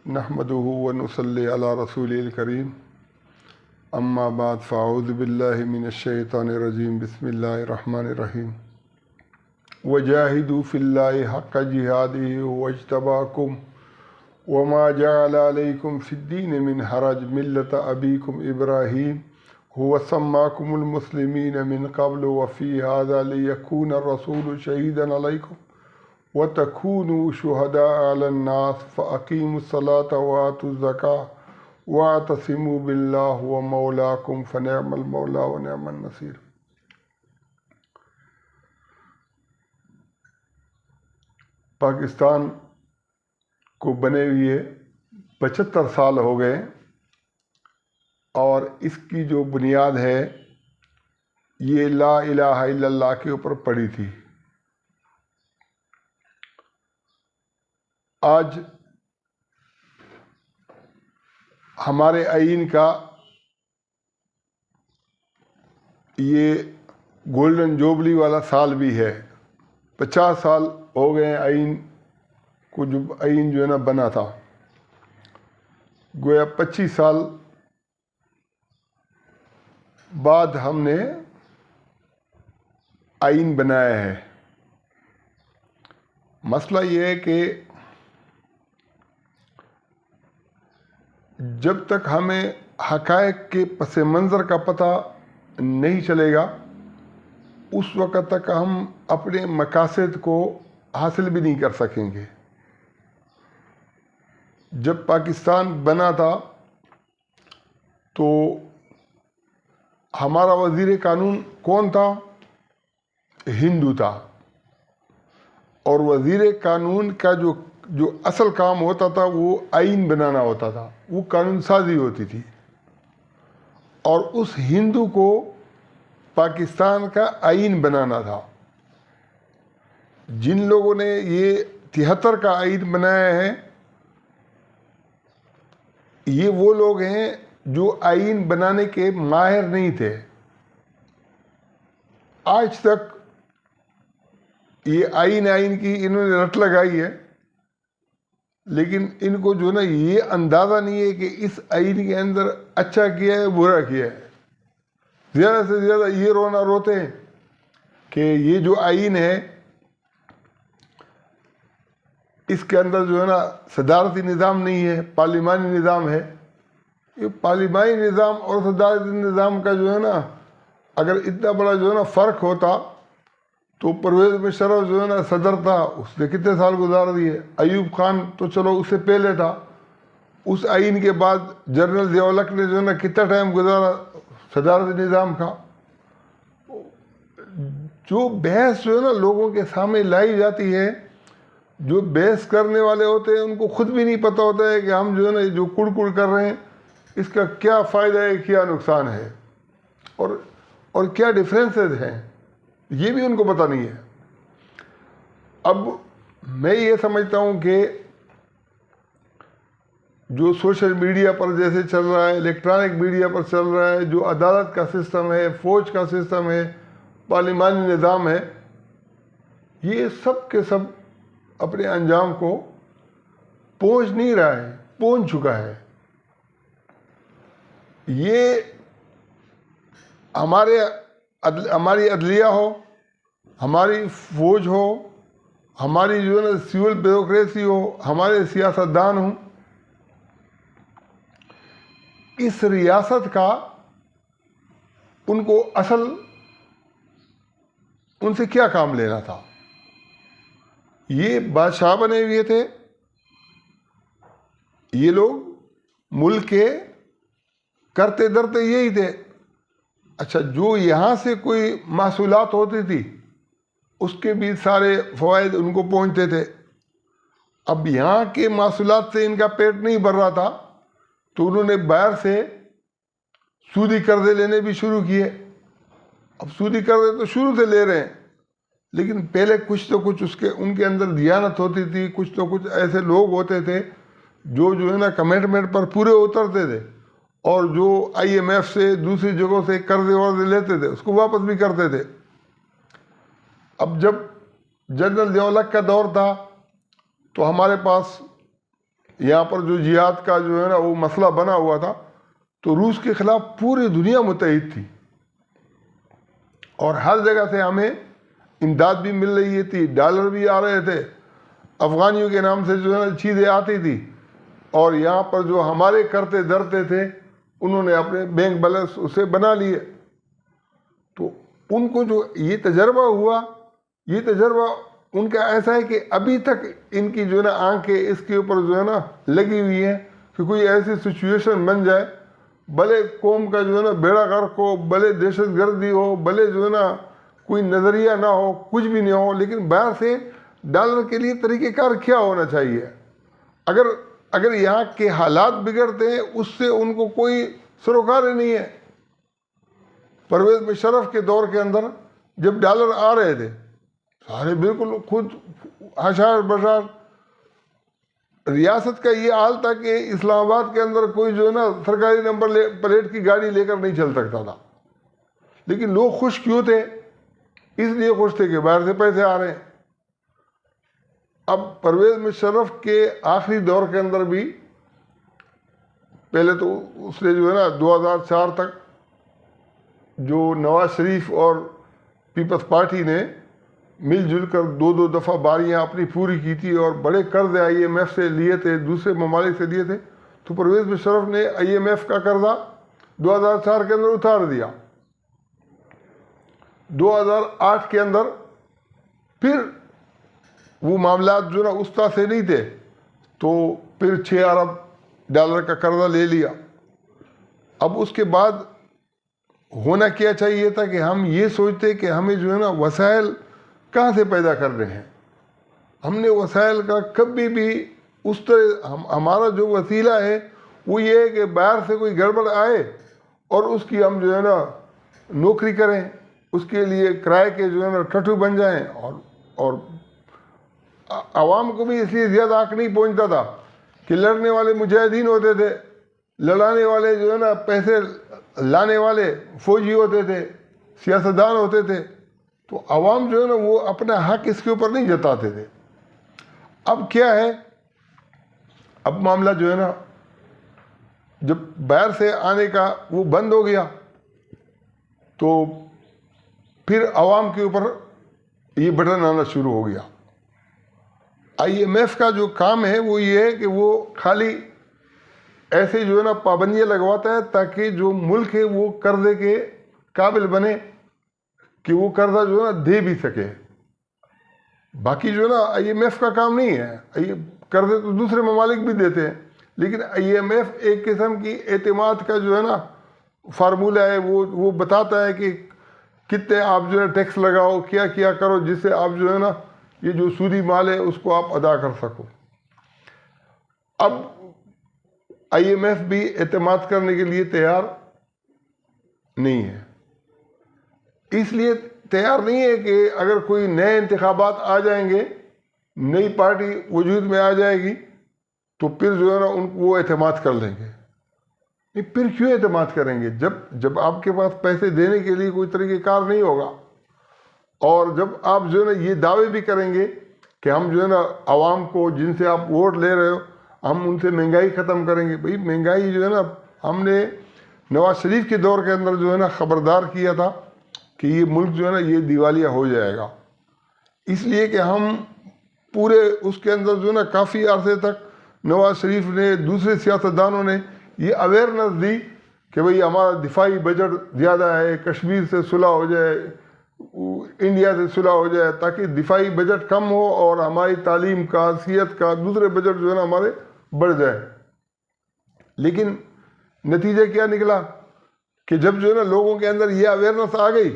نحمده ونصلي على رسوله الكريم اما بعد فاعوذ بالله من الشيطان الرجيم بسم الله الرحمن الرحيم وجاهدوا في الله حق جهاده واجتباكم وما جعل عليكم في الدين من حرج ملة أبيكم إبراهيم هو سماكم المسلمين من قبل وفي هذا ليكون الرسول شهيدا عليكم وتكونوا شهداء على الناس فأقيموا الصلاة وآتوا الزكاة واعتصموا بالله ومولاكم فنعم المولى ونعم النصير۔ پاکستان کو بنے ہوئے 75 سال ہو گئے اور اس کی جو بنیاد ہے یہ لا الہ الا اللہ کے اوپر پڑی تھی۔ آج ہمارے آئین کا یہ گولڈن جوبلی والا سال بھی ہے۔ 50 سال ہو گئے ہیں آئین کو، جو آئین جو ہے نا بنا تھا، گویا 25 سال بعد ہم نے آئین بنایا ہے۔ مسئلہ یہ ہے کہ جب تک ہمیں حقائق کے پس منظر کا پتہ نہیں چلے گا اس وقت تک ہم اپنے مقاصد کو حاصل بھی نہیں کر سکیں گے۔ جب پاکستان بنا تھا تو ہمارا وزیر قانون کون تھا؟ ہندو تھا، اور وزیر قانون کا جو اصل کام ہوتا تھا وہ آئین بنانا ہوتا تھا، وہ قانون سازی ہوتی تھی، اور اس ہندو کو پاکستان کا آئین بنانا تھا۔ جن لوگوں نے یہ 73 کا آئین بنایا ہے یہ وہ لوگ ہیں جو آئین بنانے کے ماہر نہیں تھے۔ آج تک یہ آئین کی انہوں نے رٹ لگائی ہے، لیکن ان کو جو نا یہ اندازہ نہیں ہے کہ اس آئین کے اندر اچھا کیا ہے برا کیا ہے۔ زیادہ سے زیادہ یہ رونا روتے ہیں کہ یہ جو آئین ہے اس کے اندر جو ہے نا صدارتی نظام نہیں ہے، پارلیمانی نظام ہے۔ یہ پارلیمانی نظام اور صدارتی نظام کا جو ہے نا اگر اتنا بڑا جو ہے نا فرق ہوتا تو پرویز مشرف جو ہے نا صدر تھا، اس نے کتنے سال گزار دیے۔ ایوب خان تو چلو اس سے پہلے تھا، اس آئین کے بعد جنرل ضیاء الحق نے جو ہے نا کتنا ٹائم گزارا صدارتی نظام کا۔ جو بحث جو ہے نا لوگوں کے سامنے لائی جاتی ہے، جو بحث کرنے والے ہوتے ہیں ان کو خود بھی نہیں پتہ ہوتا ہے کہ ہم جو ہے نا جو کڑ کر رہے ہیں اس کا کیا فائدہ ہے، کیا نقصان ہے، اور کیا ڈفرینسز ہیں، یہ بھی ان کو پتہ نہیں ہے۔ اب میں یہ سمجھتا ہوں کہ جو سوشل میڈیا پر جیسے چل رہا ہے، الیکٹرانک میڈیا پر چل رہا ہے، جو عدالت کا سسٹم ہے، فوج کا سسٹم ہے، پارلیمانی نظام ہے، یہ سب کے سب اپنے انجام کو پہنچ نہیں رہا ہے، پہنچ چکا ہے۔ یہ ہماری عدلیہ ہو، ہماری فوج ہو، ہماری جو ہے نا سول بیوروکریسی ہو، ہمارے سیاستدان ہوں، اس ریاست کا ان کو اصل ان سے کیا کام لینا تھا؟ یہ بادشاہ بنے ہوئے تھے، یہ لوگ ملک کے کرتے درتے یہی تھے۔ اچھا، جو یہاں سے کوئی محصولات ہوتی تھی اس کے بھی سارے فوائد ان کو پہنچتے تھے۔ اب یہاں کے محصولات سے ان کا پیٹ نہیں بھر رہا تھا تو انہوں نے باہر سے سودی قرضے لینے بھی شروع کیے۔ اب سودی قرضے تو شروع سے لے رہے ہیں، لیکن پہلے کچھ تو کچھ ان کے اندر دیانت ہوتی تھی، کچھ تو کچھ ایسے لوگ ہوتے تھے جو ہے نا کمٹمنٹ پر پورے اترتے تھے، اور جو IMF سے دوسری جگہوں سے قرضے ورضے لیتے تھے اس کو واپس بھی کرتے تھے۔ اب جب جنرل ضیاء الحق کا دور تھا تو ہمارے پاس یہاں پر جو جہاد کا جو ہے نا وہ مسئلہ بنا ہوا تھا تو روس کے خلاف پوری دنیا متحد تھی، اور ہر جگہ سے ہمیں امداد بھی مل رہی تھی، ڈالر بھی آ رہے تھے، افغانیوں کے نام سے جو ہے نا چیزیں آتی تھی، اور یہاں پر جو ہمارے کرتے درتے تھے انہوں نے اپنے بینک بیلنس اسے بنا لیے۔ تو ان کو جو یہ تجربہ ہوا، یہ تجربہ ان کا ایسا ہے کہ ابھی تک ان کی جو ہے نا آنکھیں اس کے اوپر جو ہے نا لگی ہوئی ہیں کہ کوئی ایسی سچویشن بن جائے، بھلے قوم کا جو ہے نا بیڑا غرق ہو، بھلے دہشت گردی ہو، بھلے جو ہے نا کوئی نظریہ نہ ہو، کچھ بھی نہیں ہو، لیکن باہر سے ڈالر کے لیے طریقہ کار کیا ہونا چاہیے۔ اگر یہاں کے حالات بگڑتے ہیں اس سے ان کو کوئی سروکار ہی نہیں ہے۔ پرویز مشرف کے دور کے اندر جب ڈالر آ رہے تھے سارے بالکل خود ہشار بشار، ریاست کا یہ حال تھا کہ اسلام آباد کے اندر کوئی جو ہے نا سرکاری نمبر پلیٹ کی گاڑی لے کر نہیں چل سکتا تھا، لیکن لوگ خوش کیوں تھے؟ اس لیے خوش تھے کہ باہر سے پیسے آ رہے ہیں۔ اب پرویز مشرف کے آخری دور کے اندر بھی پہلے تو اس نے جو ہے نا 2004 تک جو نواز شریف اور پیپلز پارٹی نے مل جل کر دو دفعہ باریاں اپنی پوری کی تھی، اور بڑے قرض IMF سے لیے تھے، دوسرے ممالک سے لیے تھے، تو پرویز مشرف نے IMF کا قرضہ 2004 کے اندر اتار دیا۔ 2008 کے اندر پھر وہ معاملات جو نا اس طرح سے نہیں تھے، تو پھر 6 ارب ڈالر کا قرضہ لے لیا۔ اب اس کے بعد ہونا کیا چاہیے تھا کہ ہم یہ سوچتے کہ ہمیں جو ہے نا وسائل کہاں سے پیدا کر رہے ہیں۔ ہم نے وسائل کا کبھی بھی اس طرح ہمارا جو وسیلہ ہے وہ یہ ہے کہ باہر سے کوئی گڑبڑ آئے اور اس کی ہم جو ہے نا نوکری کریں، اس کے لیے کرائے کے جو ہے نا ٹٹو بن جائیں، اور عوام کو بھی اس لیے زیادہ حق نہیں پہنچتا تھا کہ لڑنے والے مجاہدین ہوتے تھے، لڑانے والے جو ہے نا پیسے لانے والے فوجی ہوتے تھے، سیاستدان ہوتے تھے، تو عوام جو ہے نا وہ اپنا حق اس کے اوپر نہیں جتاتے تھے۔ اب کیا ہے، اب معاملہ جو ہے نا جب باہر سے آنے کا وہ بند ہو گیا تو پھر عوام کے اوپر یہ بٹن آنا شروع ہو گیا۔ IMF کا جو کام ہے وہ یہ ہے کہ وہ خالی ایسے جو ہے نا پابندیاں لگواتا ہے تاکہ جو ملک ہے وہ قرضے کے قابل بنے کہ وہ قرضہ جو ہے نا دے بھی سکے۔ باقی جو ہے نا IMF کا کام نہیں ہے، قرضے تو دوسرے ممالک بھی دیتے ہیں، لیکن IMF ایک قسم کی اعتماد کا جو ہے نا فارمولہ ہے، وہ بتاتا ہے کہ کتنے آپ جو ہے ٹیکس لگاؤ، کیا کیا کرو جس سے آپ جو ہے نا یہ جو سودی مال ہے اس کو آپ ادا کر سکو۔ اب IMF بھی اعتماد کرنے کے لیے تیار نہیں ہے، اس لیے تیار نہیں ہے کہ اگر کوئی نئے انتخابات آ جائیں گے، نئی پارٹی وجود میں آ جائے گی تو پھر جو ہے نا وہ اعتماد کر لیں گے۔ پھر کیوں اعتماد کریں گے جب آپ کے پاس پیسے دینے کے لیے کوئی طریقہ کار نہیں ہوگا، اور جب آپ جو ہے نا یہ دعوے بھی کریں گے کہ ہم جو ہے نا عوام کو جن سے آپ ووٹ لے رہے ہو ہم ان سے مہنگائی ختم کریں گے۔ بھئی مہنگائی جو ہے نا ہم نے نواز شریف کے دور کے اندر جو ہے نا خبردار کیا تھا کہ یہ ملک جو ہے نا یہ دیوالیہ ہو جائے گا، اس لیے کہ ہم پورے اس کے اندر جو ہے نا کافی عرصے تک نواز شریف نے، دوسرے سیاستدانوں نے یہ اویئرنیس دی کہ بھئی ہمارا دفاعی بجٹ زیادہ ہے، کشمیر سے صلح ہو جائے، انڈیا سے صلح ہو جائے، تاکہ دفاعی بجٹ کم ہو اور ہماری تعلیم کا، صحت کا، دوسرے بجٹ جو ہے نا ہمارے بڑھ جائے۔ لیکن نتیجہ کیا نکلا کہ جب جو ہے نا لوگوں کے اندر یہ اویئرنیس آ گئی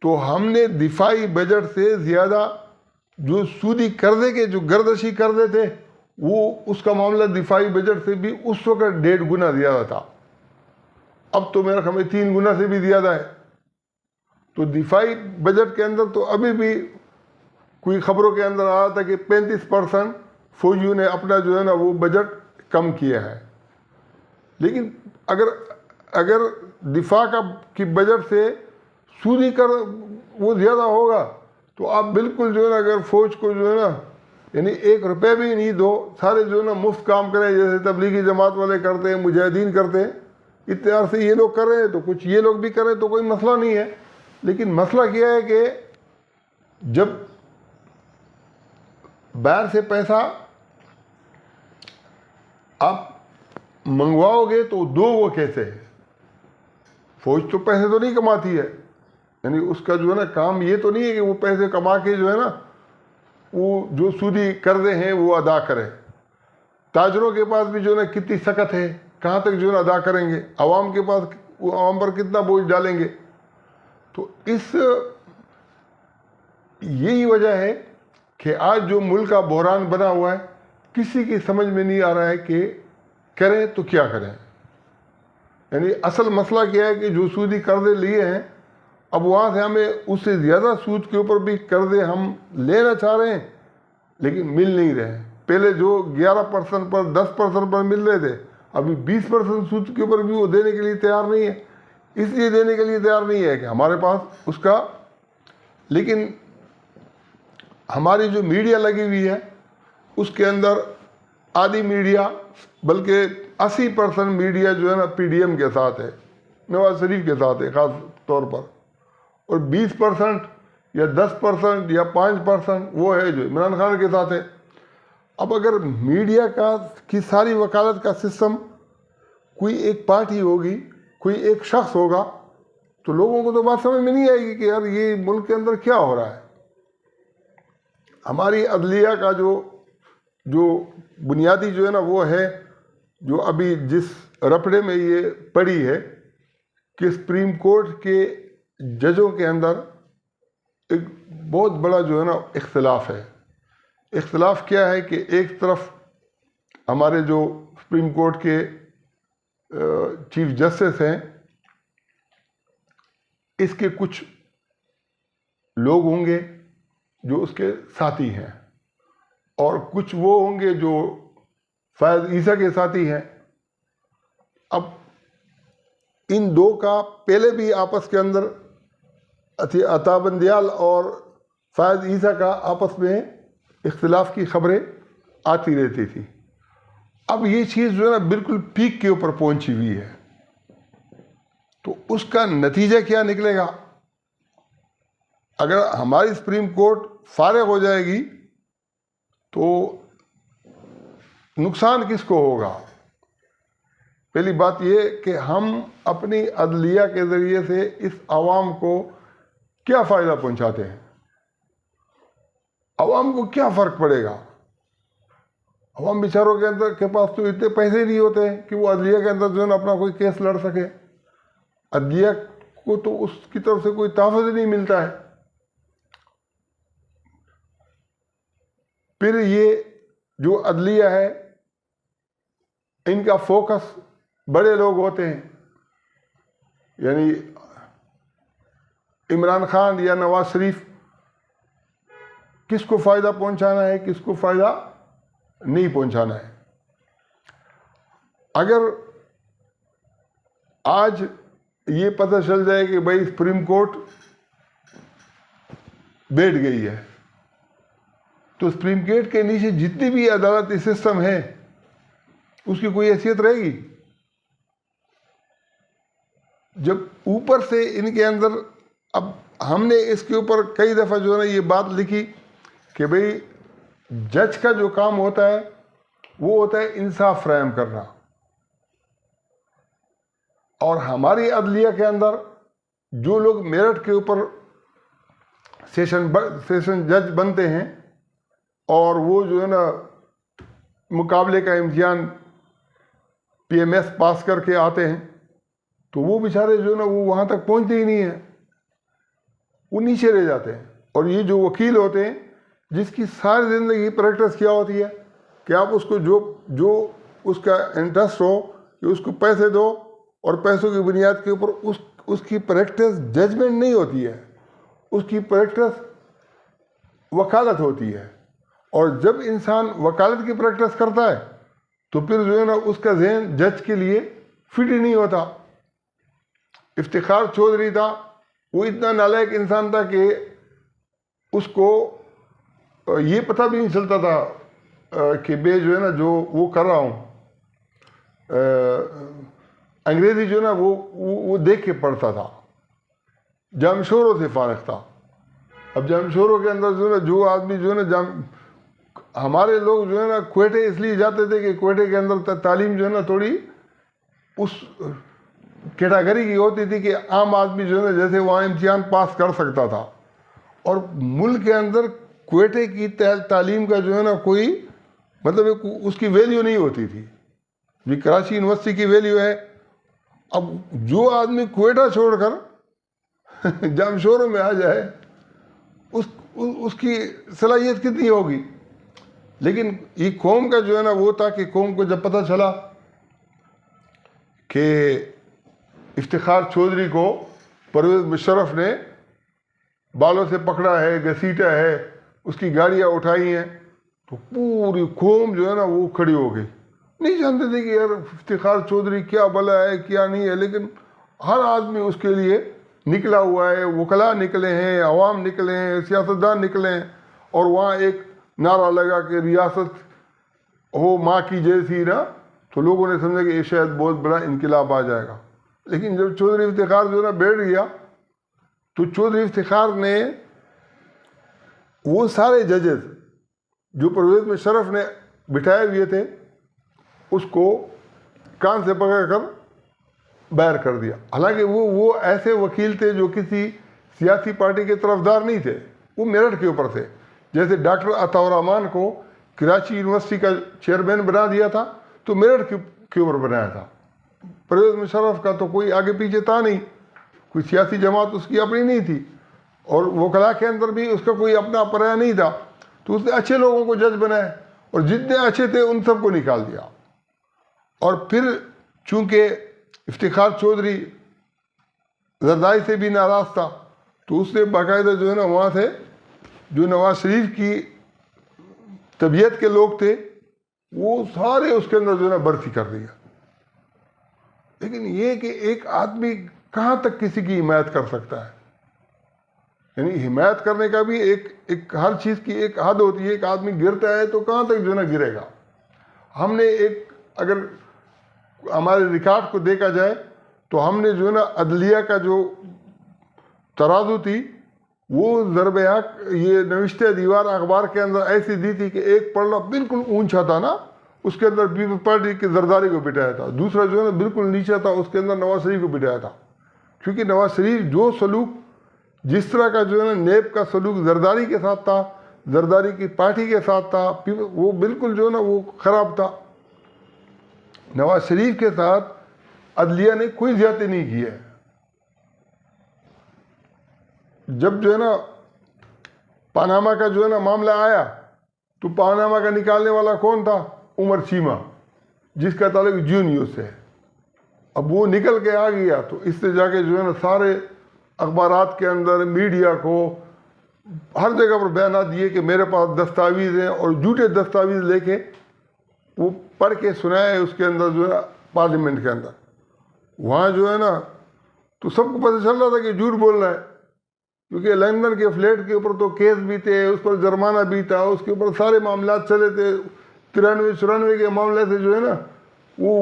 تو ہم نے دفاعی بجٹ سے زیادہ جو سودی قرضے کے جو گردشی قرضے تھے وہ اس کا معاملہ دفاعی بجٹ سے بھی اس وقت 1.5 گنا زیادہ تھا، اب تو میرا خیال ہے 3 گنا سے بھی زیادہ ہے۔ تو دفاعی بجٹ کے اندر تو ابھی بھی کوئی خبروں کے اندر آ رہا تھا کہ 35% فوجیوں نے اپنا جو ہے نا وہ بجٹ کم کیا ہے۔ لیکن اگر دفاع کی بجٹ سے سودی کر وہ زیادہ ہوگا تو آپ بالکل جو ہے نا اگر فوج کو جو ہے نا یعنی 1 روپے بھی نہیں دو، سارے جو ہے نا مفت کام کریں، جیسے تبلیغی جماعت والے کرتے ہیں، مجاہدین کرتے ہیں، اتنے عرصے یہ لوگ کر رہے ہیں تو کچھ یہ لوگ بھی کریں تو کوئی مسئلہ نہیں ہے. لیکن مسئلہ کیا ہے کہ جب باہر سے پیسہ آپ منگواؤ گے تو دو وہ کیسے؟ فوج تو پیسے تو نہیں کماتی ہے، یعنی اس کا جو ہے نا کام یہ تو نہیں ہے کہ وہ پیسے کما کے جو ہے نا وہ جو سودی قرضے ہیں وہ ادا کرے. تاجروں کے پاس بھی جو ہے نا کتنی سخت ہے، کہاں تک جو ہے نا ادا کریں گے؟ عوام کے پاس عوام پر کتنا بوجھ ڈالیں گے؟ تو یہی وجہ ہے کہ آج جو ملک کا بحران بنا ہوا ہے، کسی کی سمجھ میں نہیں آ رہا ہے کہ کریں تو کیا کریں. یعنی اصل مسئلہ کیا ہے کہ جو سودی قرضے لیے ہیں، اب وہاں سے ہمیں اس سے زیادہ سود کے اوپر بھی قرضے ہم لینا چاہ رہے ہیں لیکن مل نہیں رہے. پہلے جو 11% پر 10% پر مل رہے تھے، ابھی 20% سود کے اوپر بھی وہ دینے کے لیے تیار نہیں ہے. اس لیے دینے کے لیے تیار نہیں ہے کہ ہمارے پاس اس کا، لیکن ہماری جو میڈیا لگی ہوئی ہے اس کے اندر آدھی میڈیا بلکہ 80% میڈیا جو ہے نا پی ڈی ایم کے ساتھ ہے، نواز شریف کے ساتھ ہے خاص طور پر، اور 20% یا 10% یا 5% وہ ہے جو عمران خان کے ساتھ ہے. اب اگر میڈیا کی ساری وکالت کا سسٹم کوئی ایک پارٹی ہوگی، کوئی ایک شخص ہوگا، تو لوگوں کو تو بات سمجھ میں نہیں آئے گی کہ یار یہ ملک کے اندر کیا ہو رہا ہے. ہماری عدلیہ کا جو بنیادی جو ہے نا وہ ہے، جو ابھی جس رپڑے میں یہ پڑی ہے کہ سپریم کورٹ کے ججوں کے اندر ایک بہت بڑا جو ہے نا اختلاف ہے. اختلاف کیا ہے کہ ایک طرف ہمارے جو سپریم کورٹ کے چیف جسٹس ہیں، اس کے کچھ لوگ ہوں گے جو اس کے ساتھی ہیں، اور کچھ وہ ہوں گے جو فیض عیسیٰ کے ساتھی ہیں. اب ان دو کا پہلے بھی آپس کے اندر عطا بندیال اور فیض عیسیٰ کا آپس میں اختلاف کی خبریں آتی رہتی تھی. اب یہ چیز جو ہے نا بالکل پیک کے اوپر پہنچی ہوئی ہے. تو اس کا نتیجہ کیا نکلے گا؟ اگر ہماری سپریم کورٹ فارغ ہو جائے گی تو نقصان کس کو ہوگا؟ پہلی بات یہ کہ ہم اپنی عدلیہ کے ذریعے سے اس عوام کو کیا فائدہ پہنچاتے ہیں؟ عوام کو کیا فرق پڑے گا؟ عوام بیچاروں کے پاس تو اتنے پیسے نہیں ہوتے کہ وہ عدلیہ کے اندر جو ہے نا اپنا کوئی کیس لڑ سکے. عدلیہ کو تو اس کی طرف سے کوئی تحفظ نہیں ملتا ہے. پھر یہ جو عدلیہ ہے، ان کا فوکس بڑے لوگ ہوتے ہیں، یعنی عمران خان یا نواز شریف کس کو فائدہ پہنچانا ہے، کس کو فائدہ نہیں پہنچانا ہے. اگر آج یہ پتہ چل جائے کہ بھائی سپریم کورٹ بیٹھ گئی ہے، تو سپریم کورٹ کے نیچے جتنی بھی عدالتی سسٹم ہے اس کی کوئی حیثیت رہے گی؟ جب اوپر سے ان کے اندر، اب ہم نے اس کے اوپر کئی دفعہ جو ہے نا یہ بات لکھی کہ بھئی جج کا جو کام ہوتا ہے وہ ہوتا ہے انصاف فراہم کرنا، اور ہماری عدلیہ کے اندر جو لوگ میرٹ کے اوپر سیشن جج بنتے ہیں اور وہ جو ہے نا مقابلے کا امتحان پی ایم ایس پاس کر کے آتے ہیں، تو وہ بیچارے جو ہے نا وہ وہاں تک پہنچتے ہی نہیں ہیں، وہ نیچے رہ جاتے ہیں. اور یہ جو وکیل ہوتے ہیں جس کی ساری زندگی پریکٹس کیا ہوتی ہے کہ آپ اس کو جو اس کا انٹرسٹ ہو کہ اس کو پیسے دو، اور پیسوں کی بنیاد کے اوپر اس کی پریکٹس ججمنٹ نہیں ہوتی ہے، اس کی پریکٹس وکالت ہوتی ہے. اور جب انسان وکالت کی پریکٹس کرتا ہے تو پھر جو ہے نا اس کا ذہن جج کے لیے فٹ ہی نہیں ہوتا. افتخار چودھری تھا، وہ اتنا نالائق انسان تھا کہ اس کو یہ پتہ بھی نہیں چلتا تھا کہ میں جو ہے نا جو وہ کر رہا ہوں انگریزی جو ہے نا وہ دیکھ کے پڑھتا تھا. جامع شوروں سے فارغ تھا. اب جامع شوروں کے اندر جو ہے نا جو آدمی جو ہے نا ہمارے لوگ جو ہے نا کوئٹے اس لیے جاتے تھے کہ کوئٹے کے اندر تعلیم جو ہے نا تھوڑی اس کیٹاگری کی ہوتی تھی کہ عام آدمی جو ہے نا جیسے وہاں امتحان پاس کر سکتا تھا. اور ملک کے اندر کوئٹے کی تعلیم کا جو ہے نا کوئی مطلب اس کی ویلیو نہیں ہوتی تھی. بھی کراچی یونیورسٹی کی ویلیو ہے. اب جو آدمی کوئٹہ چھوڑ کر جامع شوروں میں آ جائے اس کی صلاحیت کتنی ہوگی. لیکن یہ قوم کا جو ہے نا وہ تھا کہ قوم کو جب پتہ چلا کہ افتخار چودھری کو پرویز مشرف نے بالوں سے پکڑا ہے, گھسیٹا ہے, اس کی گاڑیاں اٹھائی ہیں, تو پوری قوم جو ہے نا وہ کھڑی ہو گئی. نہیں جانتے تھے کہ یار افتخار چودھری کیا بلا ہے کیا نہیں ہے, لیکن ہر آدمی اس کے لیے نکلا ہوا ہے. وکلاء نکلے ہیں, عوام نکلے ہیں, سیاستدان نکلے ہیں, اور وہاں ایک نعرہ لگا کہ ریاست ہو ماں کی جیسی نا, تو لوگوں نے سمجھا کہ یہ شاید بہت بڑا انقلاب آ جائے گا. لیکن جب چودھری افتخار جو ہے نا بیٹھ گیا, تو چودھری افتخار نے وہ سارے ججز جو پرویز مشرف نے بٹھائے ہوئے تھے اس کو کان سے پکڑ کر باہر کر دیا. حالانکہ وہ ایسے وکیل تھے جو کسی سیاسی پارٹی کے طرفدار نہیں تھے, وہ میرٹھ کے اوپر تھے. جیسے ڈاکٹر عطا الرحمان کو کراچی یونیورسٹی کا چیئرمین بنا دیا تھا تو میرٹھ کے اوپر بنایا تھا. پرویز مشرف کا تو کوئی آگے پیچھے تھا نہیں, کوئی سیاسی جماعت اس کی اپنی نہیں تھی, اور وکلاء کے اندر بھی اس کا کوئی اپنا پرایا نہیں تھا. تو اس نے اچھے لوگوں کو جج بنائے, اور جتنے اچھے تھے ان سب کو نکال دیا. اور پھر چونکہ افتخار چودھری زرداری سے بھی ناراض تھا, تو اس نے باقاعدہ جو ہے نا وہاں سے جو نواز شریف کی طبیعت کے لوگ تھے وہ سارے اس کے اندر جو ہے نا بھرتی کر دیا. لیکن یہ کہ ایک آدمی کہاں تک کسی کی حمایت کر سکتا ہے, یعنی حمایت کرنے کا بھی ایک ہر چیز کی ایک حد ہوتی ہے. ایک آدمی گرتا ہے تو کہاں تک جو ہے نا گرے گا. ہم نے اگر ہمارے ریکارڈ کو دیکھا جائے تو ہم نے جو ہے نا عدلیہ کا جو ترازو تھی وہ ضرب حق یہ نوشتہ دیوار اخبار کے اندر ایسی دی تھی کہ ایک پلڑا بالکل اونچا تھا نا, اس کے اندر پیپلز پارٹی کے زرداری کو بٹھایا تھا. دوسرا جو ہے نا بالکل نیچا تھا, اس کے اندر نواز شریف کو بٹھایا تھا. کیونکہ نواز شریف جو سلوک جس طرح کا جو ہے نا نیب کا سلوک زرداری کے ساتھ تھا, زرداری کی پارٹی کے ساتھ تھا, وہ بالکل جو ہے نا وہ خراب تھا. نواز شریف کے ساتھ عدلیہ نے کوئی زیادتی نہیں کی ہے. جب جو ہے نا پاناما کا جو ہے نا معاملہ آیا تو پاناما کا نکالنے والا کون تھا؟ عمر چیمہ, جس کا تعلق جیو نیوز سے ہے. اب وہ نکل کے آ گیا تو اس سے جا کے جو ہے نا سارے اخبارات کے اندر میڈیا کو ہر جگہ پر بیانات دیے کہ میرے پاس دستاویز ہیں, اور جھوٹے دستاویز لے کے وہ پڑھ کے سنائے اس کے اندر جو ہے پارلیمنٹ کے اندر. وہاں جو ہے نا تو سب کو پتہ چل رہا تھا کہ جھوٹ بول رہا ہے, کیونکہ لندن کے فلیٹ کے اوپر تو کیس بھی تھے, اس پر جرمانہ بھی تھا, اس کے اوپر سارے معاملات چلے تھے. 93-94 کے معاملے سے جو ہے نا وہ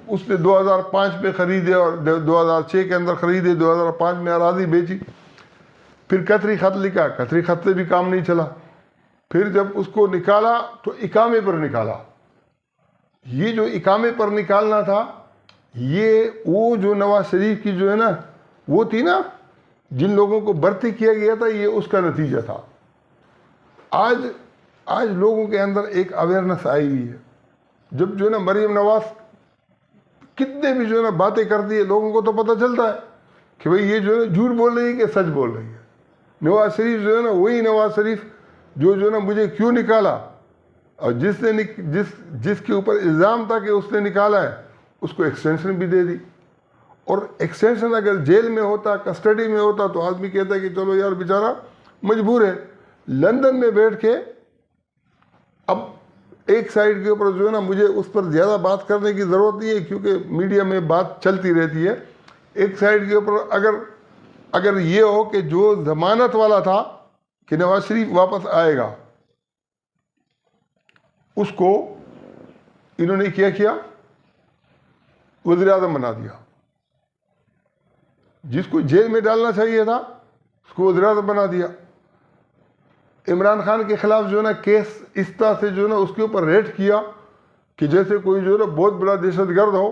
اس نے 2005 میں خریدے, اور 2006 کے اندر خریدے, 2005 میں اراضی بیچی. پھر قطری خط لکھا, قطری خط سے بھی کام نہیں چلا. پھر جب اس کو نکالا تو اقامے پر نکالا. یہ جو اقامے پر نکالنا تھا یہ وہ جو نواز شریف کی جو ہے نا وہ تھی نا, جن لوگوں کو بھرتی کیا گیا تھا, یہ اس کا نتیجہ تھا. آج لوگوں کے اندر ایک اویئرنیس آئی ہوئی ہے. جب جو ہے نا مریم نواز کتنے بھی جو ہے نا باتیں کرتی ہے, لوگوں کو تو پتہ چلتا ہے کہ بھئی یہ جو ہے نا جھوٹ بول رہی ہے کہ سچ بول رہی ہے. نواز شریف جو ہے نا وہی نواز شریف جو ہے نا مجھے کیوں نکالا, اور جس کے اوپر الزام تھا کہ اس نے نکالا ہے اس کو ایکسٹینشن بھی دے دی. اور ایکسٹینشن اگر جیل میں ہوتا, کسٹڈی میں ہوتا, تو آدمی کہتا ہے کہ چلو یار بیچارہ مجبور ہے. لندن میں بیٹھ کے اب ایک سائڈ کے اوپر جو ہے نا مجھے اس پر زیادہ بات کرنے کی ضرورت نہیں ہے کیونکہ میڈیا میں بات چلتی رہتی ہے. ایک سائڈ کے اوپر اگر یہ ہو کہ جو ضمانت والا تھا کہ نواز شریف واپس آئے گا, اس کو انہوں نے کیا وزیر اعظم بنا دیا. جس کو جیل میں ڈالنا چاہیے تھا اس کو وزیر اعظم بنا دیا. عمران خان کے خلاف جو ہے نا کیس اس طرح سے جو ہے نا اس کے اوپر ریٹ کیا کہ جیسے کوئی جو ہے نا بہت بڑا دہشت گرد ہو.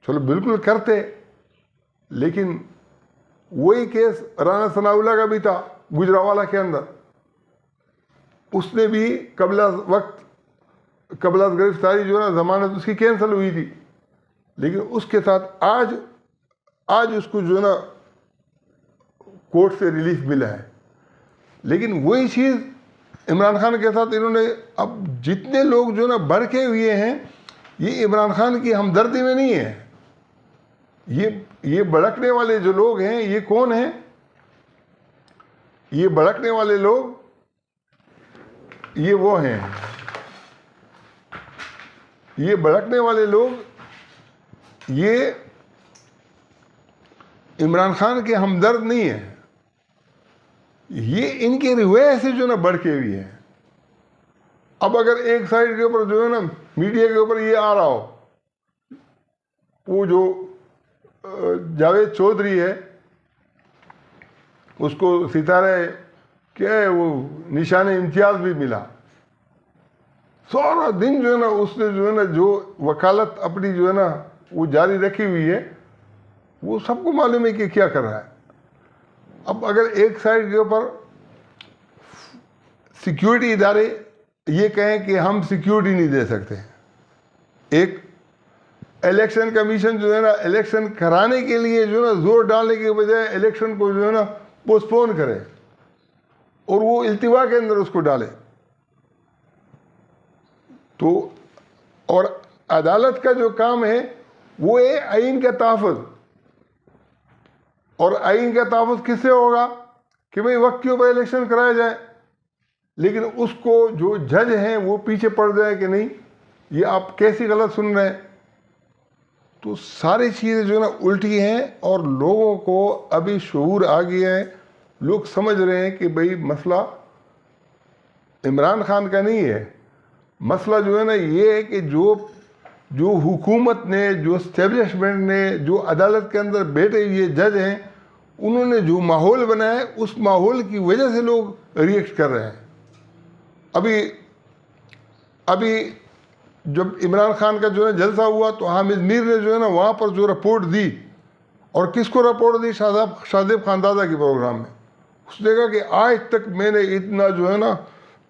چلو بالکل کرتے, لیکن وہی کیس رانا ثناء اللہ کا بھی تھا گجرانوالہ کے اندر. اس نے بھی قبل از گرفتاری جو ہے نا ضمانت اس کی کینسل ہوئی تھی, لیکن اس کے ساتھ آج اس کو جو ہے نا کورٹ سے ریلیف ملا ہے. لیکن وہی چیز عمران خان کے ساتھ انہوں نے, اب جتنے لوگ جو ہے نا بھڑکے ہوئے ہیں یہ عمران خان کی ہمدردی میں نہیں ہے. یہ بھڑکنے والے جو لوگ ہیں یہ کون ہیں؟ یہ بھڑکنے والے لوگ یہ وہ ہیں, یہ بھڑکنے والے لوگ یہ عمران خان کے ہمدرد نہیں ہیں. یہ ان کے رویے سے جو نا بڑھکے ہوئی ہے. اب اگر ایک سائڈ کے اوپر جو ہے نا میڈیا کے اوپر یہ آ رہا ہو, وہ جو جاوید چودھری ہے اس کو ستارے کیا ہے وہ نشان امتیاز بھی ملا, سارا دن جو ہے نا اس نے جو ہے نا جو وکالت اپنی جو ہے نا وہ جاری رکھی ہوئی ہے, وہ سب کو معلوم ہے کہ کیا کر رہا ہے. اب اگر ایک سائڈ کے اوپر سیکیورٹی ادارے یہ کہیں کہ ہم سیکیورٹی نہیں دے سکتے, ایک الیکشن کمیشن جو ہے نا الیکشن کرانے کے لیے جو ہے نا زور ڈالنے کے بجائے الیکشن کو جو ہے نا پوسٹ پون کرے اور وہ التوا کے اندر اس کو ڈالے, تو اور عدالت کا جو کام ہے وہ ہے آئین کا تحفظ. اور آئین کا تحفظ کس سے ہوگا کہ بھئی وقت کے اوپر الیکشن کرایا جائے, لیکن اس کو جو جج ہیں وہ پیچھے پڑ جائے کہ نہیں یہ آپ کیسی غلط سن رہے ہیں. تو ساری چیزیں جو ہے نا الٹی ہیں اور لوگوں کو ابھی شعور آ گیا ہے. لوگ سمجھ رہے ہیں کہ بھئی مسئلہ عمران خان کا نہیں ہے, مسئلہ جو ہے نا یہ ہے کہ جو حکومت نے, جو اسٹیبلشمنٹ نے, جو عدالت کے اندر بیٹھے ہوئے جج ہیں انہوں نے جو ماحول بنایا ہے اس ماحول کی وجہ سے لوگ ریئیکٹ کر رہے ہیں. ابھی جب عمران خان کا جو ہے جلسہ ہوا تو حامد میر نے جو ہے نا وہاں پر جو رپورٹ دی, اور کس کو رپورٹ دی؟ شاہزیب خاندادہ کے پروگرام میں. اس نے کہا کہ آج تک میں نے اتنا جو ہے نا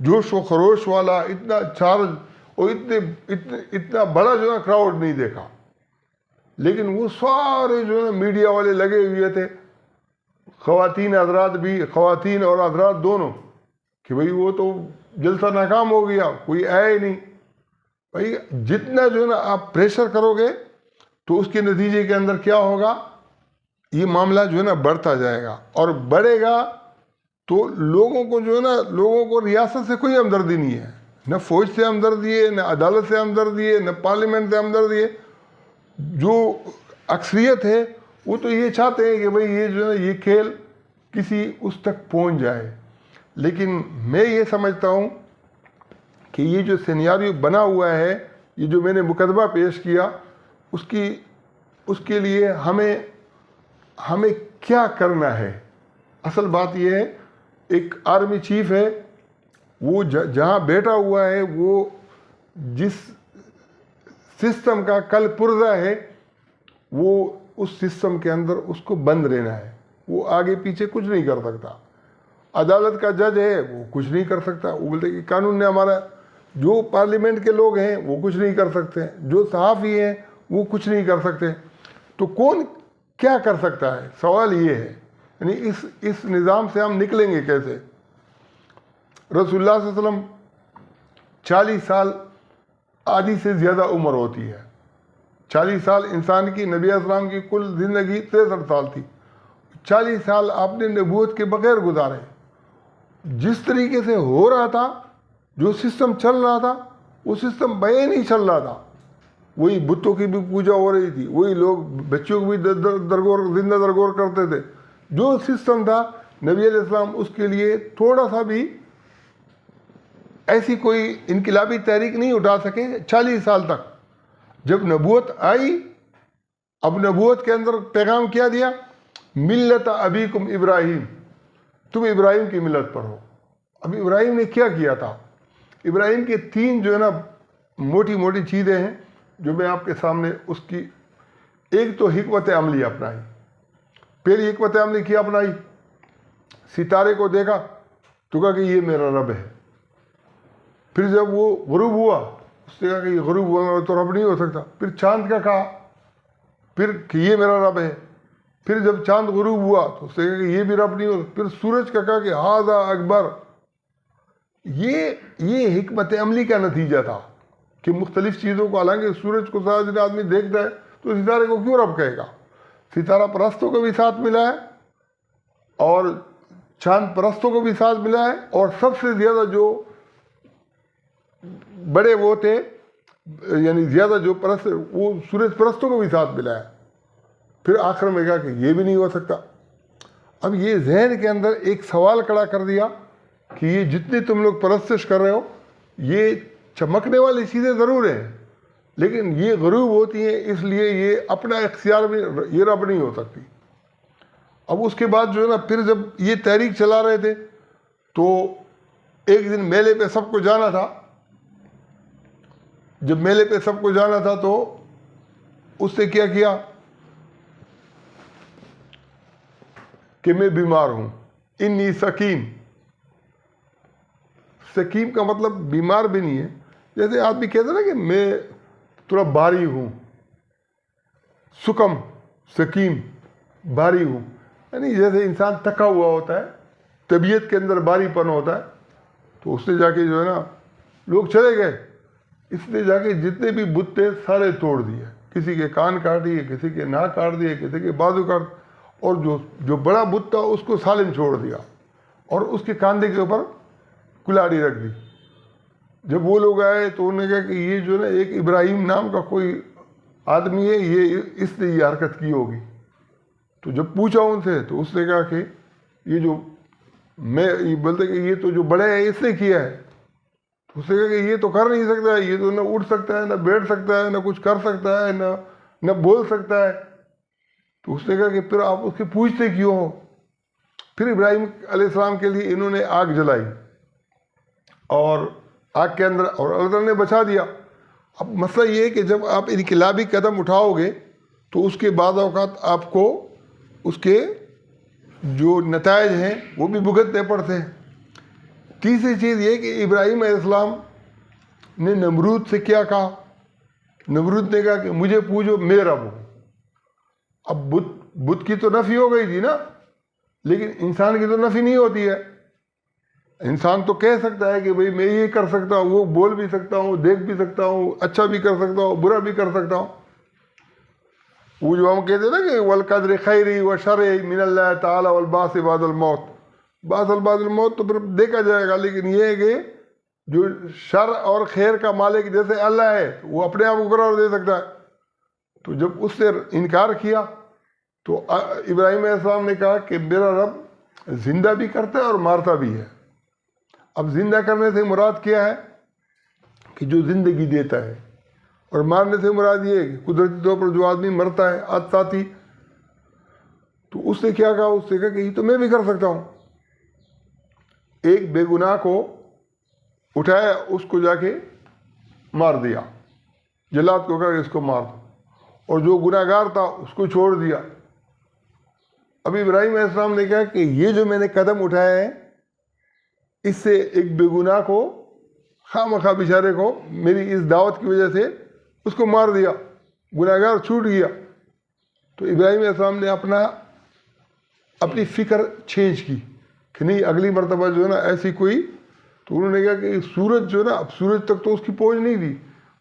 جوش و خروش والا, اتنا چارج اور اتنا بڑا جو ہے نا کراؤڈ نہیں دیکھا. لیکن وہ سارے جو ہے نا میڈیا والے لگے ہوئے تھے, خواتین اور حضرات دونوں, کہ بھئی وہ تو جلسہ ناکام ہو گیا, کوئی آیا ہی نہیں. بھئی جتنا جو ہے نا آپ پریشر کرو گے تو اس کے نتیجے کے اندر کیا ہوگا, یہ معاملہ جو ہے نا بڑھتا جائے گا, اور بڑھے گا تو لوگوں کو جو ہے نا لوگوں کو ریاست سے کوئی ہمدردی نہیں ہے, نہ فوج سے ہمدردی ہے, نہ عدالت سے ہمدردی ہے, نہ پارلیمنٹ سے ہمدردی ہے. جو اکثریت ہے وہ تو یہ چاہتے ہیں کہ بھئی یہ جو ہے یہ کھیل کسی اس تک پہنچ جائے. لیکن میں یہ سمجھتا ہوں کہ یہ جو سینیاریو بنا ہوا ہے, یہ جو میں نے مقدمہ پیش کیا, اس کے لیے ہمیں کیا کرنا ہے. اصل بات یہ ہے, ایک آرمی چیف ہے, وہ جہاں بیٹھا ہوا ہے وہ جس سسٹم کا کل پرزہ ہے وہ اس سسٹم کے اندر اس کو بند رہنا ہے, وہ آگے پیچھے کچھ نہیں کر سکتا. عدالت کا جج ہے وہ کچھ نہیں کر سکتا, وہ بولتے کہ قانون نے ہمارا, جو پارلیمنٹ کے لوگ ہیں وہ کچھ نہیں کر سکتے, جو صحافی ہیں وہ کچھ نہیں کر سکتے. تو کون کیا کر سکتا ہے؟ سوال یہ ہے. یعنی اس نظام سے ہم نکلیں گے کیسے؟ رسول اللہ صلی اللہ علیہ وسلم 40 سال آدھی سے زیادہ عمر ہوتی ہے. 40 سال انسان کی, نبی اسلام کی کل زندگی 63 سال تھی. 40 سال آپ نے نبوت کے بغیر گزارے. جس طریقے سے ہو رہا تھا, جو سسٹم چل رہا تھا, وہ سسٹم بے نہیں چل رہا تھا. وہی بتوں کی بھی پوجا ہو رہی تھی, وہی لوگ بچوں کو بھی زندہ درگور کرتے تھے. جو سسٹم تھا نبی علیہ السلام اس کے لیے تھوڑا سا بھی ایسی کوئی انقلابی تحریک نہیں اٹھا سکے 40 سال تک. جب نبوت آئی، اب نبوت کے اندر پیغام کیا دیا؟ ملت ابیکم ابراہیم، تم ابراہیم کی ملت پر ہو. اب ابراہیم نے کیا کیا تھا؟ ابراہیم کے 3 جو ہے نا موٹی موٹی چیزیں ہیں جو میں آپ کے سامنے اس کی. ایک تو حکمت عملی اپنائی. پہلی حکمت عملی کیا اپنائی؟ ستارے کو دیکھا تو کہا کہ یہ میرا رب ہے. پھر جب وہ غروب ہوا اس نے کہا کہ یہ غروب ہوا تو رب نہیں ہو سکتا. پھر چاند کا کہا، پھر کہ یہ میرا رب ہے. پھر جب چاند غروب ہوا تو اس نے کہا کہ یہ بھی رب نہیں ہو سکتا. پھر سورج کا کہا کہ ھذا اکبر. یہ حکمت عملی کا نتیجہ تھا کہ مختلف چیزوں کو، حالانکہ سورج کو سارا دن آدمی دیکھتا ہے تو ستارے کو کیوں رب کہے گا؟ ستارہ پرستوں کو بھی ساتھ ملا ہے اور چاند پرستوں کو بھی ساتھ ملا ہے، اور سب سے زیادہ جو بڑے وہ تھے یعنی زیادہ جو پرست وہ سورج پرستوں کو بھی ساتھ ملا ہے. پھر آخر میں کہا کہ یہ بھی نہیں ہو سکتا. اب یہ ذہن کے اندر ایک سوال کھڑا کر دیا کہ یہ جتنی تم لوگ پرستش کر رہے ہو یہ چمکنے والی چیزیں ضرور ہیں لیکن یہ غروب ہوتی ہیں، اس لیے یہ اپنا اختیار بھی یہ رب نہیں ہو سکتی. اب اس کے بعد جو ہے نا پھر جب یہ تحریک چلا رہے تھے تو ایک دن میلے پہ سب کو جانا تھا. جب میلے پہ سب کو جانا تھا تو اس نے کیا کیا کہ میں بیمار ہوں، انی سقیم. سقیم کا مطلب بیمار بھی نہیں ہے، جیسے آدمی کہتے نا کہ میں تھوڑا بھاری ہوں، سکم سقیم بھاری ہوں، یعنی جیسے انسان تھکا ہوا ہوتا ہے، طبیعت کے اندر بھاری پن ہوتا ہے. تو اس نے جا کے جو ہے نا لوگ چلے گئے، اس نے جا کے جتنے بھی بت تھے سارے توڑ دیے. کسی کے کان کاٹ دیے، کسی کے ناک کاٹ دیے، کسی کے بازو کاٹ، اور جو بڑا بت تھا اس کو سالم چھوڑ دیا اور اس کے کاندھے کے اوپر کلاڑی رکھ دی. جب وہ لوگ آئے تو انہوں نے کہا کہ یہ جو نا ایک ابراہیم نام کا کوئی آدمی ہے، یہ اس نے یہ حرکت کی ہوگی. تو جب پوچھا ان سے تو اس نے کہا کہ یہ جو میں یہ بولتے کہ یہ تو جو بڑے ہیں اس نے کیا ہے. تو اس نے کہا کہ یہ تو کر نہیں سکتا ہے، یہ تو نہ اٹھ سکتا ہے، نہ بیٹھ سکتا ہے، نہ کچھ کر سکتا ہے، نہ بول سکتا ہے. تو اس نے کہا کہ پھر آپ اس کے پوچھتے کیوں ہو؟ پھر ابراہیم علیہ السلام کے لیے انہوں نے آگ جلائی اور آگ کے اندر، اور اللہ تعالیٰ نے بچا دیا. اب مسئلہ یہ ہے کہ جب آپ انقلابی قدم اٹھاؤ گے تو اس کے بعض اوقات آپ کو اس کے جو نتائج ہیں وہ بھی بھگتنے پڑتے ہیں. تیسری چیز یہ کہ ابراہیم علیہ السلام نے نمرود سے کیا کہا؟ نمرود نے کہا کہ مجھے پوجو میں رب ہوں. اب بت کی تو نفی ہو گئی تھی نا، لیکن انسان کی تو نفی نہیں ہوتی ہے. انسان تو کہہ سکتا ہے کہ بھئی میں یہ کر سکتا ہوں، وہ بول بھی سکتا ہوں، دیکھ بھی سکتا ہوں، اچھا بھی کر سکتا ہوں، برا بھی کر سکتا ہوں. وہ جو ہم کہتے ہیں نا کہ والقدر خیری و شرعی من اللہ تعالی والبعث بعد الموت. بعث بعد الموت تو پھر دیکھا جائے گا، لیکن یہ ہے کہ جو شر اور خیر کا مالک جیسے اللہ ہے وہ اپنے آپ کو قرار دے سکتا ہے. تو جب اس سے انکار کیا تو ابراہیم علیہ السلام نے کہا کہ میرا رب زندہ بھی کرتا ہے اور مارتا بھی ہے. اب زندہ کرنے سے مراد کیا ہے کہ جو زندگی دیتا ہے، اور مارنے سے مراد یہ ہے کہ قدرتی طور پر جو آدمی مرتا ہے آتاتی. تو اس نے کیا کہا؟ اس نے کہا کہ یہ تو میں بھی کر سکتا ہوں. ایک بے گناہ کو اٹھایا، اس کو جا کے مار دیا، جلاد کو کہا کہ اس کو مار دو، اور جو گناہ گار تھا اس کو چھوڑ دیا. اب ابراہیم علیہ السلام نے کہا کہ یہ جو میں نے قدم اٹھایا ہے اس سے ایک بے گناہ کو، خواہ مخواہ بیچارے کو میری اس دعوت کی وجہ سے اس کو مار دیا، گناہ گار چھوٹ گیا. تو ابراہیم علیہ السلام نے اپنی فکر چینج کی کہ نہیں اگلی مرتبہ جو ہے نا ایسی کوئی. تو انہوں نے کہا کہ سورج جو ہے نا، اب سورج تک تو اس کی پہنچ نہیں تھی،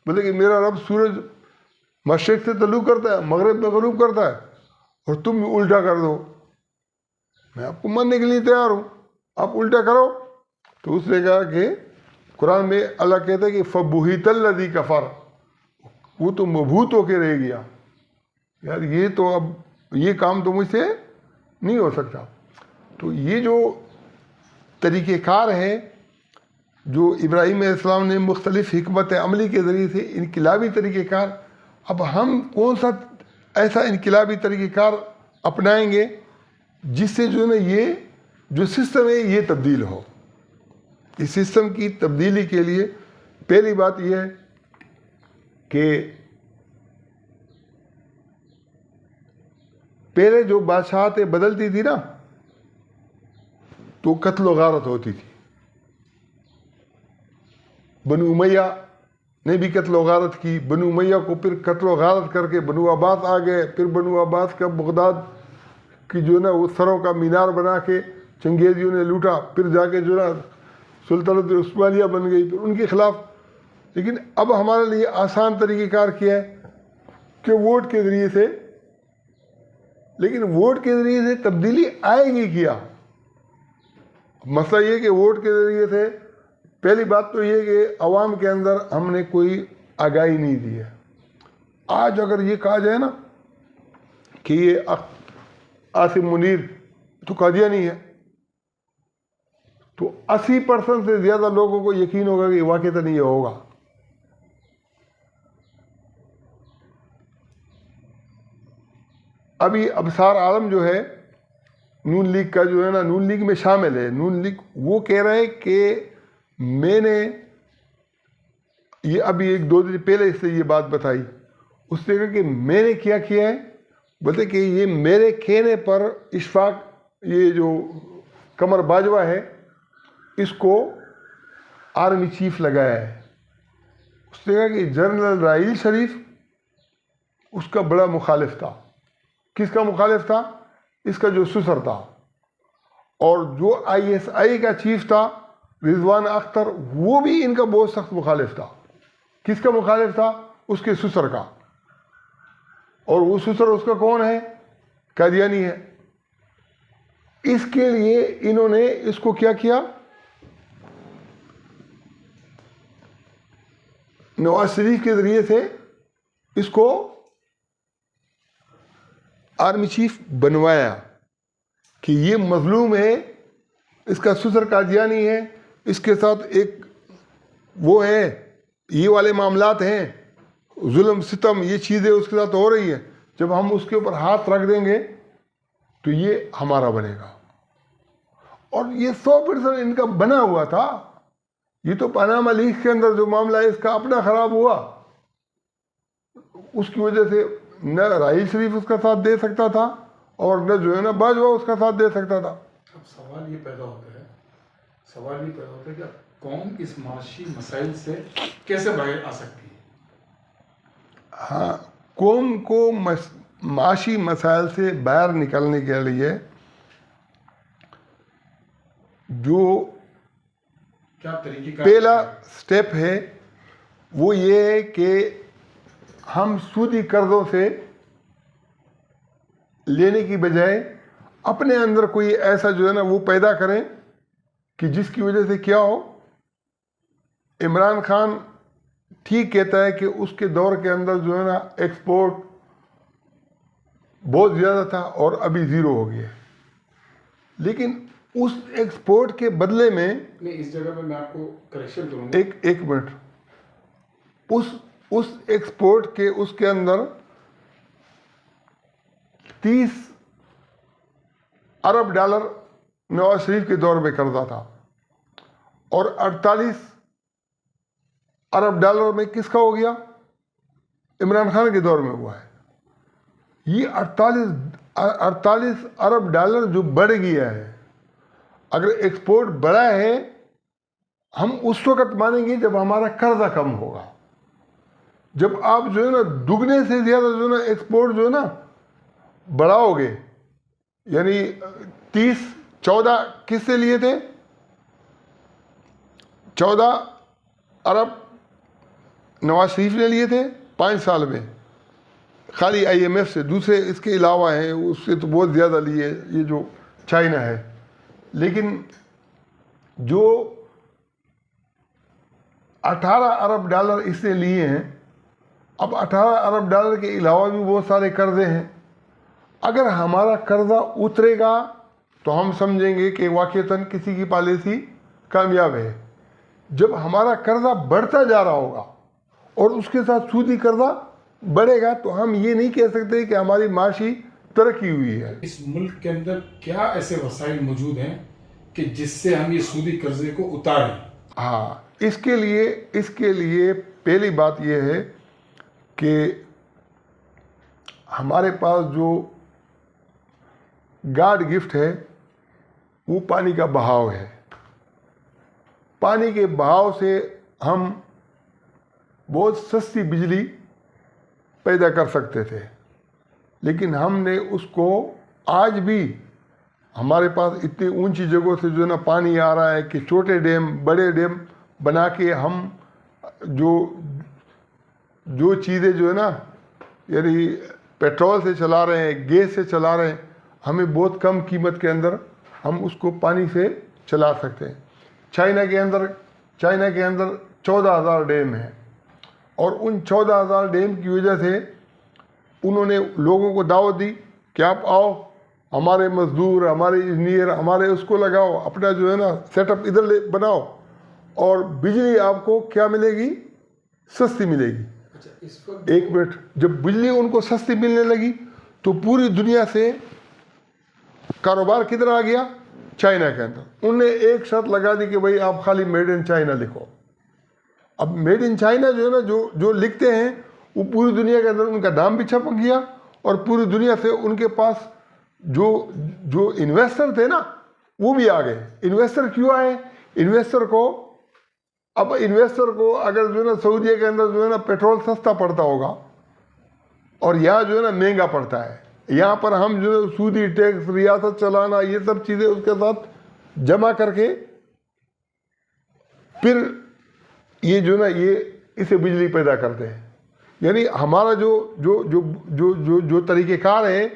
بولے کہ میرا رب سورج مشرق سے طلوع کرتا ہے، مغرب میں غروب کرتا ہے، اور تم الٹا کر دو. میں آپ کو ماننے کے لیے تیار ہوں، آپ الٹا کرو. تو اس نے کہا کہ قرآن میں اللہ کہتا ہے کہ فَبُہِتَ الَّذِي كَفَرَ، وہ تو مبہوت ہو کے رہ گیا، یار یہ تو اب یہ کام تو مجھ سے نہیں ہو سکتا. تو یہ جو طریقہ کار ہے جو ابراہیم علیہ السلام نے مختلف حکمت عملی کے ذریعے سے انقلابی طریقہ کار، اب ہم کون سا ایسا انقلابی طریقہ کار اپنائیں گے جس سے جو ہے نا یہ جو سسٹم ہے یہ تبدیل ہو. اس سسٹم کی تبدیلی کے لیے پہلی بات یہ ہے کہ پہلے جو بادشاہتیں بدلتی تھی نا تو قتل و غارت ہوتی تھی. بنو امیہ نے بھی قتل و غارت کی، بنو امیہ کو پھر قتل و غارت کر کے بنو عباس آ گئے، پھر بنو عباس کا بغداد کی جو ہے نا وہ سروں کا مینار بنا کے چنگیزیوں نے لوٹا، پھر جا کے جو ہے نا سلطنت عثمانیہ بن گئی پھر ان کے خلاف. لیکن اب ہمارے لیے آسان طریقہ کار کیا ہے کہ ووٹ کے ذریعے سے، لیکن ووٹ کے ذریعے سے تبدیلی آئے گی کیا؟ مسئلہ یہ کہ ووٹ کے ذریعے سے پہلی بات تو یہ کہ عوام کے اندر ہم نے کوئی آگاہی نہیں دی ہے. آج اگر یہ کہا جائے نا کہ یہ عاصم منیر تو قادیانی ہے تو 80% سے زیادہ لوگوں کو یقین ہوگا کہ واقعتاً یہ ہوگا. ابھی ابصار عالم جو ہے نون لیگ کا جو ہے نا نون لیگ میں شامل ہے، نون لیگ وہ کہہ رہے کہ میں نے یہ ابھی 1-2 دن پہلے اس سے یہ بات بتائی، اس نے کہا کہ میں نے کیا کیا ہے، بولتے کہ یہ میرے کہنے پر اشفاق یہ جو قمر باجوہ ہے اس کو آرمی چیف لگایا ہے. اس نے کہا کہ جنرل راحیل شریف اس کا بڑا مخالف تھا. کس کا مخالف تھا؟ اس کا جو سسر تھا. اور جو ISI کا چیف تھا رضوان اختر وہ بھی ان کا بہت سخت مخالف تھا. کس کا مخالف تھا؟ اس کے سسر کا. اور وہ سسر اس کا کون ہے؟ قادیانی ہے. اس کے لیے انہوں نے اس کو کیا کیا؟ نواز شریف کے ذریعے سے اس کو آرمی چیف بنوایا کہ یہ مظلوم ہے، اس کا سسر قادیانی ہے، اس کے ساتھ ایک وہ ہے، یہ والے معاملات ہیں، ظلم ستم یہ چیزیں اس کے ساتھ ہو رہی ہیں. جب ہم اس کے اوپر ہاتھ رکھ دیں گے تو یہ ہمارا بنے گا. اور یہ 100% ان کا بنا ہوا تھا. یہ تو پاناما لیکس کے اندر جو معاملہ ہے اس کا اپنا خراب ہوا، اس کی وجہ سے نہ راحیل شریف اس کا ساتھ دے سکتا تھا اور نہ جو ہے نا باجوہ اس کا ساتھ دے سکتا تھا. اب سوال یہ پیدا ہوتا ہے کہ قوم اس معاشی مسائل سے کیسے باہر آ سکتی ہے؟ ہاں، قوم کو معاشی مسائل سے باہر نکلنے کے لیے جو کیا طریقہ پہلا سٹیپ ہے وہ یہ ہے کہ ہم سودی قرضوں سے لینے کی بجائے اپنے اندر کوئی ایسا جو ہے نا وہ پیدا کریں کہ جس کی وجہ سے کیا ہو. عمران خان ٹھیک کہتا ہے کہ اس کے دور کے اندر جو ہے نا ایکسپورٹ بہت زیادہ تھا اور ابھی زیرو ہو گیا. لیکن اس ایکسپورٹ کے بدلے میں اس جگہ پہ میں آپ کو کریکشن کروں گا. ایک منٹ. اس ایکسپورٹ کے اس کے اندر 30 ارب ڈالر نواز شریف کے دور میں قرضہ تھا اور 48 ارب ڈالر میں کس کا ہو گیا؟ عمران خان کے دور میں ہوا ہے. یہ 48 ارب ڈالر جو بڑھ گیا ہے، اگر ایکسپورٹ بڑھا ہے ہم اس وقت مانیں گے جب ہمارا قرضہ کم ہوگا. جب آپ جو ہے نا دگنے سے زیادہ جو ہے نا ایکسپورٹ جو ہے نا بڑھاؤ گے، یعنی 14 کس سے لیے تھے؟ 14 ارب نواز شریف نے لیے تھے 5 سال میں، خالی IMF سے. دوسرے اس کے علاوہ ہیں اس سے تو بہت زیادہ لیے یہ جو چائنا ہے. لیکن جو 18 ارب ڈالر اس نے لیے ہیں، اب 18 ارب ڈالر کے علاوہ بھی بہت سارے قرضے ہیں. اگر ہمارا قرضہ اترے گا تو ہم سمجھیں گے کہ واقعتاً کسی کی پالیسی کامیاب ہے. جب ہمارا قرضہ بڑھتا جا رہا ہوگا اور اس کے ساتھ سودی قرضہ بڑھے گا تو ہم یہ نہیں کہہ سکتے کہ ہماری معاشی ترقی ہوئی ہے. اس ملک کے اندر کیا ایسے وسائل موجود ہیں کہ جس سے ہم یہ سودی قرضے کو اتاریں؟ ہاں، اس کے لیے پہلی بات یہ ہے کہ ہمارے پاس جو گاڈ گفٹ ہے وہ پانی کا بہاؤ ہے. پانی کے بہاؤ سے ہم بہت سستی بجلی پیدا کر سکتے تھے، لیکن ہم نے اس کو آج بھی ہمارے پاس اتنی اونچی جگہوں سے جو ہے نا پانی آ رہا ہے کہ چھوٹے ڈیم بڑے ڈیم بنا کے ہم جو چیزیں جو ہے نا یعنی پیٹرول سے چلا رہے ہیں، گیس سے چلا رہے ہیں، ہمیں بہت کم قیمت کے اندر ہم اس کو پانی سے چلا سکتے ہیں. چائنا کے اندر 14,000 ڈیم ہیں اور ان 14,000 ڈیم کی وجہ سے انہوں نے لوگوں کو دعوت دی کہ آپ آؤ، ہمارے مزدور، ہمارے انجینئر، ہمارے اس کو لگاؤ، اپنا جو ہے نا سیٹ اپ ادھر بناؤ اور بجلی آپ کو کیا ملے گی؟ سستی ملے گی. ایک منٹ، جب بجلی ان کو سستی ملنے لگی تو پوری دنیا سے کاروبار کدھر آ گیا؟ چائنا کے اندر. انہوں نے ایک شرط لگا دی کہ بھائی آپ خالی میڈ ان چائنا لکھو. اب میڈ ان چائنا جو ہے نا جو لکھتے ہیں وہ پوری دنیا کے اندر ان کا نام بھی چھپ گیا اور پوری دنیا سے ان کے پاس جو انویسٹر تھے نا وہ بھی آ گئے. انویسٹر کیوں آئے؟ انویسٹر کو اگر جو ہے نا سعودیہ کے اندر جو ہے نا پیٹرول سستا پڑتا ہوگا اور یہاں جو ہے نا مہنگا پڑتا ہے، یہاں پر ہم جو ہے سودی ٹیکس، ریاست چلانا، یہ سب چیزیں اس کے ساتھ جمع کر کے پھر یہ جو ہے نا یہ اسے بجلی پیدا کرتے ہیں. یعنی ہمارا جو طریقہ کار ہے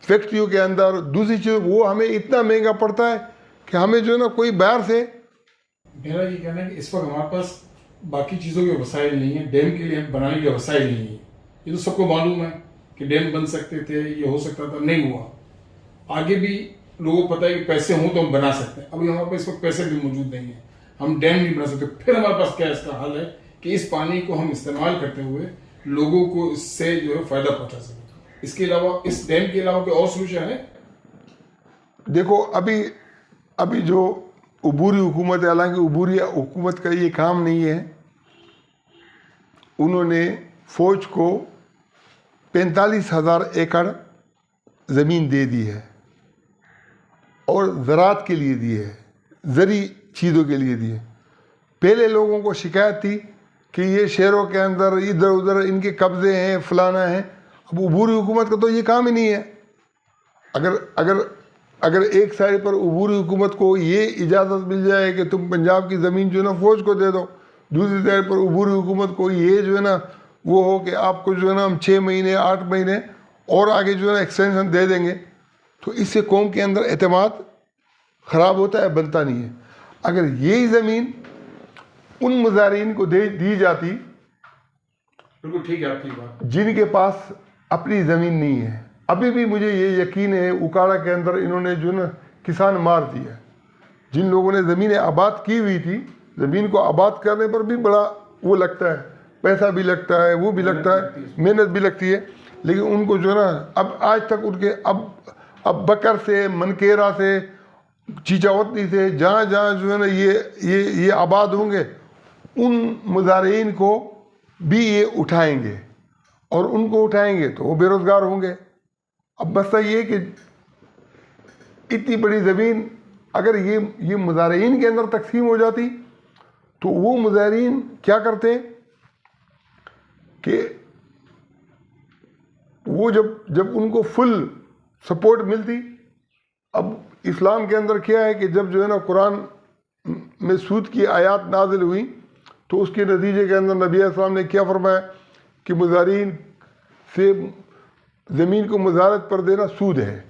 فیکٹریوں کے اندر دوسری چیز وہ ہمیں اتنا مہنگا پڑتا ہے کہ ہمیں جو ہے نا کوئی باہر سے. میرا یہ کہنا ہے کہ اس وقت ہمارے پاس باقی چیزوں کے وسائل نہیں ہیں، ڈیم کے لیے بنانے کے وسائل نہیں ہیں. یہ تو سب کو معلوم ہے کہ ڈیم بن سکتے تھے، یہ ہو سکتا تھا، نہیں ہوا. آگے بھی لوگوں کو پتہ ہے کہ پیسے ہوں تو ہم بنا سکتے ہیں. ابھی ہمارے پاس اس وقت پیسے بھی موجود نہیں ہیں، ہم ڈیم نہیں بنا سکتے. پھر ہمارے پاس کیا اس کا حل ہے کہ اس پانی کو ہم استعمال کرتے ہوئے لوگوں کو اس سے جو ہے فائدہ پہنچا سکیں. اس کے علاوہ، اس ڈیم کے علاوہ کوئی اور سولوشن ہے؟ دیکھو ابھی جو عبوری حکومت ہے، حالانکہ عبوری حکومت کا یہ کام نہیں ہے، انہوں نے فوج کو 45,000 ایکڑ زمین دے دی ہے اور زراعت کے لیے دی ہے، زرعی چیزوں کے لیے دی ہے. پہلے لوگوں کو شکایت تھی کہ یہ شہروں کے اندر ادھر ادھر ان کے قبضے ہیں، فلانا ہے. اب عبوری حکومت کا تو یہ کام ہی نہیں ہے. اگر ایک سائڈ پر عبوری حکومت کو یہ اجازت مل جائے کہ تم پنجاب کی زمین جو ہے نا فوج کو دے دو، دوسری سائڈ پر عبوری حکومت کو یہ جو ہے نا وہ ہو کہ آپ کو جو ہے نا ہم 6 مہینے 8 مہینے اور آگے جو ہے نا ایکسٹینشن دے دیں گے، تو اس سے قوم کے اندر اعتماد خراب ہوتا ہے، بنتا نہیں ہے. اگر یہی زمین ان مزارعین کو دی جاتی، بالکل ٹھیک ہے آپ کی بات، جن کے پاس اپنی زمین نہیں ہے. ابھی بھی مجھے یہ یقین ہے اکاڑا کے اندر انہوں نے جو نا کسان مار دیا. جن لوگوں نے زمینیں آباد کی ہوئی تھی، زمین کو آباد کرنے پر بھی بڑا وہ لگتا ہے، پیسہ بھی لگتا ہے، وہ بھی لگتا ہے، محنت بھی لگتی ہے، لیکن ان کو جو ہے نا اب آج تک ان کے اب بکر سے، منکیرا سے، چیچاوتنی سے، جہاں جو ہے نا یہ آباد ہوں گے، ان مزارعین کو بھی یہ اٹھائیں گے اور ان کو اٹھائیں گے تو وہ بے روزگار ہوں گے. اب مسئلہ یہ کہ اتنی بڑی زمین اگر یہ مزارعین کے اندر تقسیم ہو جاتی تو وہ مزارعین کیا کرتے کہ وہ جب ان کو فل سپورٹ ملتی. اب اسلام کے اندر کیا ہے کہ جب جو ہے نا قرآن میں سود کی آیات نازل ہوئی تو اس کے نتیجے کے اندر نبی علیہ السلام نے کیا فرمایا کہ مزارعین سے زمین کو مزارعت پر دینا سود ہے.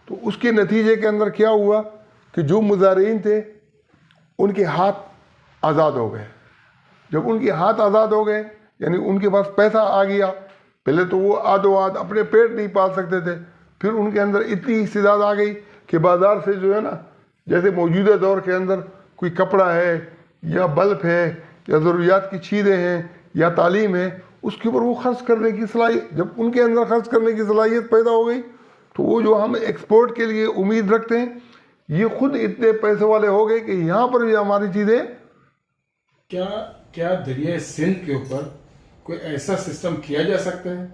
تو اس کے نتیجے کے اندر کیا ہوا کہ جو مزارعین تھے ان کے ہاتھ آزاد ہو گئے. جب ان کے ہاتھ آزاد ہو گئے یعنی ان کے پاس پیسہ آ گیا. پہلے تو وہ آدھو اپنے پیٹ نہیں پال سکتے تھے، پھر ان کے اندر اتنی استعداد آ گئی کہ بازار سے جو ہے نا جیسے موجودہ دور کے اندر کوئی کپڑا ہے، یا بلب ہے یا ضروریات کی چیزیں ہیں یا تعلیم ہے، اس کے اوپر وہ خرچ کرنے کی صلاحیت، جب ان کے اندر خرچ کرنے کی صلاحیت پیدا ہو گئی تو وہ جو ہم ایکسپورٹ کے لیے امید رکھتے ہیں یہ خود اتنے پیسے والے ہو گئے کہ یہاں پر بھی ہماری چیزیں. کیا دریائے سندھ کے اوپر کوئی ایسا سسٹم کیا جا سکتا ہے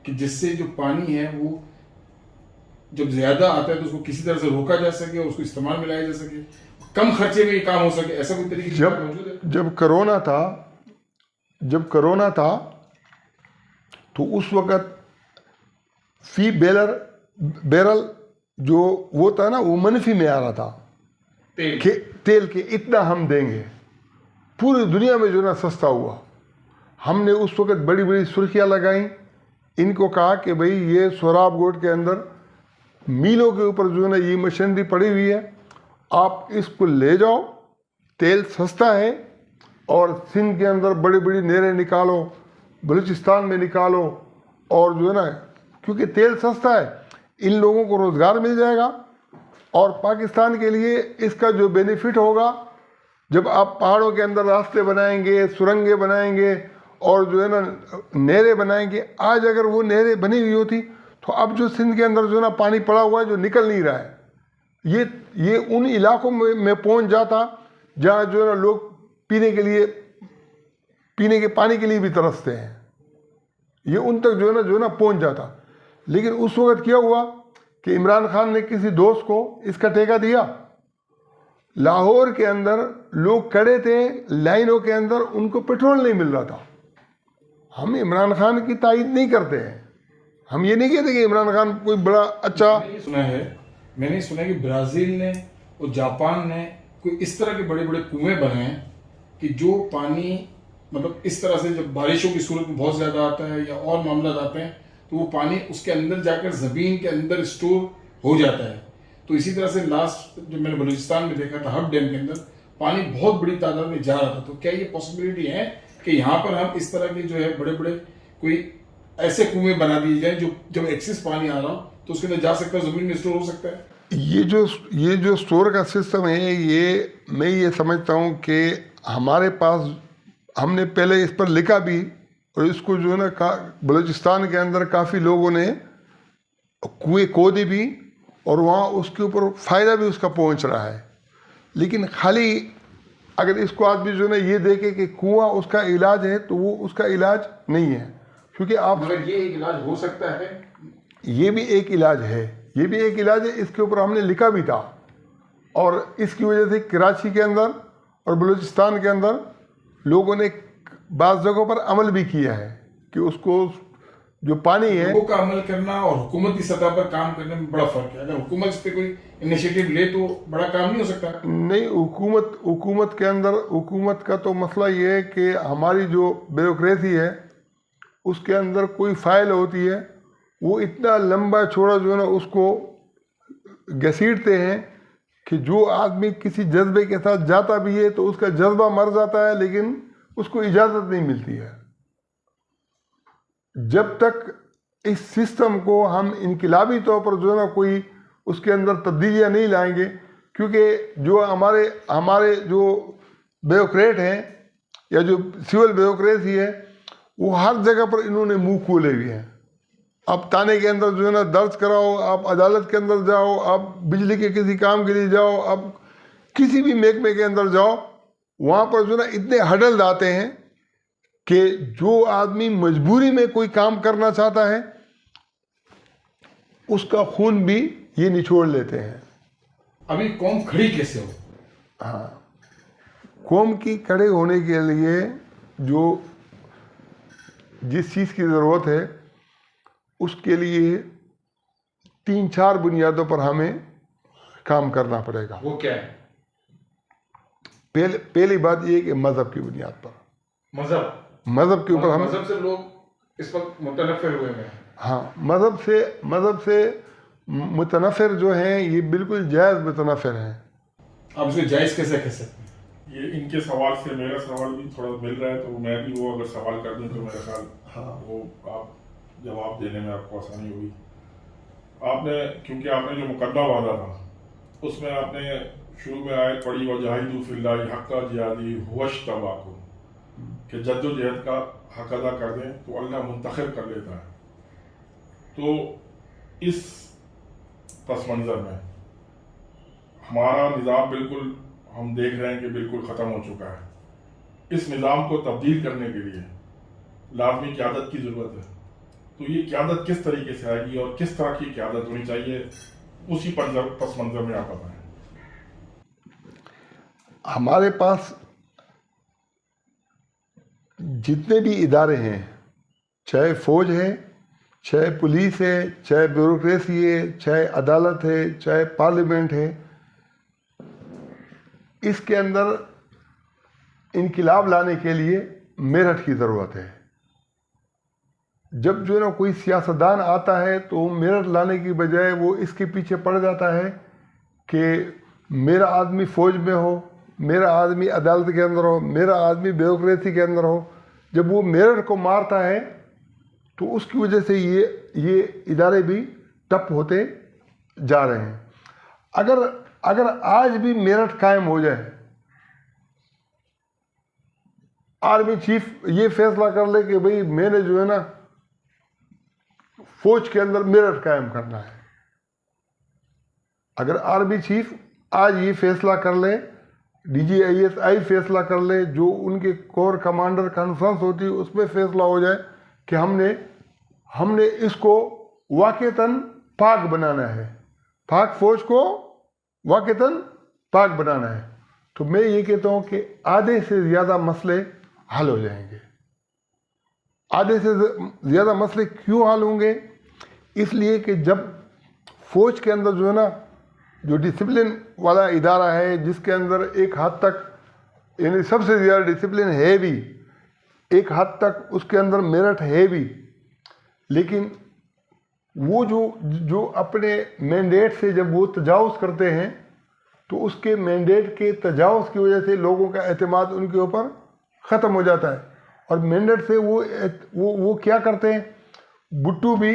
کہ جس سے جو پانی ہے وہ جب زیادہ آتا ہے تو اس کو کسی طرح سے روکا جا سکے اور اس کو استعمال میں لایا جا سکے، کم خرچے میں یہ کام ہو سکے؟ ایسا کوئی طریقہ موجود ہے؟ جب کرونا تھا تو اس وقت فی بیرل جو وہ تھا نا وہ منفی میں آ رہا تھا تیل کے، اتنا ہم دیں گے. پوری دنیا میں جو نا سستا ہوا. ہم نے اس وقت بڑی بڑی سرخیاں لگائیں، ان کو کہا کہ بھئی یہ سوراب گوٹ کے اندر میلوں کے اوپر جو ہے نا یہ مشینری پڑی ہوئی ہے، آپ اس کو لے جاؤ، تیل سستا ہے، اور سندھ کے اندر بڑی بڑی نہریں نکالو، بلوچستان میں نکالو، اور جو ہے نا کیونکہ تیل سستا ہے ان لوگوں کو روزگار مل جائے گا. اور پاکستان کے لیے اس کا جو بینیفٹ ہوگا، جب آپ پہاڑوں کے اندر راستے بنائیں گے، سرنگیں بنائیں گے، اور جو ہے نا نہریں بنائیں گے. آج اگر وہ نہریں بنی ہوئی ہوتی تو اب جو سندھ کے اندر جو ہے نا پانی پڑا ہوا ہے جو نکل نہیں رہا ہے، یہ ان علاقوں میں پہنچ جاتا جہاں جو ہے نا لوگ پینے کے پانی کے لیے بھی ترستے ہیں، یہ ان تک جو ہے نا پہنچ جاتا. لیکن اس وقت کیا ہوا کہ عمران خان نے کسی دوست کو اس کا ٹھیکہ دیا. لاہور کے اندر لوگ کھڑے تھے لائنوں کے اندر، ان کو پیٹرول نہیں مل رہا تھا. ہم عمران خان کی تائید نہیں کرتے ہیں، ہم یہ نہیں کہتے کہ عمران خان کوئی بڑا اچھا. میں نے سنا ہے کہ برازیل نے اور جاپان نے کوئی اس طرح کے بڑے بڑے کنویں بنائے ہیں کہ جو پانی مطلب اس طرح سے جب بارشوں کی صورت میں بہت زیادہ آتا ہے یا اور معاملات آتے ہیں تو وہ پانی اس کے اندر جا کر زمین کے اندر اسٹور ہو جاتا ہے. تو اسی طرح سے لاسٹ جو میں نے بلوچستان میں دیکھا تھا ہب ڈیم کے اندر پانی بہت بڑی تعداد میں جا رہا تھا. تو کیا یہ پاسبلٹی ہے کہ یہاں پر ہم اس طرح کے جو ہے بڑے بڑے کوئی ایسے کنویں بنا دیے جائیں جو جب ایکسس پانی آ رہا ہو تو اس کے اندر جا سکتا ہے، زمین میں اسٹور ہو سکتا ہے؟ یہ جو اسٹور کا سسٹم ہے، میں یہ سمجھتا ہوں کہ ہمارے پاس، ہم نے پہلے اس پر لکھا بھی، اور اس کو جو ہے نا بلوچستان کے اندر کافی لوگوں نے کنویں کھودے بھی، اور وہاں اس کے اوپر فائدہ بھی اس کا پہنچ رہا ہے. لیکن خالی اگر اس کو آدمی جو ہے نا یہ دیکھے کہ کنواں اس کا علاج ہے تو وہ اس کا علاج نہیں ہے. کیونکہ آپ مگر یہ ایک علاج ہو سکتا ہے، یہ بھی ایک علاج ہے، یہ بھی ایک علاج ہے. اس کے اوپر ہم نے لکھا بھی تھا، اور اس کی وجہ سے کراچی کے اندر اور بلوچستان کے اندر لوگوں نے بعض جگہوں پر عمل بھی کیا ہے کہ اس کو جو پانی ہے. لوگوں کا عمل کرنا اور حکومتی سطح پر کام کرنے میں بڑا فرق ہے. اگر حکومت اس پہ کوئی انیشیٹو لے تو بڑا کام نہیں ہو سکتا. نہیں، حکومت کے اندر، حکومت کا تو مسئلہ یہ ہے کہ ہماری جو بیوروکریسی ہے اس کے اندر کوئی فائل ہوتی ہے، وہ اتنا لمبا چوڑا جو ہے نا اس کو گھسیٹتے ہیں کہ جو آدمی کسی جذبے کے ساتھ جاتا بھی ہے تو اس کا جذبہ مر جاتا ہے، لیکن اس کو اجازت نہیں ملتی ہے. جب تک اس سسٹم کو ہم انقلابی طور پر جو ہے نا کوئی اس کے اندر تبدیلیاں نہیں لائیں گے، کیونکہ جو ہمارے جو بیوروکریٹ ہیں یا جو سول بیوروکریسی ہے وہ ہر جگہ پر انہوں نے منہ کھولے ہوئے ہیں. آپ تانے کے اندر جو ہے نا درج کراؤ، آپ عدالت کے اندر جاؤ، آپ بجلی کے کسی کام کے لیے جاؤ، آپ کسی بھی محکمے کے اندر جاؤ، وہاں پر جو ہے نا اتنے ہڈل آتے ہیں کہ جو آدمی مجبوری میں کوئی کام کرنا چاہتا ہے اس کا خون بھی یہ نچوڑ لیتے ہیں. ابھی قوم کھڑی کیسے ہو؟ ہاں، قوم کی کھڑے ہونے کے لیے جو جس چیز کی ضرورت ہے اس کے لیے 3-4 بنیادوں پر ہمیں کام کرنا پڑے گا. وہ کیا ہے؟ پہلی بات یہ کہ مذہب کی بنیاد پر، مذہب کے اوپر مذہب سے لوگ اس وقت متنفر ہوئے ہیں. ہاں، مذہب سے متنفر جو ہیں یہ بالکل جائز متنفر ہیں. آپ اس کو جائز کیسے کہہ سکتے ہیں؟ یہ ان کے سوال سے میرا سوال بھی تھوڑا مل رہا ہے، تو میں بھی وہ اگر سوال کر دوں تو میرا خیال وہ آپ جواب دینے میں آپ کو آسانی ہوگی. آپ نے کیونکہ آپ نے جو مقدمہ باندھا تھا اس میں آپ نے شروع میں آیت پڑھی وجاہدوا فی اللہ حق جہادہ هو اجتباکم کہ جد و جہد کا حق ادا کر دیں تو اللہ منتخب کر لیتا ہے. تو اس پس منظر میں ہمارا نظام بالکل ہم دیکھ رہے ہیں کہ بالکل ختم ہو چکا ہے. اس نظام کو تبدیل کرنے کے لیے لازمی قیادت کی ضرورت ہے. تو یہ قیادت کس طریقے سے آئے گی اور کس طرح کی قیادت ہونی چاہیے، اسی پس منظر میں آپ بتائیں. ہمارے پاس جتنے بھی ادارے ہیں، چاہے فوج ہے، چاہے پولیس ہے، چاہے بیوروکریسی ہے، چاہے عدالت ہے، چاہے پارلیمنٹ ہے، اس کے اندر انقلاب لانے کے لیے میرٹھ کی ضرورت ہے. جب جو ہے نا کوئی سیاستدان آتا ہے تو میرٹھ لانے کی بجائے وہ اس کے پیچھے پڑ جاتا ہے کہ میرا آدمی فوج میں ہو، میرا آدمی عدالت کے اندر ہو، میرا آدمی بیوروکریسی کے اندر ہو. جب وہ میرٹھ کو مارتا ہے تو اس کی وجہ سے یہ ادارے بھی ٹپ ہوتے جا رہے ہیں. اگر آج بھی میرٹھ قائم ہو جائے، آرمی چیف یہ فیصلہ کر لے کہ بھئی میں نے جو ہے نا فوج کے اندر میرٹھ قائم کرنا ہے، اگر آرمی چیف آج یہ فیصلہ کر لے، D G I S I فیصلہ کر لے، جو ان کے کور کمانڈر کانفرنس ہوتی ہے اس میں فیصلہ ہو جائے کہ ہم نے اس کو واقعتاً پاک بنانا ہے، پاک فوج کو واقعتاً پاک بنانا ہے، تو میں یہ کہتا ہوں کہ آدھے سے زیادہ مسئلے حل ہو جائیں گے. آدھے سے زیادہ مسئلے کیوں حل ہوں گے؟ اس لیے کہ جب فوج کے اندر جو ہے نا جو ڈسپلن والا ادارہ ہے، جس کے اندر ایک حد تک یعنی سب سے زیادہ ڈسپلن ہے بھی، ایک حد تک اس کے اندر میرٹھ ہے بھی، لیکن وہ جو اپنے مینڈیٹ سے جب وہ تجاوز کرتے ہیں تو اس کے مینڈیٹ کے تجاوز کی وجہ سے لوگوں کا اعتماد ان کے اوپر ختم ہو جاتا ہے. اور مینڈیٹ سے وہ کیا کرتے ہیں؟ بھٹو بھی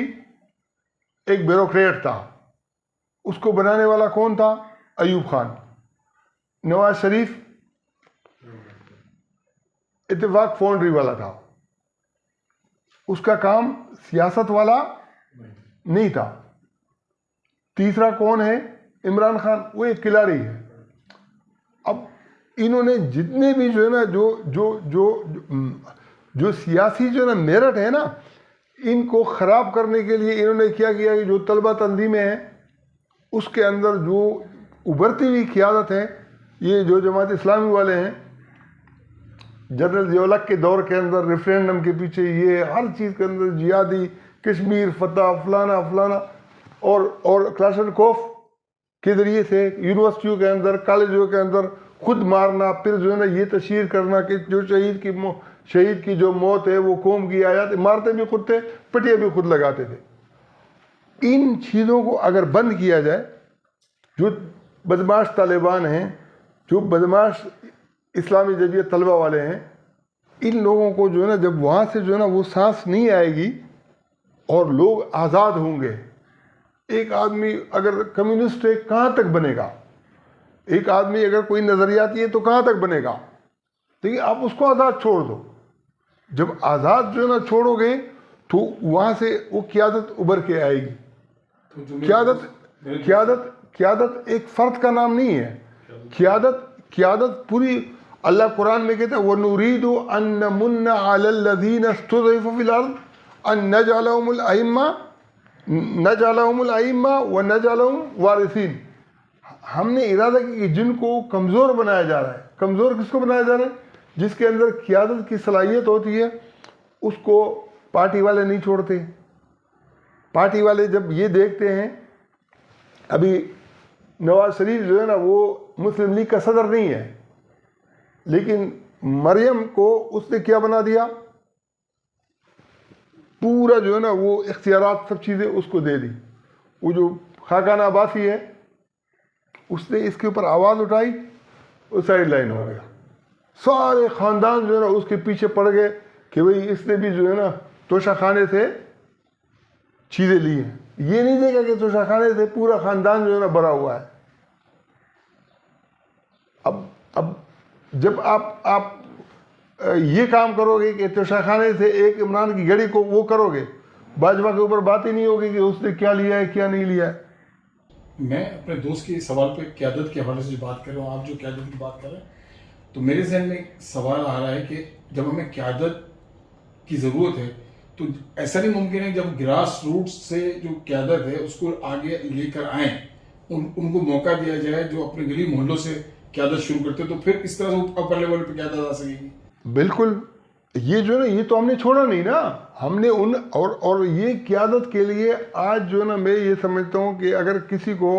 ایک بیوروکریٹ تھا، اس کو بنانے والا کون تھا؟ ایوب خان. نواز شریف اتفاق فاؤنڈری والا تھا، اس کا کام سیاست والا نہیں تھا. تیسرا کون ہے؟ عمران خان، وہ ایک کھلاڑی ہے. اب انہوں نے جتنے بھی جو ہے نا جو سیاسی جو ہے نا میرٹ ہے نا، ان کو خراب کرنے کے لیے انہوں نے کیا کیا کہ جو طلبہ تنظیمیں ہیں اس کے اندر جو ابھرتی ہوئی قیادت ہے، یہ جو جماعت اسلامی والے ہیں، جنرل ضیاء الحق کے دور کے اندر ریفرینڈم کے پیچھے یہ ہر چیز کے اندر جہادی، کشمیر فتح، فلانا فلانا، اور کلاشنکوف کے ذریعے سے یونیورسٹیوں کے اندر، کالجوں کے اندر خود مارنا، پھر جو ہے نا یہ تشہیر کرنا کہ جو شہید کی جو موت ہے وہ قوم کی آیات، مارتے بھی خود تھے، پٹیاں بھی خود لگاتے تھے. ان چیزوں کو اگر بند کیا جائے، جو بدماش طالبان ہیں، جو بدماش اسلامی جمعیت طلبہ والے ہیں، ان لوگوں کو جو ہے نا جب وہاں سے جو ہے نا وہ سانس نہیں آئے گی اور لوگ آزاد ہوں گے. ایک آدمی اگر کمیونسٹ ہے کہاں تک بنے گا؟ ایک آدمی اگر کوئی نظریاتی ہے تو کہاں تک بنے گا؟ لیکن آپ اس کو آزاد چھوڑ دو. جب آزاد جو ہے نا چھوڑو گے تو وہاں سے وہ قیادت ابھر کے آئے گی. قیادت ایک فرد کا نام نہیں ہے. قیادت پوری، اللہ قرآن میں کہتا ہے وَنُرِيدُ أَن نَّمُنَّ عَلَى الَّذِينَ اسْتُضْعِفُوا فِي الْأَرْضِ أَن نَّجْعَلَهُمُ الْأَئِمَّةَ وَنَجْعَلَهُمْ وَارِثِينَ. ہم نے ارادہ کیا کہ جن کو کمزور بنایا جا رہا ہے. کمزور کس کو بنایا جا رہا ہے؟ جس کے اندر قیادت کی صلاحیت ہوتی ہے اس کو پارٹی والے نہیں چھوڑتے. پارٹی والے جب یہ دیکھتے ہیں، ابھی نواز شریف جو ہے نا وہ مسلم لیگ کا صدر نہیں ہے، لیکن مریم کو اس نے کیا بنا دیا؟ پورا جو ہے نا وہ اختیارات، سب چیزیں اس کو دے دی. وہ جو خاقان عباسی ہے اس نے اس کے اوپر آواز اٹھائی، وہ سائڈ لائن ہو گیا. سارے خاندان جو ہے نا اس کے پیچھے پڑ گئے کہ بھئی اس نے بھی جو ہے نا توشہ خانے سے چیزیں لی ہیں. یہ نہیں دیکھا کہ توشہ خانے سے پورا خاندان جو ہے نا بھرا ہوا ہے. جب آپ یہ کام کرو گے کہ تشاخانے سے ایک عمران کی گھڑی کو وہ کرو گے، باجوہ کے اوپر بات ہی نہیں ہوگی کہ اس نے کیا لیا ہے کیا نہیں لیا ہے۔ میں اپنے دوست کے سوال پہ قیادت کے حوالے سے جو بات کر رہا ہوں، آپ جو قیادت کی بات کر رہے ہیں، تو میرے ذہن میں ایک سوال آ رہا ہے کہ جب ہمیں قیادت کی ضرورت ہے تو ایسا نہیں ممکن ہے جب گراس روٹس سے جو قیادت ہے اس کو آگے لے کر آئیں، ان کو موقع دیا جائے جو اپنے گلی محلوں سے قیادت شروع کرتے، تو پھر اس طرح سے اپر لیول پہ قیادت آ سکے گی۔ بالکل، یہ جو ہے نا یہ تو ہم نے چھوڑا نہیں نا، ہم نے اور یہ قیادت کے لیے آج جو ہے نا میں یہ سمجھتا ہوں کہ اگر کسی کو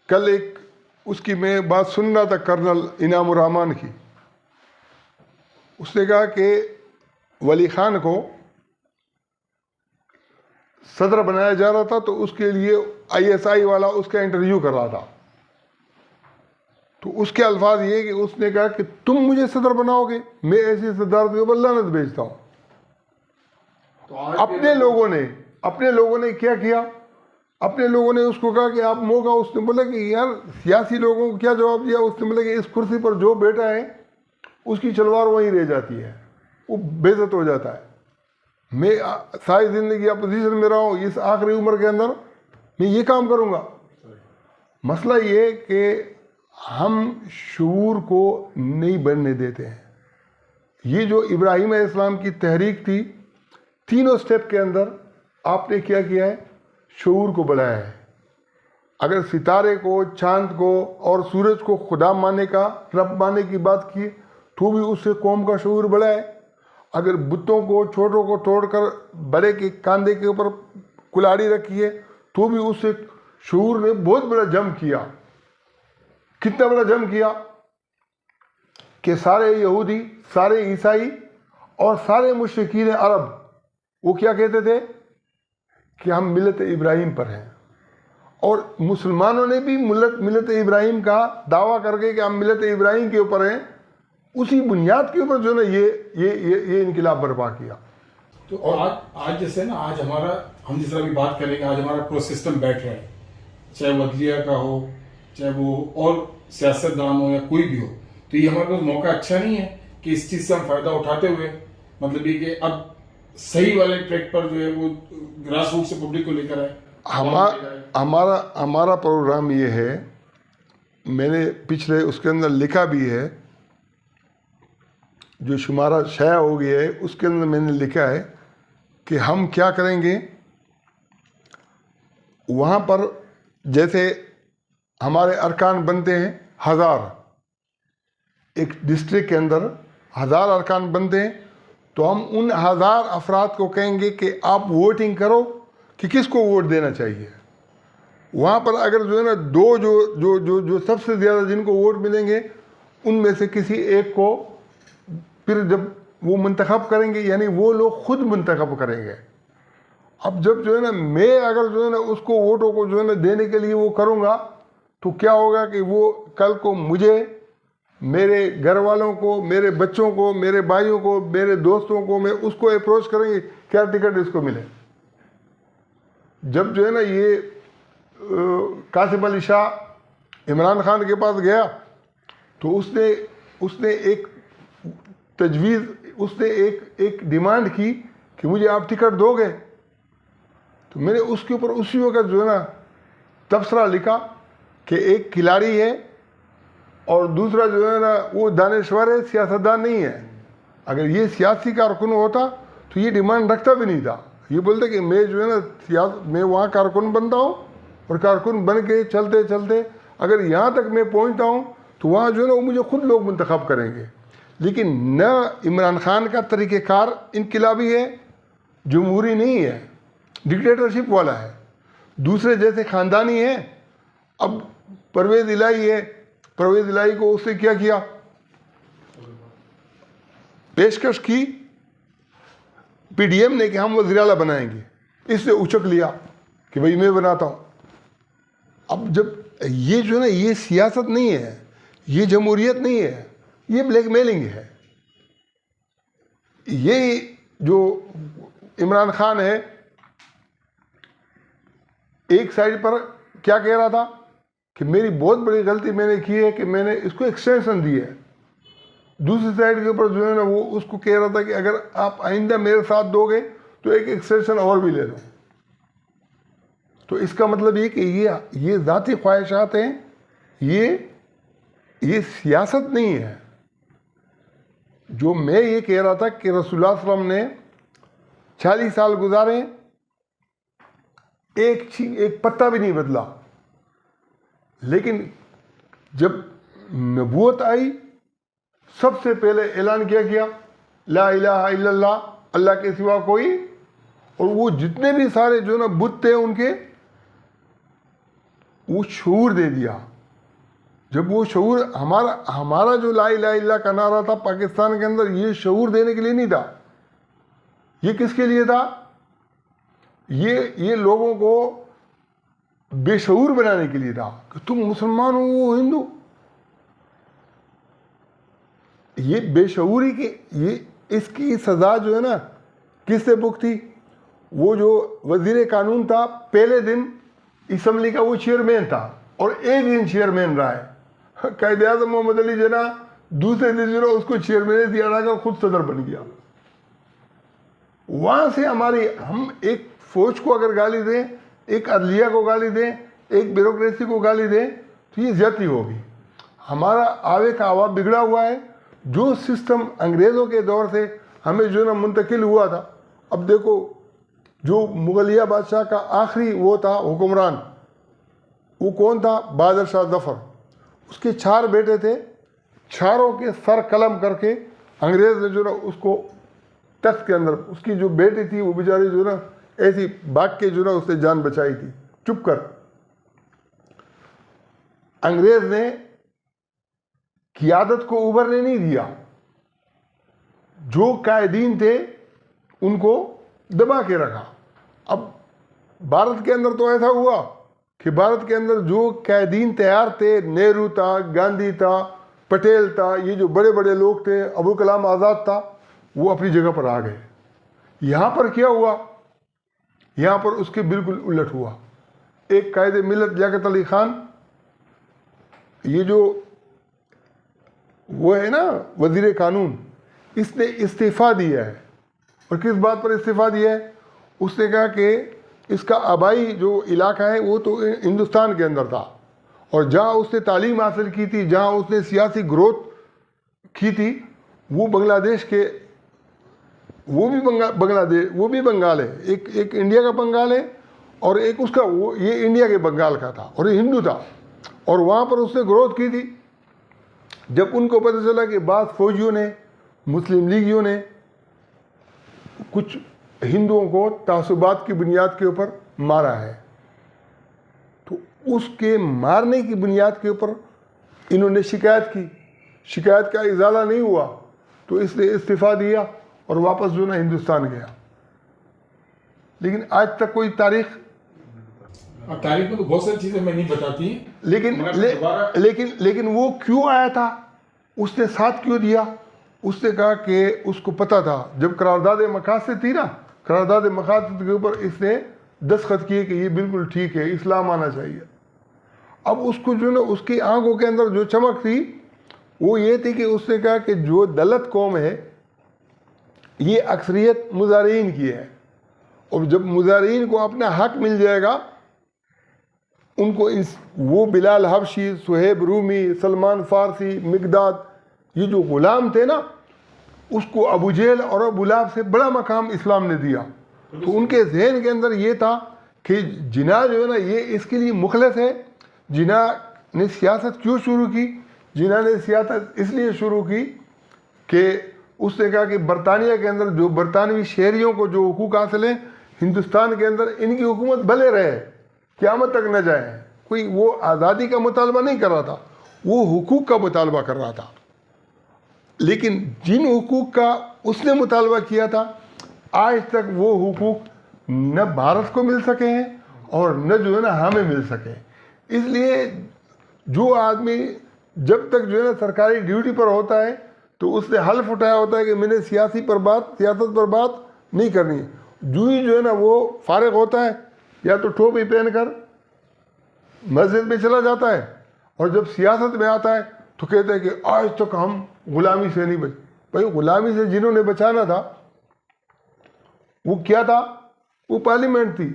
کل ایک اس کی میں بات سن رہا تھا کرنل انعام الرحمان کی، اس نے کہا کہ ولی خان کو صدر بنایا جا رہا تھا تو اس کے لیے ISI والا اس کا انٹرویو کر رہا تھا، تو اس کے الفاظ یہ کہ اس نے کہا کہ تم مجھے صدر بناؤ گے، میں ایسی صدارت کے اوپر لعنت بھیجتا ہوں۔ اپنے لوگوں نے کیا کیا؟ اپنے لوگوں نے اس کو کہا کہ آپ موقع، اس نے بولا کہ یار سیاسی لوگوں کو کیا جواب دیا؟ اس نے بولا کہ اس کرسی پر جو بیٹا ہے اس کی چلوار وہیں رہ جاتی ہے، وہ بے عزت ہو جاتا ہے۔ میں ساری زندگی اپوزیشن میں رہا ہوں، اس آخری عمر کے اندر میں یہ کام کروں گا۔ مسئلہ یہ کہ ہم شعور کو نہیں بڑھنے دیتے ہیں۔ یہ جو ابراہیم علیہ السلام کی تحریک تھی، تینوں سٹیپ کے اندر آپ نے کیا کیا ہے؟ شعور کو بڑھایا ہے۔ اگر ستارے کو، چاند کو اور سورج کو خدا ماننے کا، رب ماننے کی بات کی تو بھی اس سے قوم کا شعور بڑھا ہے۔ اگر بتوں کو، چھوٹوں کو توڑ کر بڑے کے کاندھے کے اوپر کلاڑی رکھی ہے تو بھی اس سے شعور نے بہت بڑا جم کیا۔ کتنا بڑا جم کیا کہ سارے یہودی، سارے عیسائی اور سارے مشرکین عرب وہ کیا کہتے تھے کہ ہم ملت ابراہیم پر ہیں، اور مسلمانوں نے بھی ملت ابراہیم کا دعویٰ کر کے کہ ہم ملت ابراہیم کے اوپر ہیں، اسی بنیاد کے اوپر جو ہے نا یہ انقلاب برپا کیا۔ تو آج جیسے نا آج ہمارا، ہم جس طرح بھی بات کریں گے، آج ہمارا پورا سسٹم بیٹھ رہا ہے، چاہے وہ عدلیہ کا ہو، چاہے وہ اور سیاست دان ہو یا کوئی بھی ہو، تو یہ ہمارے پاس موقع اچھا نہیں ہے کہ اس چیز سے ہم فائدہ اٹھاتے ہوئے، مطلب یہ کہ اب صحیح والے ٹریک پر جو ہے وہ گراس روٹ سے پبلک کو لے کر آئے۔ ہمارا پروگرام یہ ہے، میں نے پچھلے اس کے اندر لکھا بھی ہے، جو شمارہ شائع ہو گیا ہے اس کے اندر میں نے لکھا ہے کہ ہم کیا کریں گے۔ وہاں پر جیسے ہمارے ارکان بنتے ہیں 1000، ایک ڈسٹرکٹ کے اندر 1000 ارکان بنتے ہیں، تو ہم ان 1000 افراد کو کہیں گے کہ آپ ووٹنگ کرو کہ کس کو ووٹ دینا چاہیے۔ وہاں پر اگر جو ہے نا دو جو سب سے زیادہ جن کو ووٹ ملیں گے ان میں سے کسی ایک کو پھر جب وہ منتخب کریں گے، یعنی وہ لوگ خود منتخب کریں گے۔ اب جب جو ہے نا میں اگر جو ہے نا اس کو ووٹوں کو جو ہے نا دینے کے لیے وہ کروں گا تو کیا ہوگا کہ وہ کل کو مجھے، میرے گھر والوں کو، میرے بچوں کو، میرے بھائیوں کو، میرے دوستوں کو، میں اس کو اپروچ کریں گے کیا ٹکٹ اس کو ملے۔ جب جو ہے نا یہ قاسم علی شاہ عمران خان کے پاس گیا تو اس نے ایک تجویز، اس نے ایک ڈیمانڈ کی کہ مجھے آپ ٹکٹ دو گے، تو میں نے اس کے اوپر اسی وقت جو ہے نا تبصرہ لکھا کہ ایک کھلاڑی ہے اور دوسرا جو ہے نا وہ دانشور ہے، سیاستدان نہیں ہے۔ اگر یہ سیاسی کارکن ہوتا تو یہ ڈیمانڈ رکھتا بھی نہیں تھا، یہ بولتے کہ میں جو ہے نا میں وہاں کارکن بنتا ہوں، اور کارکن بن کے چلتے چلتے اگر یہاں تک میں پہنچتا ہوں تو وہاں جو ہے نا وہ مجھے خود لوگ منتخب کریں گے۔ لیکن نہ عمران خان کا طریقہ کار انقلابی ہے، جمہوری نہیں ہے، ڈکٹیٹرشپ والا ہے، دوسرے جیسے خاندانی ہے۔ اب پرویز الہی ہے، پرویز الہی کو اس نے کیا کیا؟ پیشکش کی PDM نے کہ ہم وزیر اعلیٰ بنائیں گے، اس نے اچک لیا کہ بھئی میں بناتا ہوں۔ اب جب یہ جو ہے نا یہ سیاست نہیں ہے، یہ جمہوریت نہیں ہے، یہ بلیک میلنگ ہے۔ یہ جو عمران خان ہے ایک سائڈ پر کیا کہہ رہا تھا کہ میری بہت بڑی غلطی میں نے کی ہے کہ میں نے اس کو ایکسٹینشن دی ہے. دوسری سائڈ کے اوپر جو ہے نا وہ اس کو کہہ رہا تھا کہ اگر آپ آئندہ میرے ساتھ دو گے تو ایک ایکسٹینشن اور بھی لے لو. تو اس کا مطلب یہ کہ یہ ذاتی خواہشات ہیں، یہ سیاست نہیں ہے. جو میں یہ کہہ رہا تھا کہ رسول اللہ صلی اللہ علیہ وسلم نے 40 سال گزارے، ایک پتا بھی نہیں بدلا، لیکن جب نبوت آئی سب سے پہلے اعلان کیا گیا لا الہ الا اللہ، اللہ کے سوا کوئی. اور وہ جتنے بھی سارے جو نا بت تھے ان کے، وہ شعور دے دیا. جب وہ شعور ہمارا جو لا الہ الا اللہ کا نعرہ تھا پاکستان کے اندر، یہ شعور دینے کے لیے نہیں تھا. یہ کس کے لیے تھا؟ یہ لوگوں کو بے شعور بنانے کے لیے تھا کہ تم مسلمان ہو وہ ہندو. یہ بے شعوری کی اس کی سزا جو ہے نا کس سے بھگتی؟ وہ جو وزیر قانون تھا پہلے دن اسمبلی کا وہ چیئرمین تھا اور ایک دن چیئرمین رہا ہے. قائد اعظم محمد علی جناح دوسرے دن جو اس کو چیئرمین دیا رہا کر خود صدر بن گیا. وہاں سے ہم ایک فوج کو اگر گالی دیں، ایک عدلیہ کو گالی دیں، ایک بیوروکریسی کو گالی دیں تو یہ زیادتی ہوگی. ہمارا آوے کا آوا بگڑا ہوا ہے. جو سسٹم انگریزوں کے دور سے ہمیں جو نا منتقل ہوا تھا، اب دیکھو جو مغلیہ بادشاہ کا آخری وہ تھا حکمران، وہ کون تھا؟ بہادر شاہ ظفر. اس کے 4 بیٹے تھے، چاروں کے سر قلم کر کے انگریز نے جو نا اس کو تخت کے اندر، اس کی جو بیٹی تھی وہ بیچاری جو نا ایسی بھاگ کے جو نا اس نے جان بچائی تھی چپ کر. انگریز نے قیادت کو ابھرنے نہیں دیا، جو قائدین تھے ان کو دبا کے رکھا. اب بھارت کے اندر تو ایسا ہوا کہ بھارت کے اندر جو قائدین تیار تھے، نہرو تھا، گاندھی تھا، پٹیل تھا، یہ جو بڑے بڑے لوگ تھے، ابو کلام آزاد تھا، وہ اپنی جگہ پر آ گئے. یہاں پر کیا ہوا؟ یہاں پر اس کے بالکل الٹ ہوا. ایک قائد ملت لیاقت علی خان، یہ جو وہ ہے نا وزیر قانون، اس نے استعفیٰ دیا ہے. اور کس بات پر استعفیٰ دیا ہے؟ اس نے کہا کہ اس کا آبائی جو علاقہ ہے وہ تو ہندوستان کے اندر تھا، اور جہاں اس نے تعلیم حاصل کی تھی، جہاں اس نے سیاسی گروتھ کی تھی، وہ بنگلہ دیش کے، وہ بھی بنگال ہے. ایک انڈیا کا بنگال ہے اور ایک اس کا یہ انڈیا کے بنگال کا تھا اور یہ ہندو تھا. اور وہاں پر اس نے گروتھ کی تھی. جب ان کو پتہ چلا کہ بعض فوجیوں نے، مسلم لیگیوں نے کچھ ہندوؤں کو تعصبات کی بنیاد کے اوپر مارا ہے، تو اس کے مارنے کی بنیاد کے اوپر انہوں نے شکایت کی. شکایت کا ازالہ نہیں ہوا تو اس نے استعفیٰ دیا اور واپس جو نا ہندوستان گیا. لیکن آج تک کوئی تاریخ میں تو بہت ساری چیزیں میں نہیں بتاتی، لیکن وہ کیوں آیا تھا؟ اس نے ساتھ کیوں دیا؟ اس نے کہا کہ اس کو پتا تھا جب قرارداد مقاصد تھی نا، قرارداد مقاصد کے اوپر اس نے دستخط کیے کہ یہ بالکل ٹھیک ہے، اسلام آنا چاہیے. اب اس کو جو نا اس کی آنکھوں کے اندر جو چمک تھی وہ یہ تھی کہ اس نے کہا کہ جو دلت قوم ہے یہ اکثریت مظاہرین کی ہے، اور جب مظاہرین کو اپنا حق مل جائے گا، ان کو وہ بلال حبشی، سہیب رومی، سلمان فارسی، مقداد، یہ جو غلام تھے نا، اس کو ابو جہل اور ابو لہب سے بڑا مقام اسلام نے دیا. تو ان کے ذہن کے اندر یہ تھا کہ جناح جو ہے نا یہ اس کے لیے مخلص ہے. جناح نے سیاست کیوں شروع کی؟ جناح نے سیاست اس لیے شروع کی کہ اس نے کہا کہ برطانیہ کے اندر جو برطانوی شہریوں کو جو حقوق حاصل ہیں، ہندوستان کے اندر ان کی حکومت بھلے رہے، قیامت تک نہ جائے. کوئی وہ آزادی کا مطالبہ نہیں کر رہا تھا، وہ حقوق کا مطالبہ کر رہا تھا. لیکن جن حقوق کا اس نے مطالبہ کیا تھا، آج تک وہ حقوق نہ بھارت کو مل سکے ہیں اور نہ جو ہے نا ہمیں مل سکے. اس لیے جو آدمی جب تک جو ہے نا سرکاری ڈیوٹی پر ہوتا ہے تو اس نے حلف اٹھایا ہوتا ہے کہ میں نے سیاست پر بات نہیں کرنی. جو ہی جو ہے نا وہ فارغ ہوتا ہے، یا تو ٹوپی پہن کر مسجد میں چلا جاتا ہے اور جب سیاست میں آتا ہے تو کہتے ہیں کہ آج تک ہم غلامی سے نہیں بچے. بھائی غلامی سے جنہوں نے بچانا تھا وہ کیا تھا؟ وہ پارلیمنٹ تھی.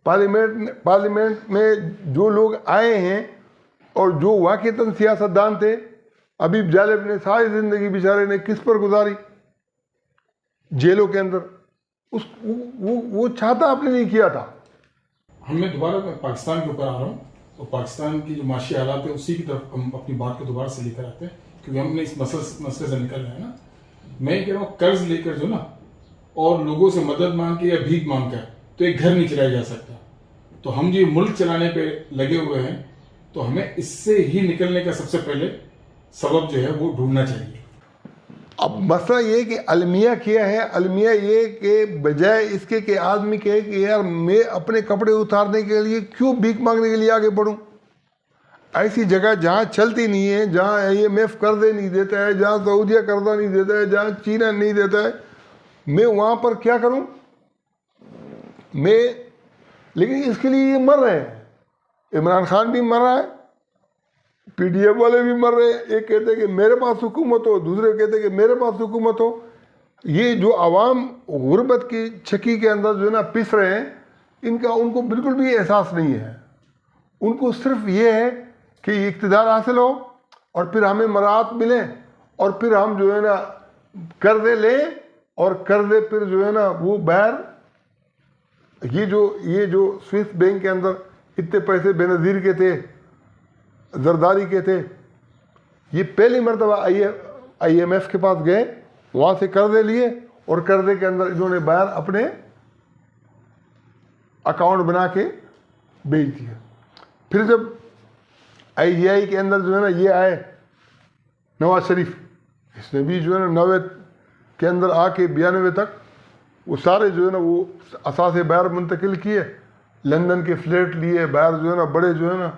پارلیمنٹ میں جو لوگ آئے ہیں اور جو واقعتاً سیاست دان تھے، ابیب جالب نے ساری زندگی بیچارے نے کس پر گزاری؟ جیلوں کے اندر. وہ چاہتا آپ نے نہیں کیا تھا. ہم میں دوبارہ پاکستان کے اوپر آ رہا ہوں، تو پاکستان کی جو معاشی حالات ہے اسی کی طرف ہم اپنی بات کو دوبارہ سے لے کر آتے ہیں، کیونکہ ہم نے اس مسئلے سے نکل رہے ہیں نا. میں یہ کہہ رہا ہوں قرض لے کر جو نا اور لوگوں سے مدد مانگ کے یا بھیک مانگ کر تو ایک گھر نہیں چلایا جا سکتا. تو ہم جو ملک چلانے پہ لگے ہوئے ہیں تو ہمیں اس سے ہی نکلنے کا سب سے پہلے سبب جو ہے وہ ڈھونڈنا چاہیے. اب مسئلہ یہ کہ المیہ کیا ہے؟ المیہ یہ کہ بجائے اس کے کہ آدمی کہے کہ یار میں اپنے کپڑے اتارنے کے لیے کیوں بھیک مانگنے کے لیے آگے بڑھوں. ایسی جگہ جہاں چلتی نہیں ہے، جہاں IMF قرضے نہیں دیتا ہے، جہاں سعودیہ قرضہ نہیں دیتا ہے، جہاں چینہ نہیں دیتا ہے، میں وہاں پر کیا کروں؟ لیکن اس کے لیے یہ مر رہے ہیں. عمران خان بھی مر رہا ہے، PDF والے بھی مر رہے ہیں. ایک کہتے ہیں کہ میرے پاس حکومت ہو، دوسرے کہتے ہیں کہ میرے پاس حکومت ہو. یہ جو عوام غربت کی چکی کے اندر جو ہے نا پس رہے ہیں، ان کو بالکل بھی احساس نہیں ہے. ان کو صرف یہ ہے کہ یہ اقتدار حاصل ہو اور پھر ہمیں مراعات ملے اور پھر ہم جو ہے نا قرضے لیں اور قرضے پھر جو ہے نا وہ باہر یہ جو سوئس بینک کے اندر اتنے پیسے بے نظیر کے تھے، زرداری کے تھے، یہ پہلی مرتبہ IMF کے پاس گئے، وہاں سے قرضے لیے اور قرضے کے اندر انہوں نے باہر اپنے اکاؤنٹ بنا کے بیچ دیا. پھر جب IGI کے اندر جو ہے نا یہ آئے نواز شریف، اس نے بھی جو ہے نا 90 کے اندر آ کے 92 تک وہ سارے جو ہے نا وہ اثاثے باہر منتقل کیے، لندن کے فلیٹ لیے باہر جو ہے نا بڑے جو ہے نا.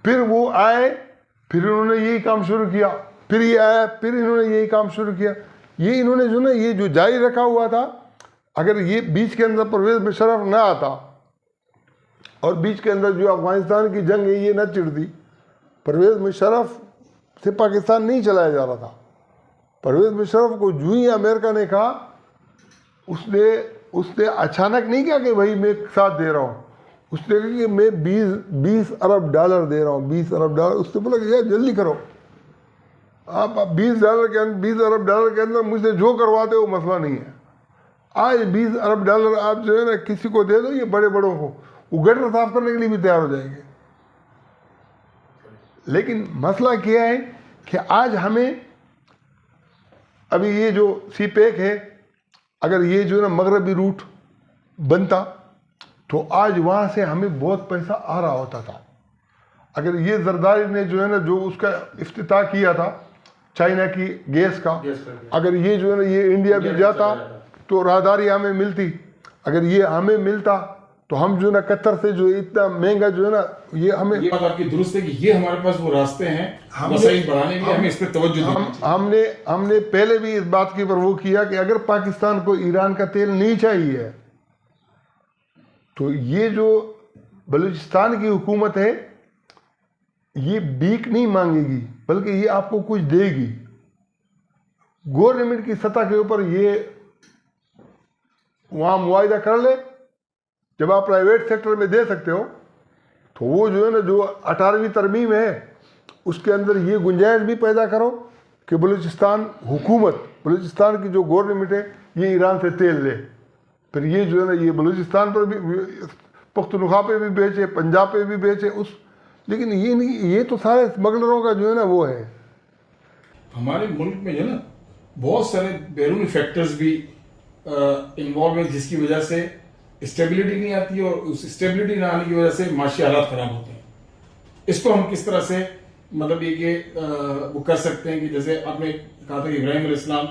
پھر وہ آئے، پھر انہوں نے یہی کام شروع کیا. پھر یہ آیا، پھر انہوں نے یہی کام شروع کیا. یہ انہوں نے جو نا یہ جو جاری رکھا ہوا تھا، اگر یہ بیچ کے اندر پرویز مشرف نہ آتا اور بیچ کے اندر جو افغانستان کی جنگ ہے یہ نہ چڑھتی، پرویز مشرف سے پاکستان نہیں چلایا جا رہا تھا. پرویز مشرف کو جو ہی امریکہ نے کہا، اس نے اچانک نہیں کہا کہ بھائی میں ساتھ دے رہا ہوں. اس نے کہا کہ میں 20 ارب ڈالر دے رہا ہوں، 20 ارب ڈالر. اس نے بولا کہ یار جلدی کرو، آپ 20 ارب ڈالر کے اندر مجھ سے جو کرواتے ہو مسئلہ نہیں ہے. آج 20 ارب ڈالر آپ جو ہے نا کسی کو دے دو، یہ بڑے بڑوں کو، وہ گٹر صاف کرنے کے لیے بھی تیار ہو جائیں گے. لیکن مسئلہ کیا ہے کہ آج ہمیں ابھی یہ جو سی پیک ہے، اگر یہ جو ہے نا مغربی روٹ بنتا تو آج وہاں سے ہمیں بہت پیسہ آ رہا ہوتا تھا. اگر یہ زرداری نے جو ہے نا جو اس کا افتتاح کیا تھا چائنا کی گیس کا، اگر یہ جو ہے نا یہ انڈیا بھی جاتا تو راہداری ہمیں ملتی. اگر یہ ہمیں ملتا تو ہم جو ہے نا قطر سے جو اتنا مہنگا جو ہے نا یہ ہمیں، یہ بات آپ کی درست ہے کہ یہ ہمارے پاس وہ راستے ہیں وسائل بڑھانے کے لیے، ہمیں اس پہ توجہ دینی. ہم نے پہلے بھی اس بات کی پر وہ کیا کہ اگر پاکستان کو ایران کا تیل نہیں چاہیے تو یہ جو بلوچستان کی حکومت ہے یہ بھیک نہیں مانگے گی بلکہ یہ آپ کو کچھ دے گی. گورنمنٹ کی سطح کے اوپر یہ وہاں معاہدہ کر لے. جب آپ پرائیویٹ سیکٹر میں دے سکتے ہو تو وہ جو ہے نا جو 18ویں ترمیم ہے اس کے اندر یہ گنجائش بھی پیدا کرو کہ بلوچستان حکومت، بلوچستان کی جو گورنمنٹ ہے یہ ایران سے تیل لے. پھر یہ جو ہے نا یہ بلوچستان پر بھی، پختونخوا پہ بھی بیچے، پنجاب پہ بھی بیچے اس. لیکن یہ نہیں، یہ تو سارے اسمگلروں کا جو ہے نا وہ ہے. ہمارے ملک میں جو ہے نا بہت سارے بیرونی فیکٹرز بھی انوالو ہیں جس کی وجہ سے اسٹیبلٹی نہیں آتی اور اس اسٹیبلٹی نہ آنے کی وجہ سے معاشی حالات خراب ہوتے ہیں. اس کو ہم کس طرح سے مطلب یہ کہ وہ کر سکتے ہیں کہ جیسے آپ نے کہا تھا کہ ابراہیم علیہ السلام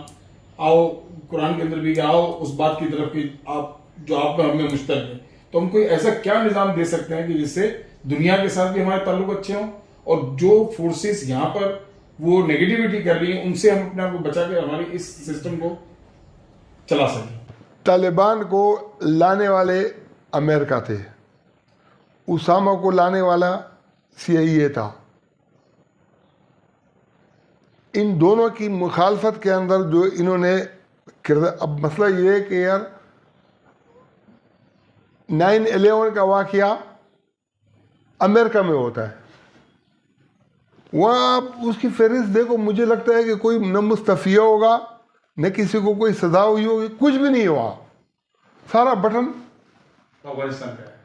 آؤ، قرآن کے اندر بھی کہ آؤ اس بات کی طرف کہ آپ جو آپ میں ہم میں مشترک ہیں، تو ہم کوئی ایسا کیا نظام دے سکتے ہیں کہ جس سے دنیا کے ساتھ بھی ہمارے تعلق اچھے ہوں اور جو فورسز یہاں پر وہ نیگیٹیوٹی کر رہی ہیں ان سے ہم اپنے آپ کو بچا کے ہماری اس سسٹم کو چلا سکیں. طالبان کو لانے والے امریکہ تھے، اسامہ کو لانے والا CIA تھا. ان دونوں کی مخالفت کے اندر جو انہوں نے اب مسئلہ یہ ہے کہ یار 9/11 کا واقعہ امریکہ میں ہوتا ہے, وہاں آپ اس کی فہرست دیکھو, مجھے لگتا ہے کہ کوئی نہ مستعفیہ ہوگا نہ کسی کو کوئی سزا ہوئی ہوگی, کچھ بھی نہیں ہوا. سارا بٹن افغانستان کا ہے.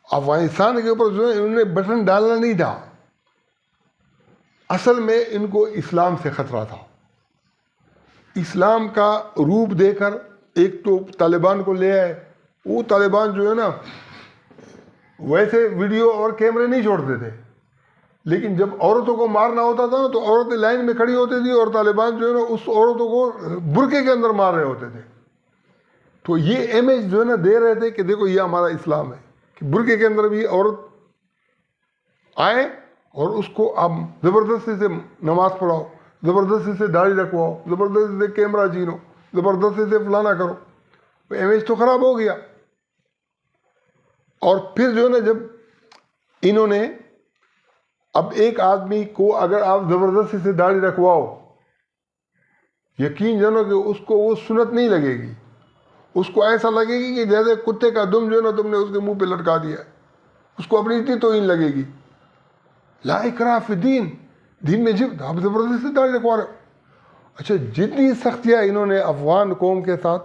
افغانستان کے اوپر جو ہے انہوں نے بٹن ڈالنا نہیں تھا. اصل میں ان کو اسلام سے خطرہ تھا. اسلام کا روپ دے کر ایک تو طالبان کو لے آئے. وہ طالبان جو ہے نا ویسے ویڈیو اور کیمرے نہیں چھوڑتے تھے, لیکن جب عورتوں کو مارنا ہوتا تھا نا تو عورتیں لائن میں کھڑی ہوتی تھی اور طالبان جو ہے نا اس عورتوں کو برقعے کے اندر مار رہے ہوتے تھے. تو یہ امیج جو ہے نا دے رہے تھے کہ دیکھو یہ ہمارا اسلام ہے, کہ برقعے کے اندر بھی عورت آئے اور اس کو آپ زبردستی سے نماز پڑھاؤ, زبردستی سے داڑھی رکھواؤ, زبردستی سے کیمرہ چھینو, زبردستی سے فلانا کرو. امیج تو خراب ہو گیا. اور پھر جو ہے نا جب انہوں نے اب ایک آدمی کو اگر آپ زبردستی سے داڑھی رکھواؤ, یقین جانو کہ اس کو وہ سنت نہیں لگے گی. اس کو ایسا لگے گی کہ جیسے کتے کا دم جو ہے نا تم نے اس کے منہ پہ لٹکا دیا ہے. اس کو اپنی اتنی توہین لگے گی. لا اکراہ فی الدین, دین میں جب آپ زبردستی سے داڑھی رکھوا رہے ہو. اچھا, جتنی سختیاں انہوں نے افغان قوم کے ساتھ,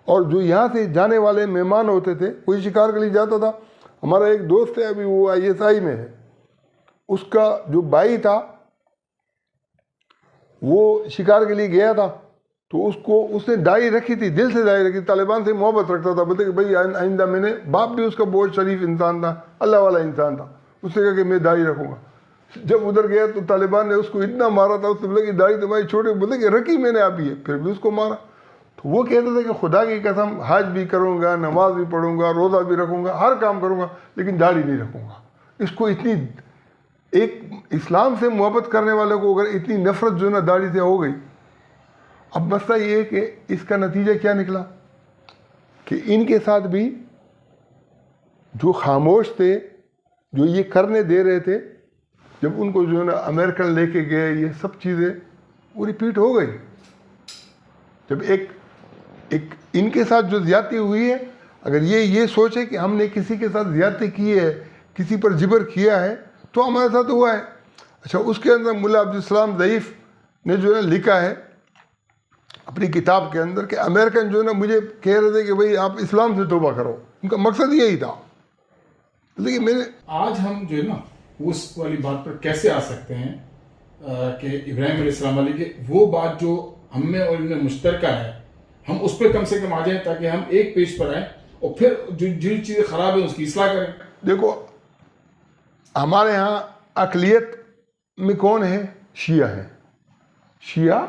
اور جو یہاں سے جانے والے مہمان ہوتے تھے, کوئی شکار کے لیے جاتا تھا. ہمارا ایک دوست ہے ابھی وہ ISI میں ہے, اس کا جو بھائی تھا وہ شکار کے لیے گیا تھا, تو اس نے داڑھی رکھی تھی, دل سے داڑھی رکھی, طالبان سے محبت رکھتا تھا. بولتے کہ بھائی آئندہ میں نے, باپ بھی اس کا بہت شریف انسان تھا, اللہ والا انسان تھا, اس نے کہا کہ میں داڑھی رکھوں گا. جب ادھر گیا تو طالبان نے اس کو اتنا مارا تھا, اس نے بولا کہ داڑھی تمہاری چھوٹی, بولتے کہ رکھی میں نے ابھی ہے, پھر بھی اس کو مارا. تو وہ کہتے تھے کہ خدا کی قسم حج بھی کروں گا, نماز بھی پڑھوں گا, روزہ بھی رکھوں گا, ہر کام کروں گا, لیکن داڑھی نہیں رکھوں گا. اس کو اتنی, ایک اسلام سے محبت کرنے والے کو اگر اتنی نفرت جو ہے نا داڑھی سے ہو گئی. اب مسئلہ یہ ہے کہ اس کا نتیجہ کیا نکلا کہ ان کے ساتھ بھی جو خاموش تھے, جو یہ کرنے دے رہے تھے, جب ان کو جو ہے نا امریکن لے کے گئے, یہ سب چیزیں وہ ریپیٹ ہو گئی. جب ایک ان کے ساتھ جو زیادتی ہوئی ہے, اگر یہ سوچے کہ ہم نے کسی کے ساتھ زیادتی کی ہے, کسی پر جبر کیا ہے, تو ہمارے ساتھ ہوا ہے. اچھا, اس کے اندر ملا عبدالسلام ضعیف نے جو ہے لکھا ہے اپنی کتاب کے اندر کہ امریکن جو ہے نا مجھے کہہ رہے تھے کہ بھئی آپ اسلام سے توبہ کرو. ان کا مقصد یہی تھا. لیکن میں نے آج ہم جو ہے نا اس والی بات پر کیسے آ سکتے ہیں کہ ابراہیم علیہ السلام علیہ کے وہ بات جو ہم میں اور ان میں مشترکہ ہے, ہم اس پہ کم سے کم آ جائیں تاکہ ہم ایک پیج پر آئیں اور پھر جو چیزیں خراب ہیں اس کی اصلاح کریں. دیکھو, ہمارے ہاں اقلیت میں کون ہے؟ شیعہ ہے. شیعہ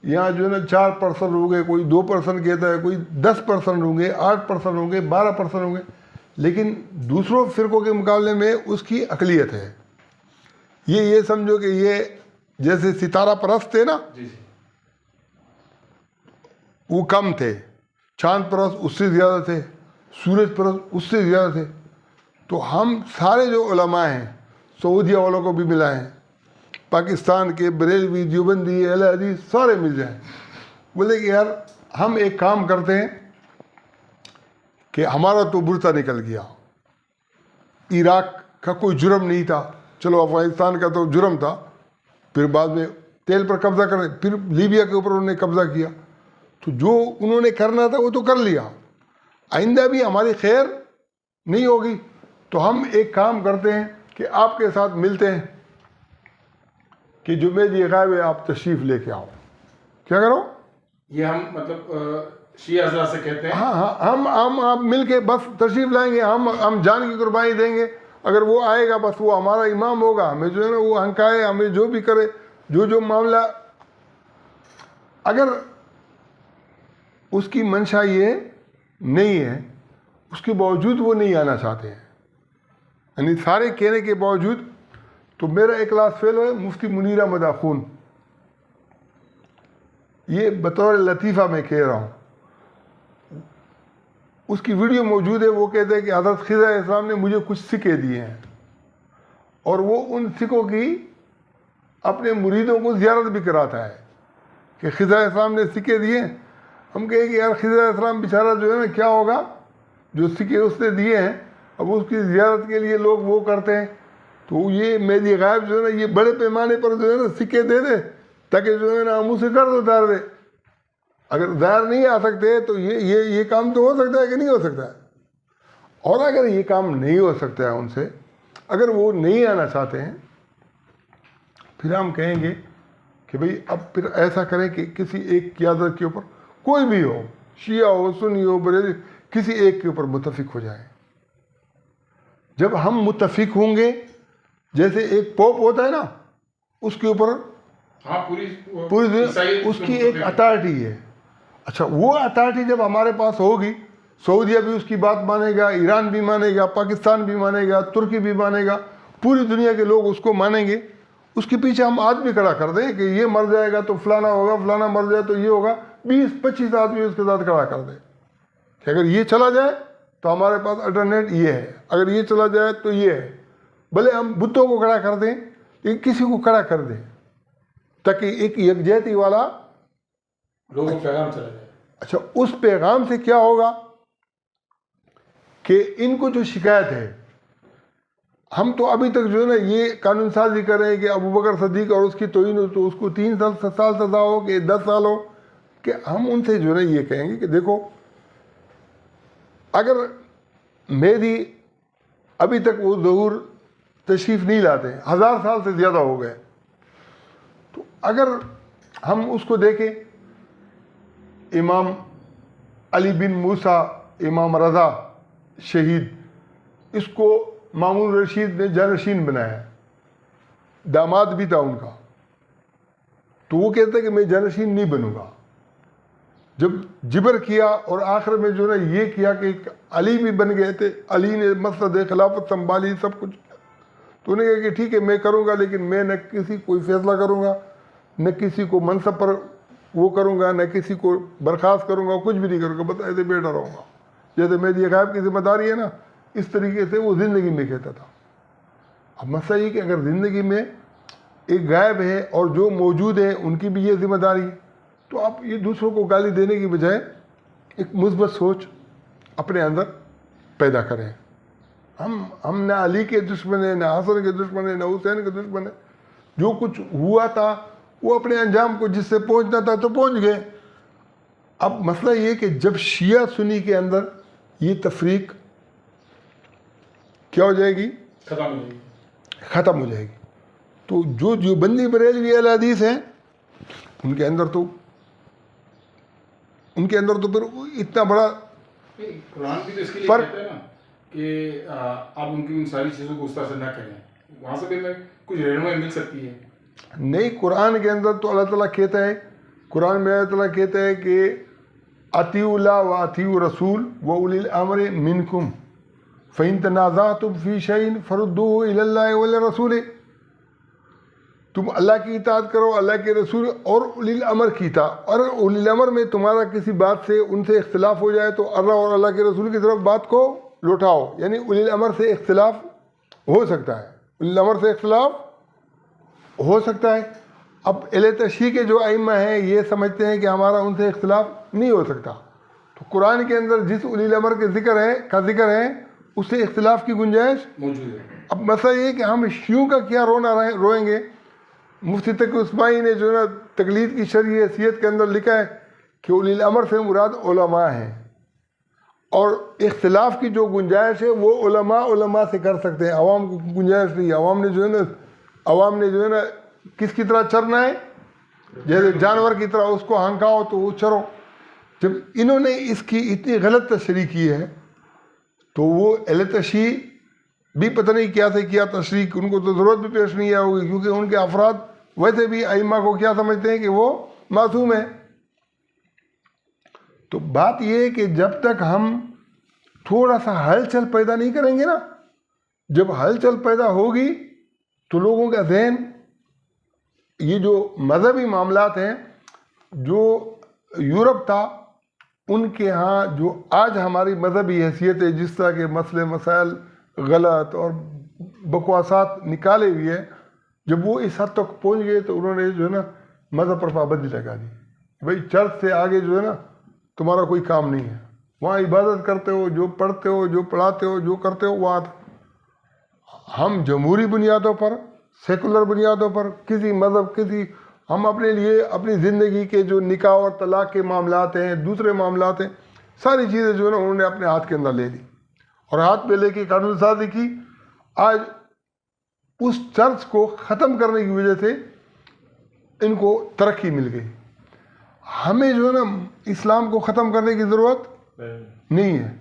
یہاں جو ہے نا 4% ہوں گے, کوئی 2% کہتا ہے, کوئی 10% ہوں گے, 8% ہوں گے, 12% ہوں گے, لیکن دوسروں فرقوں کے مقابلے میں اس کی اقلیت ہے. یہ سمجھو کہ یہ جیسے ستارہ پرست تھے نا, وہ کم تھے, چاند پرست اس سے زیادہ تھے, سورج پرست اس سے زیادہ تھے. تو ہم سارے جو علماء ہیں سعودیہ والوں کو بھی ملائیں, پاکستان کے بریلوی, دیوبندی, اہل حدیث سارے مل جائیں. بولے کہ یار ہم ایک کام کرتے ہیں کہ ہمارا تو برتا نکل گیا, عراق کا کوئی جرم نہیں تھا, چلو افغانستان کا تو جرم تھا, پھر بعد میں تیل پر قبضہ کریں, پھر لیبیا کے اوپر انہوں نے قبضہ کیا, تو جو انہوں نے کرنا تھا وہ تو کر لیا. آئندہ بھی ہماری خیر نہیں ہوگی, تو ہم ایک کام کرتے ہیں کہ آپ کے ساتھ ملتے ہیں کہ جمعے دی غائب ہے, آپ تشریف لے کے آؤ. کیا کرو؟ یہ ہم مطلب شیعہ حضرات سے کہتے ہیں ہاں, ہم آپ مل کے بس تشریف لائیں گے, ہم جان کی قربانی دیں گے. اگر وہ آئے گا بس وہ ہمارا امام ہوگا, ہمیں جو ہے نا وہ ہنکائے, ہمیں جو بھی کرے, جو معاملہ, اگر اس کی منشا یہ نہیں ہے, اس کے باوجود وہ نہیں آنا چاہتے ہیں, یعنی سارے کہنے کے باوجود. تو میرا ایک کلاس فیلو ہے مفتی منیر احمد آخون, یہ بطور لطیفہ میں کہہ رہا ہوں, اس کی ویڈیو موجود ہے. وہ کہتے ہیں کہ حضرت خضر علیہ السلام نے مجھے کچھ سکے دیے ہیں, اور وہ ان سکوں کی اپنے مریدوں کو زیارت بھی کراتا ہے کہ خضر علیہ السلام نے سکے دیے. ہم کہیں کہ یار خضر علیہ السلام بیچارہ جو ہے نا, کیا ہوگا جو سکے اس نے دیے ہیں, اب اس کی زیارت کے لیے لوگ وہ کرتے ہیں. تو یہ مہدی غائب جو ہے نا, یہ بڑے پیمانے پر جو ہے نا سکے دے دے تاکہ جو ہے نا ہم اسے قرض اتار دے. اگر ظاہر نہیں آ سکتے تو یہ کام تو ہو سکتا ہے کہ نہیں ہو سکتا ہے. اور اگر یہ کام نہیں ہو سکتا ہے ان سے, اگر وہ نہیں آنا چاہتے ہیں, پھر ہم کہیں گے کہ بھئی اب پھر ایسا کریں کہ کسی ایک قیادت کے اوپر, کوئی بھی ہو, شیعہ ہو, سنی ہو, بریلوی, کسی ایک کے اوپر متفق ہو جائیں. جب ہم متفق ہوں گے, جیسے ایک پوپ ہوتا ہے نا, اس کے اوپر پوری اس کی ایک اتھارٹی ہے. اچھا, وہ اتھارٹی جب ہمارے پاس ہوگی, سعودیہ بھی اس کی بات مانے گا, ایران بھی مانے گا, پاکستان بھی مانے گا, ترکی بھی مانے گا, پوری دنیا کے لوگ اس کو مانیں گے. اس کے پیچھے ہم آدمی کھڑا کر دیں کہ یہ مر جائے گا تو فلانا ہوگا, فلانا مر جائے تو یہ ہوگا, 20-25 آدمی اس کے ساتھ کھڑا کر دیں کہ اگر یہ چلا جائے تو ہمارے پاس الٹرنیٹ یہ ہے, اگر یہ چلا جائے تو یہ ہے. بھلے ہم بتوں کو کھڑا کر دیں, لیکن کسی کو کھڑا کر دیں تاکہ ایک یکجہتی والا لوگوں کو پیغام چلا جائے. اچھا, اس پیغام سے کیا ہوگا کہ ان کو جو شکایت ہے, ہم تو ابھی تک جو ہے نا یہ قانون سازی کر رہے ہیں کہ ابو بکر صدیق اور اس کی توہین ہو تو اس کو 3 سال سزا ہو کہ 10 سال ہو, کہ ہم ان سے جو ہے نا یہ کہیں گے کہ دیکھو, اگر مہدی ابھی تک وہ ظہور تشریف نہیں لاتے, 1000 سال سے زیادہ ہو گئے, تو اگر ہم اس کو دیکھیں, امام علی بن موسیٰ امام رضا شہید, اس کو مامون رشید نے جانشین بنایا, داماد بھی تھا ان کا, تو وہ کہتا ہے کہ میں جانشین نہیں بنوں گا. جب جبر کیا اور آخر میں جو ہے نا یہ کیا کہ علی بھی بن گئے تھے, علی نے مسند خلافت سنبھالی, سب کچھ, تو انہیں کہا کہ ٹھیک ہے میں کروں گا, لیکن میں نہ کسی کوئی فیصلہ کروں گا, نہ کسی کو منصب پر وہ کروں گا, نہ کسی کو برخاست کروں گا, کچھ بھی نہیں کروں گا, بس ایسے بیٹھا رہوں گا. جیسے مہدی غائب کی ذمہ داری ہے نا, اس طریقے سے وہ زندگی میں کہتا تھا. اب مسئلہ یہ کہ اگر زندگی میں ایک غائب ہے اور جو موجود ہیں ان کی بھی یہ ذمہ داری ہے, تو آپ یہ دوسروں کو گالی دینے کی بجائے ایک مثبت سوچ اپنے اندر پیدا کریں. ہم نہ علی کے دشمن ہیں, نہ حسن کے دشمن ہیں, نہ حسین کے دشمن ہیں. جو کچھ ہوا تھا وہ اپنے انجام کو جس سے پہنچنا تھا تو پہنچ گئے. اب مسئلہ یہ کہ جب شیعہ سنی کے اندر یہ تفریق کیا ہو جائے گی, ختم ہو جائے گی, تو جو بندی بریلوی اہل حدیث ہیں ان کے اندر تو پھر اتنا بڑا قرآن بھی تو اس کے لیے فرق کہتا ہے نا کہ آپ ان کی ان ساری چیزوں کو اس طرح سے نہ کریں, وہاں سے بھی کچھ رہنمائی مل سکتی ہے. نہیں, قرآن کے اندر تو اللہ تعالیٰ کہتا ہے, قرآن میں اللہ تعالیٰ کہتا ہے کہ اطیعوا اللہ و اطیعوا رسول و اولی الامر منکم فإن تنازعتم فی شیء فردوہ الی اللہ وللرسول. تم اللہ کی اطاعت کرو, اللہ کے رسول اور اولی الامر کی اطاعت. اور اولی الامر میں تمہارا کسی بات سے ان سے اختلاف ہو جائے تو اللہ اور اللہ کے رسول کی طرف بات کو لوٹاؤ. یعنی اولی الامر سے اختلاف ہو سکتا ہے, اولی الامر سے اختلاف ہو سکتا ہے. اب اہل تشیع کے جو ائمہ ہیں یہ سمجھتے ہیں کہ ہمارا ان سے اختلاف نہیں ہو سکتا, تو قرآن کے اندر جس اولی الامر کے ذکر ہے اس سے اختلاف کی گنجائش موجود ہے. اب مسئلہ یہ کہ ہم شیعوں کا کیا روئیں گے. مفتی تقی عثمانی نے جو ہے نا تقلید کی شرعی حیثیت کے اندر لکھا ہے کہ اولی الامر سے مراد علماء ہیں, اور اختلاف کی جو گنجائش ہے وہ علماء سے کر سکتے ہیں, عوام کی گنجائش نہیں. عوام نے جو ہے نا کس کی طرح چرنا ہے, جیسے جانور کی طرح اس کو ہنکاؤ تو وہ چرو. جب انہوں نے اس کی اتنی غلط تشریح کی ہے تو وہ اہل تشیع بھی پتہ نہیں کیا سے کیا تشریح, ان کو تو ضرورت بھی پیش نہیں آئی ہوگی, کیونکہ ان کے افراد ویسے بھی ائمہ کو کیا سمجھتے ہیں کہ وہ معصوم ہیں. تو بات یہ ہے کہ جب تک ہم تھوڑا سا ہلچل پیدا نہیں کریں گے نا, جب ہلچل پیدا ہوگی تو لوگوں کا ذہن, یہ جو مذہبی معاملات ہیں, جو یورپ تھا ان کے ہاں جو آج ہماری مذہبی حیثیت ہے، جس طرح کے مسئلے مسائل غلط اور بکواسات نکالے ہوئے ہیں، جب وہ اس حد تک پہنچ گئے تو انہوں نے جو ہے نا مذہب پر پابندی لگا دی. بھائی چرچ سے آگے جو ہے نا تمہارا کوئی کام نہیں ہے، وہاں عبادت کرتے ہو، جو پڑھتے ہو، جو پڑھاتے ہو، جو کرتے ہو وہاں. ہم جمہوری بنیادوں پر، سیکولر بنیادوں پر، کسی مذہب ہم اپنے لیے اپنی زندگی کے جو نکاح اور طلاق کے معاملات ہیں، دوسرے معاملات ہیں، ساری چیزیں جو ہے نا انہوں نے اپنے ہاتھ کے اندر لے لی اور ہاتھ پہ لے کے قانون سازی کی. آج اس چرچ کو ختم کرنے کی وجہ سے ان کو ترقی مل گئی. ہمیں جو ہے نا اسلام کو ختم کرنے کی ضرورت نہیں ہے.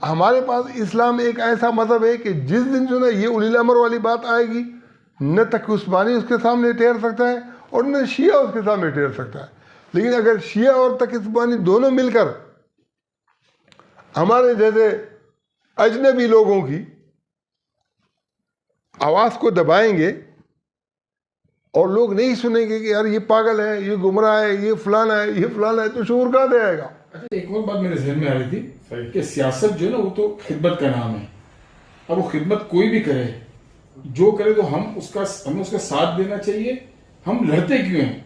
ہمارے پاس اسلام ایک ایسا مذہب ہے کہ جس دن جو ہے نا یہ اولی الامر والی بات آئے گی، نہ تک عثمانی اس کے سامنے ٹھہر سکتا ہے اور نہ شیعہ اس کے سامنے ٹھہر سکتا ہے. لیکن اگر شیعہ اور تک عثمانی دونوں مل کر ہمارے جیسے اجنبی لوگوں کی آواز کو دبائیں گے اور لوگ نہیں سنیں گے کہ یار یہ پاگل ہے، یہ گمراہ ہے، یہ فلانا ہے، یہ فلانا ہے، تو شعور کہاں سے آئے گا؟ اچھا ایک اور بات میرے ذہن میں آ رہی تھی کہ سیاست جو ہے نا وہ تو خدمت کا نام ہے. اب وہ خدمت کوئی بھی کرے، جو کرے تو ہمیں اس کا ساتھ دینا چاہیے. ہم لڑتے کیوں ہیں؟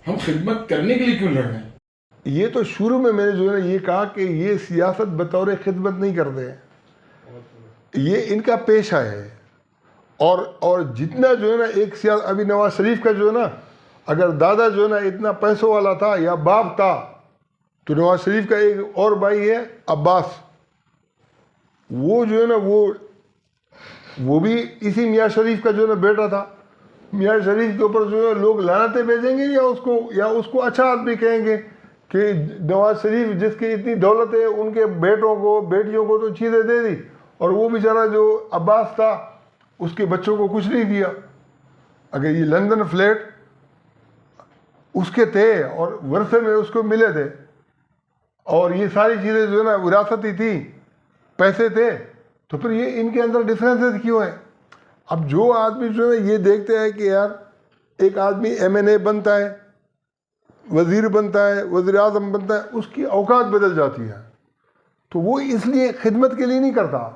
ہم خدمت کرنے کے لیے کیوں لڑ رہے ہیں؟ یہ تو شروع میں نے جو ہے نا یہ کہا کہ یہ سیاست بطور خدمت نہیں کرتے ہیں، یہ ان کا پیشہ ہے. اور جتنا جو ہے نا ایک ابھی نواز شریف کا جو ہے نا، اگر دادا جو ہے نا اتنا پیسوں والا تھا یا باپ تھا، تو نواز شریف کا ایک اور بھائی ہے عباس، وہ جو ہے نا وہ بھی اسی میاں شریف کا جو ہے نا بیٹا تھا. میاں شریف کے اوپر جو ہے لوگ لعنتیں بھیجیں گے یا اس کو اچھا آدمی کہیں گے کہ نواز شریف جس کی اتنی دولت ہے ان کے بیٹوں کو بیٹیوں کو تو چیزیں دے دی، اور وہ بیچارہ جو عباس تھا اس کے بچوں کو کچھ نہیں دیا. اگر یہ لندن فلیٹ اس کے تھے اور ورثے میں اس کو ملے تھے اور یہ ساری چیزیں جو ہے نا وراثتی تھی، پیسے تھے، تو پھر یہ ان کے اندر ڈفرینسز کیوں ہیں؟ اب جو آدمی جو ہے یہ دیکھتے ہیں کہ یار ایک آدمی MNA بنتا ہے، وزیر بنتا ہے، وزیر اعظم بنتا ہے، اس کی اوقات بدل جاتی ہے، تو وہ اس لیے خدمت کے لیے نہیں کرتا،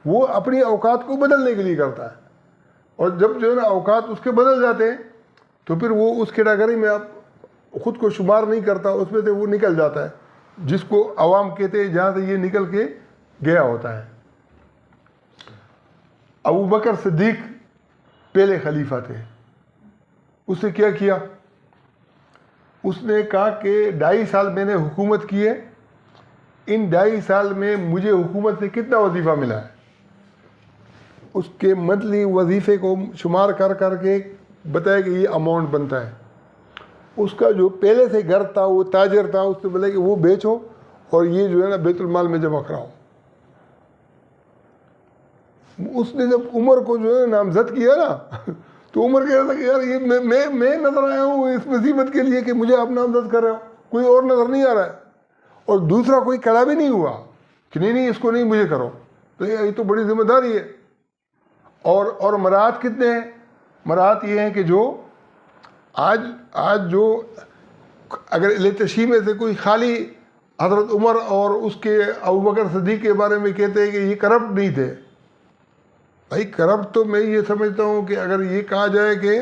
وہ اپنی اوقات کو بدلنے کے لیے کرتا ہے. اور جب جو ہے نا اوقات اس کے بدل جاتے ہیں تو پھر وہ اس کیٹاگری میں آپ خود کو شمار نہیں کرتا، اس میں سے وہ نکل جاتا ہے، جس کو عوام کہتے ہیں جہاں سے یہ نکل کے گیا ہوتا ہے. ابو بکر صدیق پہلے خلیفہ تھے. اس نے کیا؟ اس نے کہا کہ 2.5 سال میں نے حکومت کی ہے، ان 2.5 سال میں مجھے حکومت سے کتنا وظیفہ ملا ہے. اس کے منتھلی وظیفے کو شمار کر کے بتایا کہ یہ اماؤنٹ بنتا ہے. اس کا جو پہلے سے گھر تھا، وہ تاجر تھا، اس نے بولا کہ وہ بیچو اور یہ جو ہے نا بیت المال میں جمع کراؤ. اس نے جب عمر کو جو ہے نامزد کیا نا تو عمر کہہ رہا تھا کہ یار یہ میں نظر آیا ہوں اس مصیبت کے لیے کہ مجھے آپ نامزد کر رہے ہو، کوئی اور نظر نہیں آ رہا ہے. اور دوسرا کوئی کڑا بھی نہیں ہوا کہ نہیں اس کو نہیں مجھے کرو. تو یہ تو بڑی ذمہ داری ہے. اور مراحت کتنے ہیں؟ مراحت یہ ہیں کہ جو آج جو اگر الیتشی میں سے کوئی خالی حضرت عمر اور اس کے ابو بکر صدیق کے بارے میں کہتے ہیں کہ یہ کرپٹ نہیں تھے. بھائی کرپٹ تو میں یہ سمجھتا ہوں کہ اگر یہ کہا جائے کہ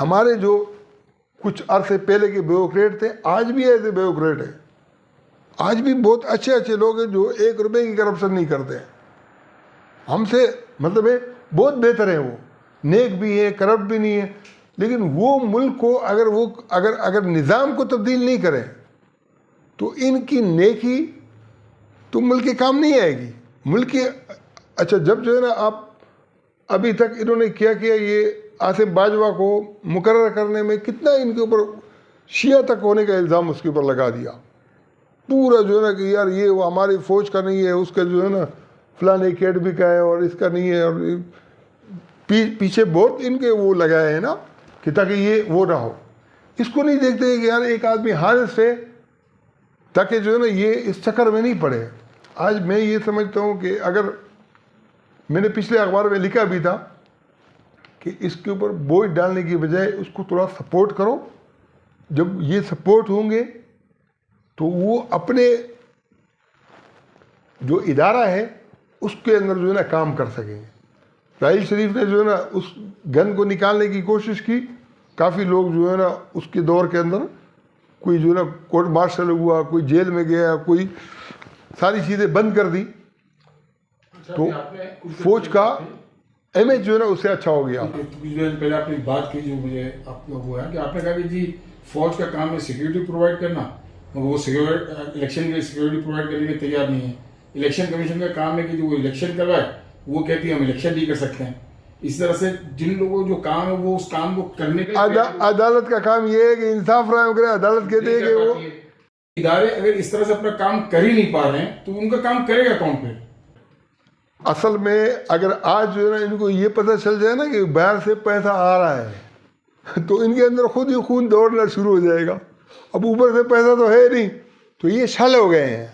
ہمارے جو کچھ عرصے پہلے کے بیوروکریٹ تھے، آج بھی ایسے بیوروکریٹ ہیں، آج بھی بہت اچھے لوگ ہیں جو 1 روپے کی کرپشن نہیں کرتے. ہم سے مطلب ہے بہت بہتر ہیں، وہ نیک بھی ہے، کرپٹ بھی نہیں ہے. لیکن وہ ملک کو اگر نظام کو تبدیل نہیں کرے تو ان کی نیکی تو ملک کے کام نہیں آئے گی. ملک کے اچھا جب جو ہے نا آپ ابھی تک انہوں نے کیا یہ آصف باجوہ کو مقرر کرنے میں کتنا ان کے اوپر شیعہ تک ہونے کا الزام اس کے اوپر لگا دیا. پورا جو ہے نا کہ یار یہ وہ ہماری فوج کا نہیں ہے، اس کا جو ہے نا فلاں اکیڈمی کا ہے اور اس کا نہیں ہے، اور پیچھے بہت ان کے وہ لگائے ہیں نا کہ تاکہ یہ وہ نہ ہو. اس کو نہیں دیکھتے کہ یار ایک آدمی حارث ہے تاکہ جو ہے نا یہ اس چکر میں نہیں پڑے. آج میں یہ سمجھتا ہوں کہ اگر میں نے پچھلے اخبار میں لکھا بھی تھا کہ اس کے اوپر بوجھ ڈالنے کی بجائے اس کو تھوڑا سپورٹ کرو. جب یہ سپورٹ ہوں گے تو وہ اپنے جو ادارہ ہے اس کے اندر جو ہے نا کام کر سکیں. راحیل شریف نے جو ہے نا اس گن کو نکالنے کی کوشش کی. کافی لوگ جو ہے نا اس کے دور کے اندر کوئی جو ہے نا کورٹ مارشل ہوا, کوئی جیل میں گیا, کوئی ساری چیزیں بند کر دی. تو فوج کا امیج جو ہے نا اس سے اچھا ہو گیا. پہلے آپ نے بات کی جو مجھے آپ کا وہ ہے کہ آپ نے کہا کہ جی فوج کا کام ہے سیکیورٹی پرووائڈ کرنا, مگر وہ الیکشن کے لیے سیکیورٹی پرووائڈ کرنے کے لیے تیار نہیں ہے. الیکشن کمیشن کا کام ہے کہ جو وہ الیکشن کروائے وہ کہتی ہے ہم الیکشن نہیں کر سکتے ہیں. اس طرح سے جن لوگوں جو کام ہے وہ اس کام کو کرنے کا عدالت کا کام یہ ہے کہ انصاف فراہم کرے. عدالت کہتے ہیں کہ وہ ادارے اگر اس طرح سے اپنا کام کر ہی نہیں پا رہے ہیں تو ان کا کام کرے گا کون پھر؟ اصل میں اگر آج جو ہے نا ان کو یہ پتہ چل جائے نا کہ باہر سے پیسہ آ رہا ہے تو ان کے اندر خود ہی خون دوڑنا شروع ہو جائے گا. اب اوپر سے پیسہ تو ہے نہیں تو یہ شل ہو گئے ہیں.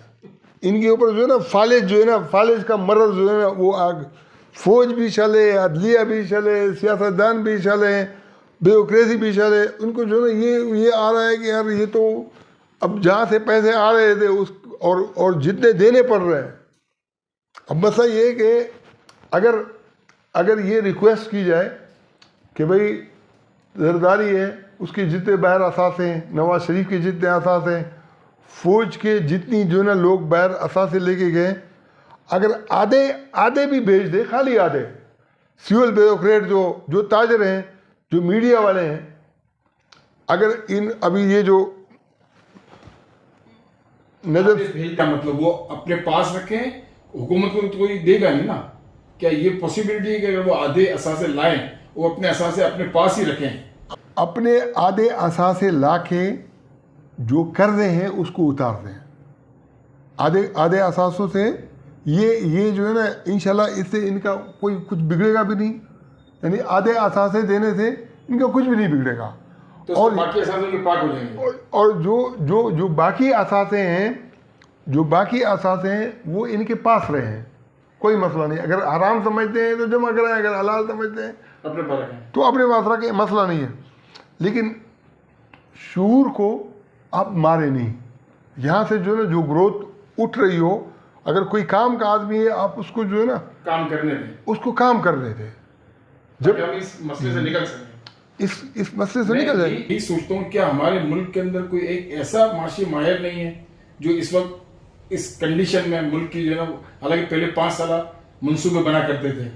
ان کے اوپر جو ہے نا فالج جو ہے نا, فالج کا مرض جو ہے نا وہ آگ. فوج بھی چلے, عدلیہ بھی چلے, سیاستدان بھی چلے, بیوروکریسی بھی چلے. ان کو جو ہے نا یہ آ رہا ہے کہ یار یہ تو اب جہاں سے پیسے آ رہے تھے اس اور جتنے دینے پڑ رہے ہیں. اب مسئلہ یہ ہے کہ اگر یہ ریکویسٹ کی جائے کہ بھئی زرداری ہے, اس کے جتنے باہر اثاثے ہیں, نواز شریف کے جتنے اثاثے ہیں, فوج کے جتنی جو ہے نا لوگ باہر اثاثے لے کے گئے, اگر آدھے بھی بھیج دے, خالی آدھے سول بیوروکریٹ جو تاجر ہیں, جو میڈیا والے ہیں, اگر ابھی یہ جو نظر کا مطلب وہ اپنے پاس رکھیں, حکومت کو کوئی دے گا نہیں نا. کیا یہ پاسبلٹی ہے کہ اگر وہ آدھے اثاثے لائیں وہ اپنے اثاثے اپنے پاس ہی رکھیں؟ اپنے آدھے اثاثے لا کے جو کر رہے ہیں اس کو اتار دیں. آدھے اثاثوں سے یہ جو ہے نا انشاءاللہ اس سے ان کا کوئی کچھ بگڑے گا بھی نہیں. یعنی آدھے اثاثے دینے سے ان کا کچھ بھی نہیں بگڑے گا. اور باقی اثاثے کے پاک ہو جائیں گے. اور جو باقی اثاثے ہیں وہ ان کے پاس رہے ہیں, کوئی مسئلہ نہیں. اگر حرام سمجھتے ہیں تو جمع کرائیں, اگر حلال سمجھتے ہیں اپنے پاس رکھیں تو اپنے پاس رکھیں, مسئلہ نہیں ہے. لیکن شعور کو آپ مارے نہیں. یہاں سے جو ہے نا جو گروتھ اٹھ رہی ہو, اگر کوئی کام کا آدمی ہے آپ اس کو جو ہے نا کام کرنے دیں, اس کو کام کرنے دیں, جب ہم اس مسئلے سے نکل سکیں. اس مسئلے سے نکل جائے. یہی سوچتا ہوں کیا ہمارے ملک کے اندر کوئی ایک ایسا معاشی ماہر نہیں ہے جو اس وقت اس کنڈیشن میں ملک کی جو ہے نا, حالانکہ پہلے 5 سالہ منصوبے بنا کرتے تھے,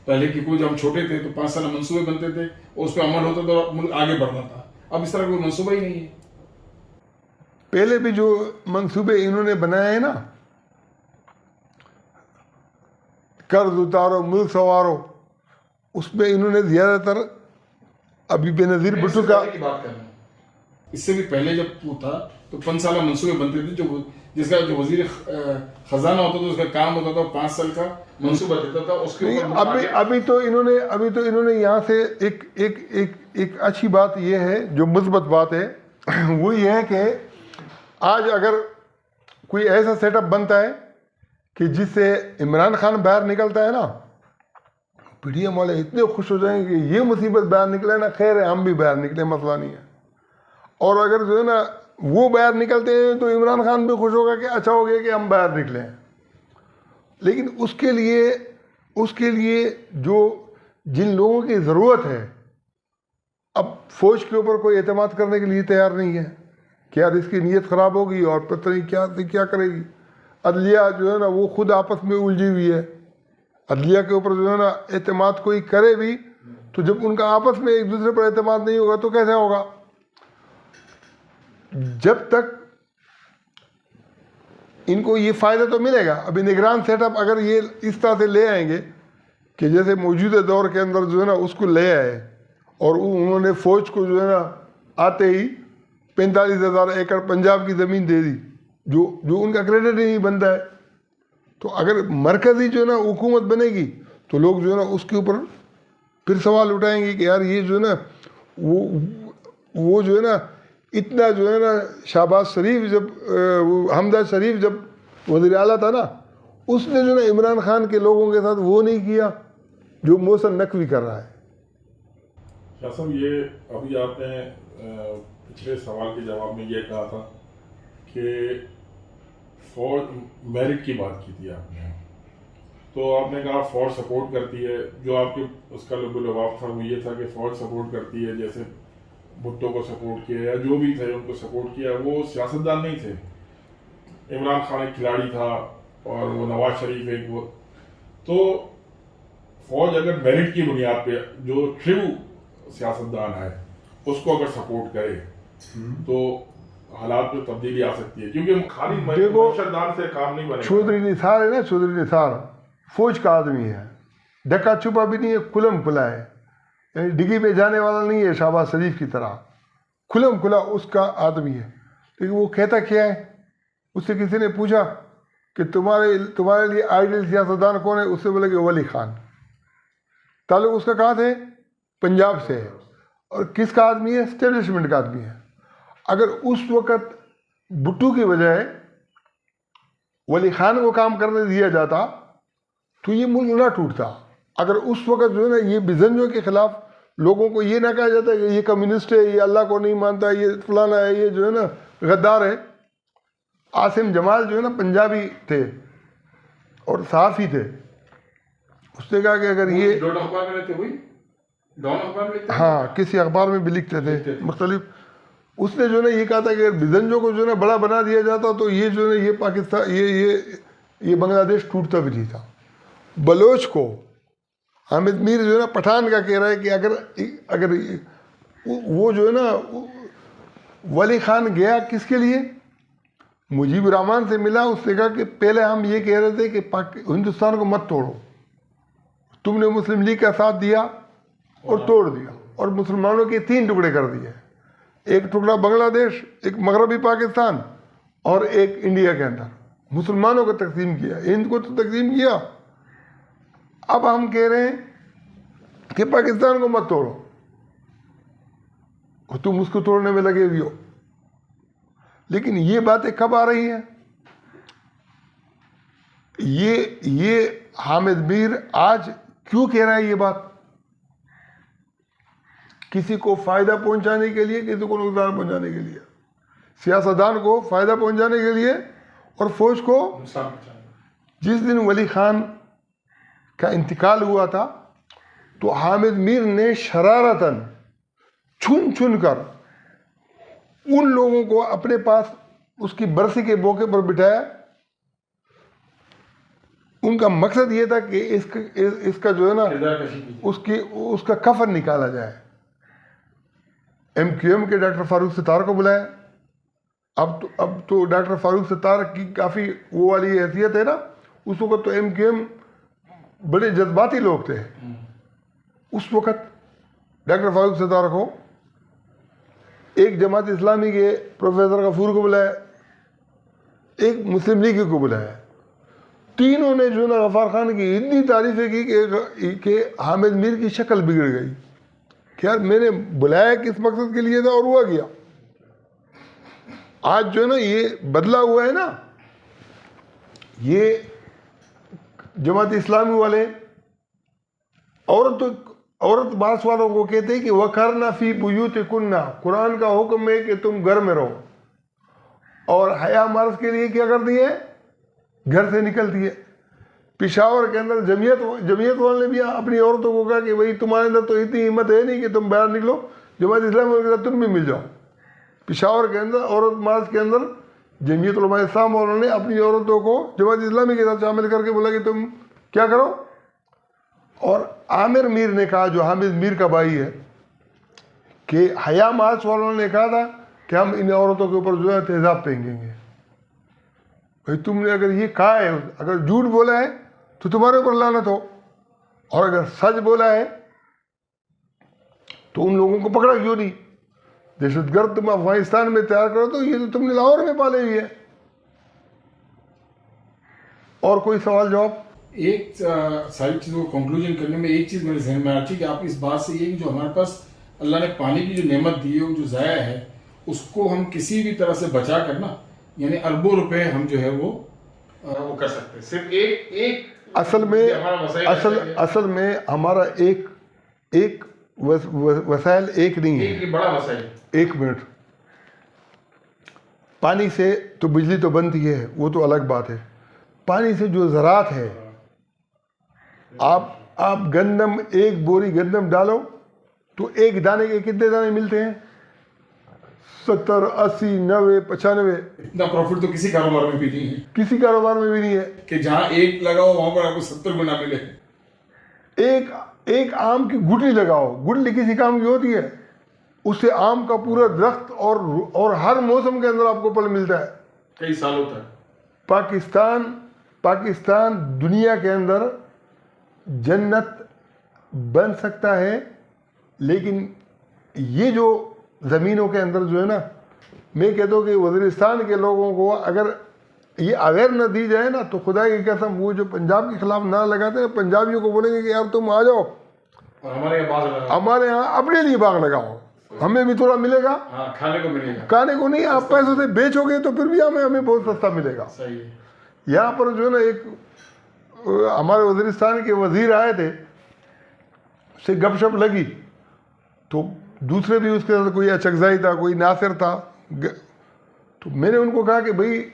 پہلے کی کوئی جب ہم چھوٹے تھے تو 5 سالہ منصوبے بنتے تھے اور اس پہ عمل ہوتا تھا اور ملک آگے بڑھتا تھا. اب اس طرح کوئی منصوبہ ہی نہیں ہے. پہلے بھی جو منصوبے انہوں نے بنائے ہیں نا, قرض اتارو ملک سنوارو, اس میں انہوں نے زیادہ تر ابھی بے نظیر بھٹو کا کی بات کر رہا ہوں. اس سے بھی پہلے جب وہ تھا تو 5 سالہ منصوبے بنتے تھے, جس کا جو وزیر خزانہ ہوتا تھا اس کا کام ہوتا تھا 5 سال کا منصوبہ دیتا تھا. اس کے ابھی تو انہوں نے یہاں سے ایک اچھی بات یہ ہے, جو مثبت بات ہے, وہ یہ ہے کہ آج اگر کوئی ایسا سیٹ اپ بنتا ہے کہ جس سے عمران خان باہر نکلتا ہے نا, پی ڈی ایم والے اتنے خوش ہو جائیں گے کہ یہ مصیبت باہر نکلے نا, خیر ہے ہم بھی باہر نکلے, مسئلہ نہیں ہے. اور اگر جو ہے نا وہ باہر نکلتے ہیں تو عمران خان بھی خوش ہوگا کہ اچھا ہو گیا کہ ہم باہر نکلیں. لیکن اس کے لیے جو جن لوگوں کی ضرورت ہے, اب فوج کے اوپر کوئی اعتماد کرنے کے لیے تیار نہیں ہے کہ یار اس کی نیت خراب ہوگی اور پتہ نہیں کیا کرے گی. عدلیہ جو ہے نا وہ خود آپس میں الجھی ہوئی ہے. عدلیہ کے اوپر جو ہے نا اعتماد کوئی کرے بھی تو جب ان کا آپس میں ایک دوسرے پر اعتماد نہیں ہوگا تو کیسے ہوگا. جب تک ان کو یہ فائدہ تو ملے گا. ابھی نگران سیٹ اپ اگر یہ اس طرح سے لے آئیں گے کہ جیسے موجودہ دور کے اندر جو ہے نا اس کو لے آئے اور انہوں نے فوج کو جو ہے نا آتے ہی 45,000 ایکڑ پنجاب کی زمین دے دی, جو ان کا کریڈٹ ہی نہیں بنتا ہے. تو اگر مرکزی جو ہے نا حکومت بنے گی تو لوگ جو ہے نا اس کے اوپر پھر سوال اٹھائیں گے کہ یار یہ جو ہے نا وہ جو ہے نا اتنا جو ہے نا شہباز شریف جب حمزہ شریف جب وزیر اعلیٰ تھا نا, اس نے جو ہے نا عمران خان کے لوگوں کے ساتھ وہ نہیں کیا جو محسن نقوی کر رہا ہے. شاہ صاحب, یہ ابھی آپ نے پچھلے سوال کے جواب میں یہ کہا تھا کہ کہ فوج میرٹ کی بات کی تھی آپ نے، تو آپ نے کہا فوج سپورٹ کرتی ہے، جو آپ کے اس کا لب و لباب تھا وہ یہ تھا کہ فوج سپورٹ کرتی ہے، جیسے بھٹو کو سپورٹ کیا یا جو بھی تھے ان کو سپورٹ کیا. وہ سیاستدان نہیں تھے. عمران خان ایک کھلاڑی تھا اور وہ نواز شریف ایک وہ. تو فوج اگر میرٹ کی بنیاد پہ جو ٹرو سیاستدان ہے اس کو اگر سپورٹ کرے تو حالات میں تبدیلی آ سکتی ہے، کیونکہ خالی معیشتدان سے کام نہیں بنے گا. چودھری نثار ہے نا، چودھری نثار فوج کا آدمی ہے، ڈکا چھپا بھی نہیں ہے، کھلم کھلا ہے، یعنی ڈگی پہ جانے والا نہیں ہے شہباز شریف کی طرح، کھلم کھلا اس کا آدمی ہے. لیکن وہ کہتا کیا ہے؟ اس سے کسی نے پوچھا کہ تمہارے لیے آئیڈیل سیاستدان کون ہے؟ اس سے بولے کہ ولی خان. تعلق اس کا کہاں سے؟ پنجاب سے ہے. اور کس کا آدمی ہے؟ اسٹیبلشمنٹ کا آدمی ہے. اگر اس وقت بھٹو کی بجائے ولی خان کو کام کرنے دیا جاتا تو یہ ملک نہ ٹوٹتا. اگر اس وقت جو ہے نا یہ بزنجوں کے خلاف لوگوں کو یہ نہ کہا جاتا کہ یہ کمیونسٹ ہے، یہ اللہ کو نہیں مانتا، یہ فلانا ہے، یہ جو ہے نا غدار ہے. عاصم جمال جو ہے نا پنجابی تھے اور صحافی تھے. اس نے کہا کہ اگر یہ ڈون اخبار میں رہتے ہوئی ڈون اخبار میں ہاں کسی اخبار میں بھی لکھتے تھے مختلف. اس نے جو ہے نا یہ کہا تھا کہ اگر بزنجوں کو جو ہے نا بڑا بنا دیا جاتا تو یہ جو ہے نا یہ پاکستان یہ بنگلہ دیش ٹوٹتا بھی نہیں تھا. بلوچ کو حامد میر جو ہے نا پٹھان کا کہہ رہا ہے کہ اگر وہ جو ہے نا ولی خان گیا کس کے لیے؟ مجیب الرحمان سے ملا. اس نے کہا کہ پہلے ہم یہ کہہ رہے تھے کہ ہندوستان کو مت توڑو، تم نے مسلم لیگ کا ساتھ دیا اور توڑ دیا اور مسلمانوں کے 3 ٹکڑے کر دیے. ایک ٹکڑا بنگلہ دیش، ایک مغربی پاکستان اور ایک انڈیا کے اندر. مسلمانوں کو تقسیم کیا، ہند کو تو تقسیم کیا. اب ہم کہہ رہے ہیں کہ پاکستان کو مت توڑو اور تم اس کو توڑنے میں لگے ہوئے ہو. لیکن یہ باتیں کب آ رہی ہیں؟ یہ حامد میر آج کیوں کہہ رہا ہے یہ بات؟ کسی کو فائدہ پہنچانے کے لیے، کسی کو نقصان پہنچانے کے لیے. سیاستدان کو فائدہ پہنچانے کے لیے اور فوج کو. جس دن ولی خان کا انتقال ہوا تھا تو حامد میر نے شرارتاً چن کر ان لوگوں کو اپنے پاس اس کی برسی کے موقع پر بٹھایا. ان کا مقصد یہ تھا کہ اس کا جو ہے نا اس کا کفن نکالا جائے. MQM کے ڈاکٹر فاروق ستار کو بلایا. اب تو ڈاکٹر فاروق ستار کی کافی وہ والی حیثیت ہے نا. اس وقت تو MQM بڑے جذباتی لوگ تھے. اس وقت ڈاکٹر فاروق ستار کو ایک جماعت اسلامی کے پروفیسر غفور کو بلایا، ایک مسلم لیگ کو بلایا. تینوں نے جو نا غفار خان کی اتنی تعریفیں کی کہ حامد میر کی شکل بگڑ گئی کہ یار میں نے بلایا کس مقصد کے لیے تھا اور ہوا گیا. آج جو ہے نا یہ بدلا ہوا ہے نا. یہ جماعت اسلامی والے عورت باس والوں کو کہتے ہیں کہ وَقَرْنَ فِي بُيُوتِكُنَّ، قرآن کا حکم ہے کہ تم گھر میں رہو. اور حیا مرض کے لیے کیا کرتی ہے؟ گھر سے نکلتی ہے. پشاور کے اندر جمعیت والے نے بھی اپنی عورتوں کو کہا کہ بھائی تمہارے اندر تو اتنی ہمت ہے نہیں کہ تم باہر نکلو، جماعت اسلامی والوں کے ساتھ تم بھی مل جاؤ. پشاور کے اندر عورت مارچ کے اندر جمعیت علماء اسلام والوں نے اپنی عورتوں کو جماعت اسلامی کے ساتھ شامل کر کے بولا کہ تم کیا کرو. اور عامر میر نے کہا جو حامد میر کا بھائی ہے کہ حیا مارچ والوں نے کہا تھا کہ ہم ان عورتوں کے اوپر جو ہے تیزاب پھینکیں گے. بھائی تم نے اگر یہ کہا ہے، اگر جھوٹ بولا ہے تو تمہارے اوپر لعنت ہو، اور اگر سچ بولا ہے تو ان لوگوں کو پکڑا کیوں نہیں؟ دہشت گرد تم افغانستان میں تیار کرو تو یہ تو تم نے لاہور میں پالے ہوئی ہے. اور کوئی سوال جواب؟ ایک ساری چیزوں کو کنکلوژن کرنے میں ایک چیز میرے ذہن میں آتی ہے کہ آپ اس بات سے یہ کہ جو ہمارے پاس اللہ نے پانی کی جو نعمت دی ہے جو ضائع ہے اس کو ہم کسی بھی طرح سے بچا کر نا، یعنی اربوں روپے ہم جو ہے وہ کر سکتے ہیں. صرف ایک اصل میں ہمارا ایک وسائل ایک نہیں ہے. ایک بڑا وسائل. ایک منٹ. پانی سے تو بجلی تو بنتی ہے، وہ تو الگ بات ہے. پانی سے جو زراعت ہے، آپ گندم، ایک بوری گندم ڈالو تو ایک دانے کے کتنے دانے ملتے ہیں؟ 70 80 90 95. اتنا پروفٹ تو کسی کاروبار میں بھی نہیں ہے، کسی کاروبار میں بھی نہیں ہے کہ جہاں ایک لگاؤ وہاں پر آپ کو 70 گنا ملے. ایک آم کی گٹلی لگاؤ، گٹلی کسی کام کی ہوتی ہے؟ اس سے آم کا پورا درخت اور ہر موسم کے اندر آپ کو پھل ملتا ہے. کئی سالوں تک. پاکستان دنیا کے اندر جنت بن سکتا ہے، لیکن یہ جو زمینوں کے اندر جو ہے نا، میں کہتا ہوں کہ وزیرستان کے لوگوں کو اگر یہ اویئر نہ دی جائے نا، تو خدا کی قسم وہ جو پنجاب کے خلاف نعرہ لگاتے ہیں، پنجابیوں کو بولیں گے کہ یار تم آ جاؤ اور ہمارے یہاں باغ لگاؤ، ہمارے یہاں اپنے لیے باغ لگاؤ، ہمیں بھی تھوڑا ملے گا. ہاں کھانے کو ملے گا. کھانے کو نہیں، آپ پیسوں سے بیچو گے تو پھر بھی ہمیں بہت سستا ملے گا. صحیح ہے. یہاں پر جو ہے نا ایک ہمارے وزیرستان کے وزیر آئے تھے، اس سے گپ شپ لگی تو دوسرے بھی اس کے اندر کوئی اچکزائی تھا، کوئی ناصر تھا، تو میں نے ان کو کہا کہ بھائی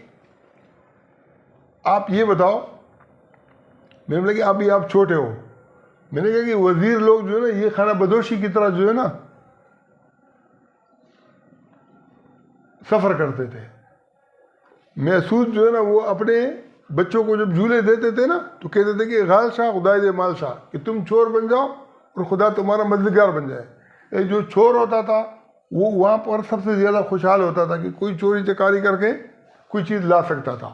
آپ یہ بتاؤ، میں نے بولا کہ ابھی آپ چھوٹے ہو، میں نے کہا کہ وزیر لوگ جو ہے نا یہ خانہ بدوشی کی طرح جو ہے نا سفر کرتے تھے. محسوس جو ہے نا وہ اپنے بچوں کو جب جھولے دیتے تھے نا تو کہتے تھے کہ غال شاہ خدا دے مال شاہ، کہ تم چور بن جاؤ اور خدا تمہارا مددگار بن جائے. جو چور ہوتا تھا وہ وہاں پر سب سے زیادہ خوشحال ہوتا تھا کہ کوئی چوری چکاری کر کے کوئی چیز لا سکتا تھا.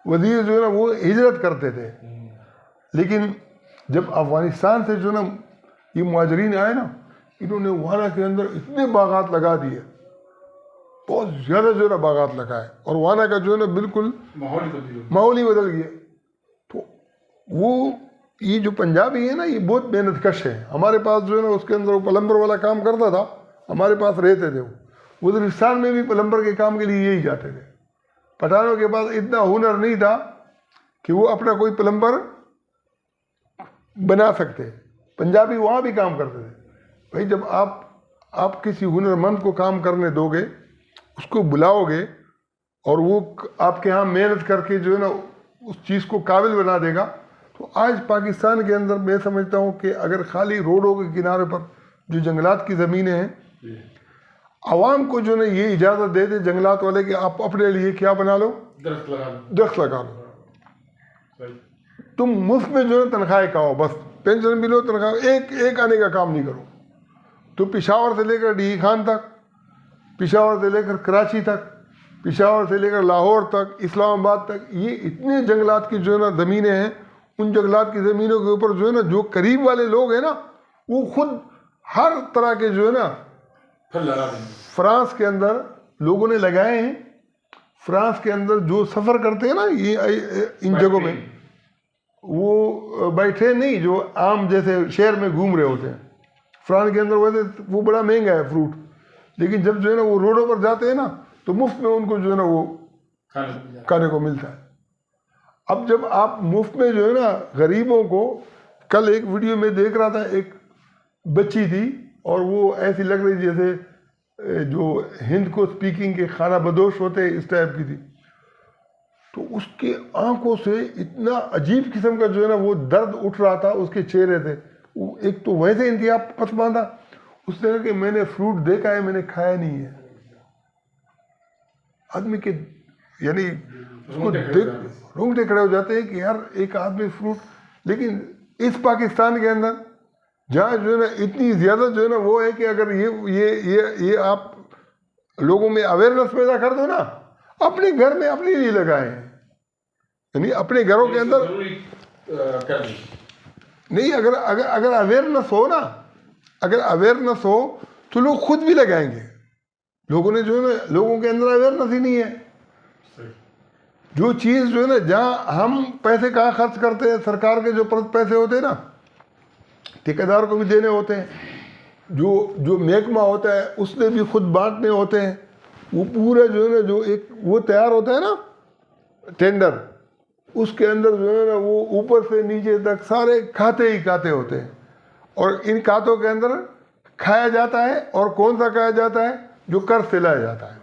وزیر جو ہے نا وہ ہجرت کرتے تھے. لیکن جب افغانستان سے جو ہے نا یہ مہاجرین آئے نا، انہوں نے وانا کے اندر اتنے باغات لگا دیے، بہت زیادہ جو ہے نا باغات لگائے، اور وانا کا جو ہے نا بالکل ماحول ہی بدل گیا. تو وہ یہ جو پنجابی ہے نا یہ بہت محنت کش ہے. ہمارے پاس جو ہے نا اس کے اندر وہ پلمبر والا کام کرتا تھا، ہمارے پاس رہتے تھے. وہ وزیرستان میں بھی پلمبر کے کام کے لیے یہی جاتے تھے. پٹھانوں کے پاس اتنا ہنر نہیں تھا کہ وہ اپنا کوئی پلمبر بنا سکتے. پنجابی وہاں بھی کام کرتے تھے. بھائی جب آپ کسی ہنرمند کو کام کرنے دو گے، اس کو بلاؤ گے اور وہ آپ کے ہاں محنت کر کے جو ہے نا اس چیز کو قابل بنا دے گا. تو آج پاکستان کے اندر میں سمجھتا ہوں کہ اگر خالی روڈوں کے کنارے پر جو جنگلات کی زمینیں ہیں، عوام کو جو ہے نا یہ اجازت دے دے جنگلات والے کہ آپ اپنے لیے کیا بنا لو، درخت لگا لو. تم مفت میں جو ہے تنخواہیں کھاؤ، بس پینشن بھی لو، تنخواہ ایک آنے کا کام نہیں کرو. تو پشاور سے لے کر ڈی خان تک، پشاور سے لے کر کراچی تک، پشاور سے لے کر لاہور تک، اسلام آباد تک، یہ اتنے جنگلات کی جو ہے نا زمینیں ہیں. ان جنگلات کی زمینوں کے اوپر جو ہے نا جو قریب والے لوگ ہیں نا وہ خود ہر طرح کے جو ہے نا فرانس کے اندر لوگوں نے لگائے ہیں. فرانس کے اندر جو سفر کرتے ہیں نا یہ ان جگہوں میں، وہ بائی ٹرین نہیں، جو عام جیسے شہر میں گھوم رہے ہوتے ہیں. فرانس کے اندر ویسے وہ بڑا مہنگا ہے فروٹ، لیکن جب جو ہے نا وہ روڈوں پر جاتے ہیں نا تو مفت میں ان کو جو ہے نا وہ کھانے کو ملتا ہے. اب جب آپ مفت میں جو ہے نا غریبوں کو، کل ایک ویڈیو میں دیکھ رہا تھا، ایک بچی تھی اور وہ ایسی لگ رہی جیسے جو ہند کو اسپیکنگ کے خانہ بدوش ہوتے اس ٹائپ کی تھی. تو اس کے آنکھوں سے اتنا عجیب قسم کا جو ہے نا وہ درد اٹھ رہا تھا اس کے چہرے سے. ایک تو ویسے انتہا پسماندہ، اس نے کہا کہ میں نے فروٹ دیکھا ہے، میں نے کھایا نہیں ہے. آدمی کے یعنی اس کو رونگٹے کھڑے ہو جاتے ہیں کہ یار ایک آدمی فروٹ. لیکن اس پاکستان کے اندر جہاں جو ہے نا اتنی زیادہ جو ہے نا وہ ہے کہ اگر یہ آپ لوگوں میں اویئرنیس پیدا کر دو نا، اپنے گھر میں اپنے لیے لگائیں، یعنی اپنے گھروں کے اندر نہیں. اگر اویئرنیس ہو نا، اگر اویئرنیس ہو تو لوگ خود بھی لگائیں گے. لوگوں نے جو ہے نا لوگوں کے اندر اویئرنیس ہی نہیں ہے. جو چیز جو ہے نا جہاں ہم پیسے کہاں خرچ کرتے ہیں، سرکار کے جو پیسے ہوتے ہیں نا ٹھیکیدار کو بھی دینے ہوتے ہیں، جو محکمہ ہوتا ہے اس نے بھی خود بانٹنے ہوتے ہیں. وہ پورا جو ہے نا جو ایک وہ تیار ہوتا ہے نا ٹینڈر، اس کے اندر جو ہے نا وہ اوپر سے نیچے تک سارے کھاتے ہی کھاتے ہوتے ہیں. اور ان کھاتوں کے اندر کھایا جاتا ہے، اور کون سا کھایا جاتا ہے؟ جو قرض سے لایا جاتا ہے.